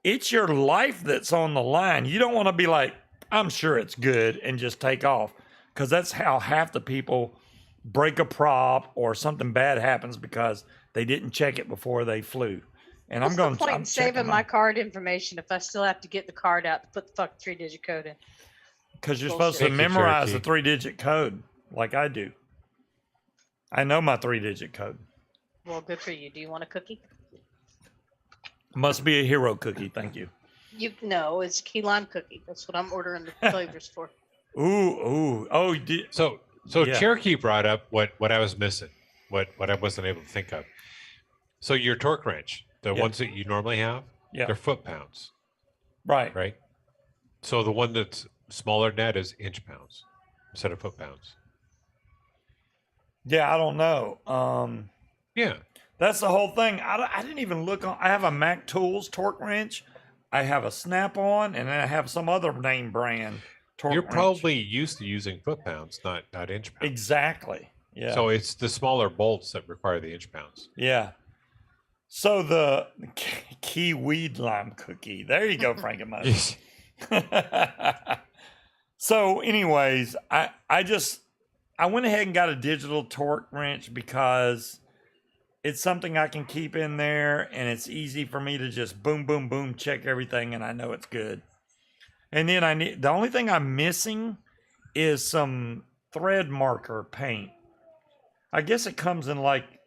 it's your life that's on the line. You don't want to be like, I'm sure it's good, and just take off. because that's how half the people break a prop or something bad happens because they didn't check it before they flew. And What's I'm going the point to in saving my card information if I still have to get the card out to put the fucking 3-digit code in? because you're Bullshit. supposed to Thank you, memorize the Cherokee. 3-digit code like I do. I know my 3-digit code. Well, good for you. Do you want a cookie? Must be a hero cookie. Thank you. No, it's key lime cookie. That's what I'm ordering the flavors for. Ooh. Oh, So Yeah. Cherokee brought up what I was missing, what I wasn't able to think of. So your torque wrench, the Yeah. ones that you normally have, Yeah. they're foot pounds, right. right? So the one that's smaller than that is inch pounds instead of foot pounds. Yeah, I don't know. Yeah. That's the whole thing. I didn't even look on. I have a Mac Tools torque wrench. I have a Snap-on, and then I have some other name brand torque You're wrench. probably used to using foot pounds, not inch pounds. Exactly. Yeah. So it's the smaller bolts that require the inch pounds. Yeah. So the key weed lime cookie. There you go, Frankenmuth. So, anyways, I went ahead and got a digital torque wrench because it's something I can keep in there, and it's easy for me to just boom, boom, boom, check everything, and I know it's good. And then the only thing I'm missing is some thread marker paint. I guess it comes in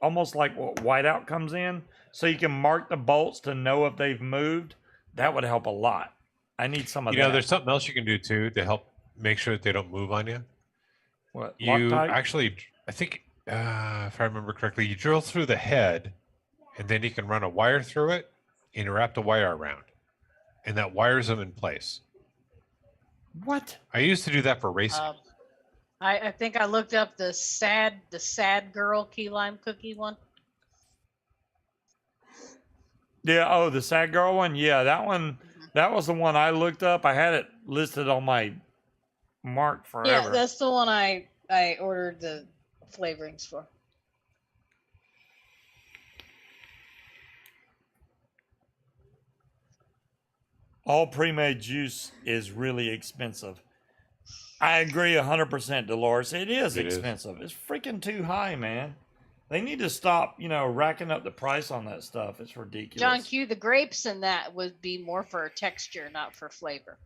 almost like what whiteout comes in, so you can mark the bolts to know if they've moved. That would help a lot. I need some of You know, that. there's something else you can do too to help make sure that they don't move on you. What? You Loctite? actually, I think, if I remember correctly, you drill through the head, and then you can run a wire through it, and you wrap the wire around, and that wires them in place. What? I used to do that for racing. I think I looked up the sad girl key lime cookie one. Yeah. Oh, the Sad Girl one. Yeah, that one. That was the one I looked up. I had it listed on my mark forever. Yeah, that's the one I ordered the flavorings for. All pre-made juice is really expensive. I agree 100%, Dolores. It is It is. expensive. It's freaking too high, man. They need to stop, racking up the price on that stuff. It's ridiculous. John Q, the grapes in that would be more for texture, not for flavor.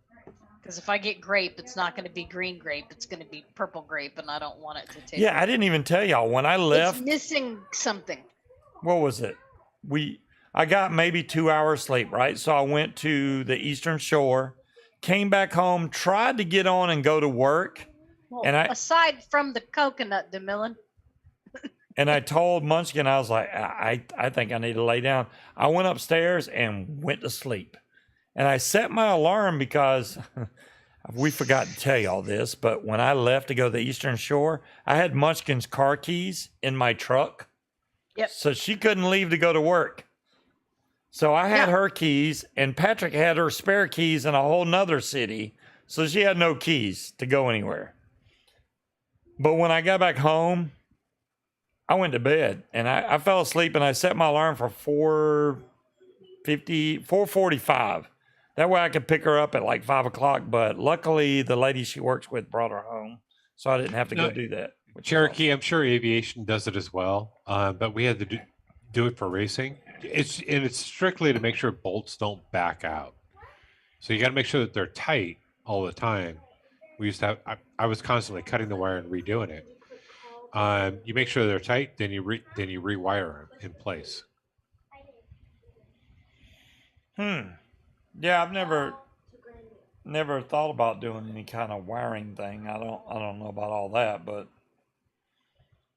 Because if I get grape, it's not going to be green grape. It's going to be purple grape, and I don't want it to taste. Yeah, I didn't even tell y'all when I left. It's missing something. What was it? I got maybe 2 hours sleep, right? So I went to the Eastern Shore, came back home, tried to get on and go to work, Well, And I- aside from the coconut, DeMillan. and I told Munchkin, I was like, I think I need to lay down. I went upstairs and went to sleep. And I set my alarm because we forgot to tell y'all this, but when I left to go to the Eastern Shore, I had Munchkin's car keys in my truck. Yep. So she couldn't leave to go to work. So I had Yeah. her keys, and Patrick had her spare keys in a whole nother city. So she had no keys to go anywhere. But when I got back home, I went to bed and I fell asleep, and I set my alarm for 4:45. That way I could pick her up at like 5 o'clock. But luckily, the lady she works with brought her home, so I didn't have to go No, do that. which is Cherokee, I'm sure aviation does it as well, but we had to do it for racing. It's strictly to make sure bolts don't back out. So you got to make sure that they're tight all the time. We used to have. I was constantly cutting the wire and redoing it. You make sure they're tight, then you rewire them in place. Yeah, I've never thought about doing any kind of wiring thing. I don't know about all that, but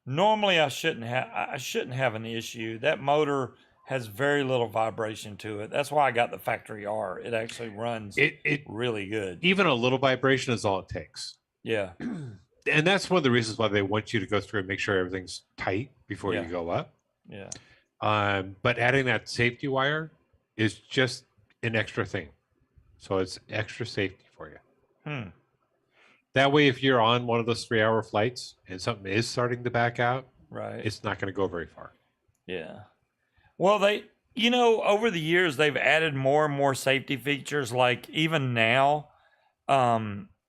normally I shouldn't have an issue. That motor has very little vibration to it. That's why I got the factory R. It actually runs It really good. even a little vibration is all it takes. Yeah. And that's one of the reasons why they want you to go through and make sure everything's tight before Yeah. you go up. Yeah. But adding that safety wire is just an extra thing. So it's extra safety for you. That way, if you're on one of those 3-hour flights and something is starting to back out, Right. it's not going to go very far. Yeah. Well, over the years, they've added more and more safety features. Like even now,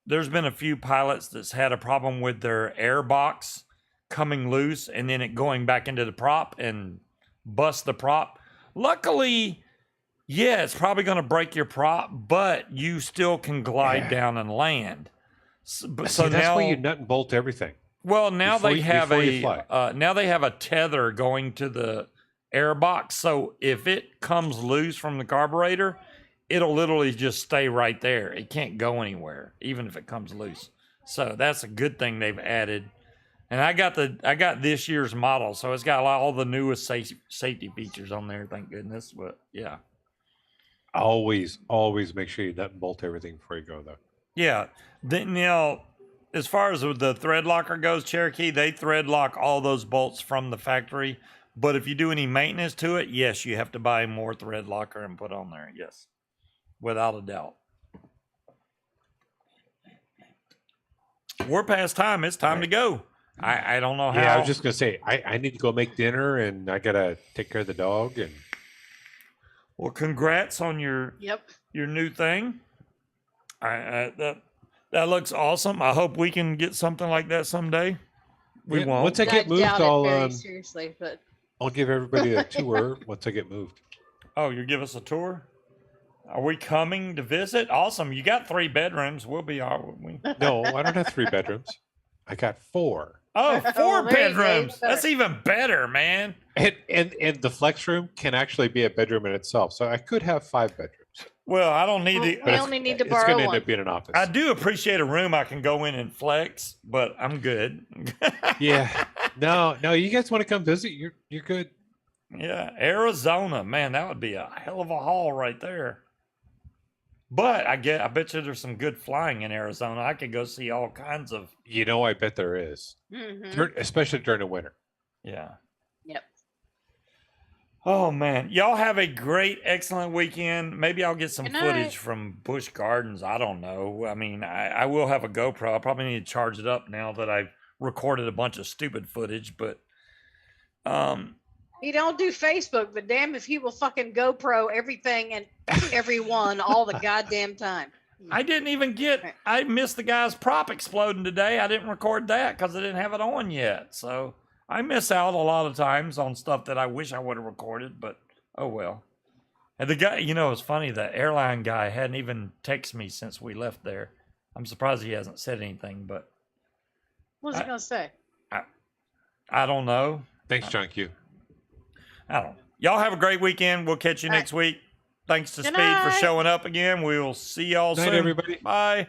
there's been a few pilots that's had a problem with their air box coming loose and then it going back into the prop and bust the prop. Luckily, yeah, it's probably going to break your prop, but you still can glide down and land. So that's now, why you nut and bolt everything. well, now before they you- have before you fly. now they have a tether going to the air box. So if it comes loose from the carburetor, it'll literally just stay right there. It can't go anywhere, even if it comes loose. So that's a good thing they've added. And I got this year's model, so it's got all the newest safety features on there. Thank goodness. But yeah, Always make sure you nut and bolt everything before you go, though. yeah. Then now, as far as the thread locker goes, Cherokee, they thread lock all those bolts from the factory. But if you do any maintenance to it, yes, you have to buy more thread locker and put on there. Yes, without a doubt. We're past time. It's time to go. I don't know how. Yeah, I was just gonna say I need to go make dinner and I gotta take care of the dog and. Well, congrats on your Yep. new thing. That looks awesome. I hope we can get something like that someday. We Yeah, won't. once I get moved, doubt it very I'll seriously, but I'll give everybody a tour once I get moved. Oh, you give us a tour? Are we coming to visit? Awesome. You got 3 bedrooms. We'll be all. No, I don't have 3 bedrooms. I got 4. Oh, 4 there you go. bedrooms. That's even better, man. And the flex room can actually be a bedroom in itself. So I could have 5 bedrooms. Well, I don't need to. we only need to It's borrow going to end one. up being an office. I do appreciate a room I can go in and flex, but I'm good. Yeah. No, you guys want to come visit? You're good. Yeah, Arizona, man, that would be a hell of a haul right there. But I bet you there's some good flying in Arizona. I could go see all kinds of. You know, I bet there is, Mhm. especially during the winter. Yeah. Yep. Oh man, y'all have a great, excellent weekend. Maybe I'll get some Good night. footage from Busch Gardens. I don't know. I mean, I will have a GoPro. I probably need to charge it up now that I've recorded a bunch of stupid footage. But He don't do Facebook, but damn if he will fucking GoPro everything and everyone all the goddamn time. I didn't even get. I missed the guy's prop exploding today. I didn't record that because I didn't have it on yet. So I miss out a lot of times on stuff that I wish I would have recorded. But oh well. And the guy, it's funny. The airline guy hadn't even texted me since we left there. I'm surprised he hasn't said anything. But What was he gonna say? I don't know. Thanks, John Q. I don't know. Y'all have a great weekend. We'll catch you All right. next week. Thanks to Good Speed for night. showing up again. We'll see y'all Night, soon. everybody. Bye.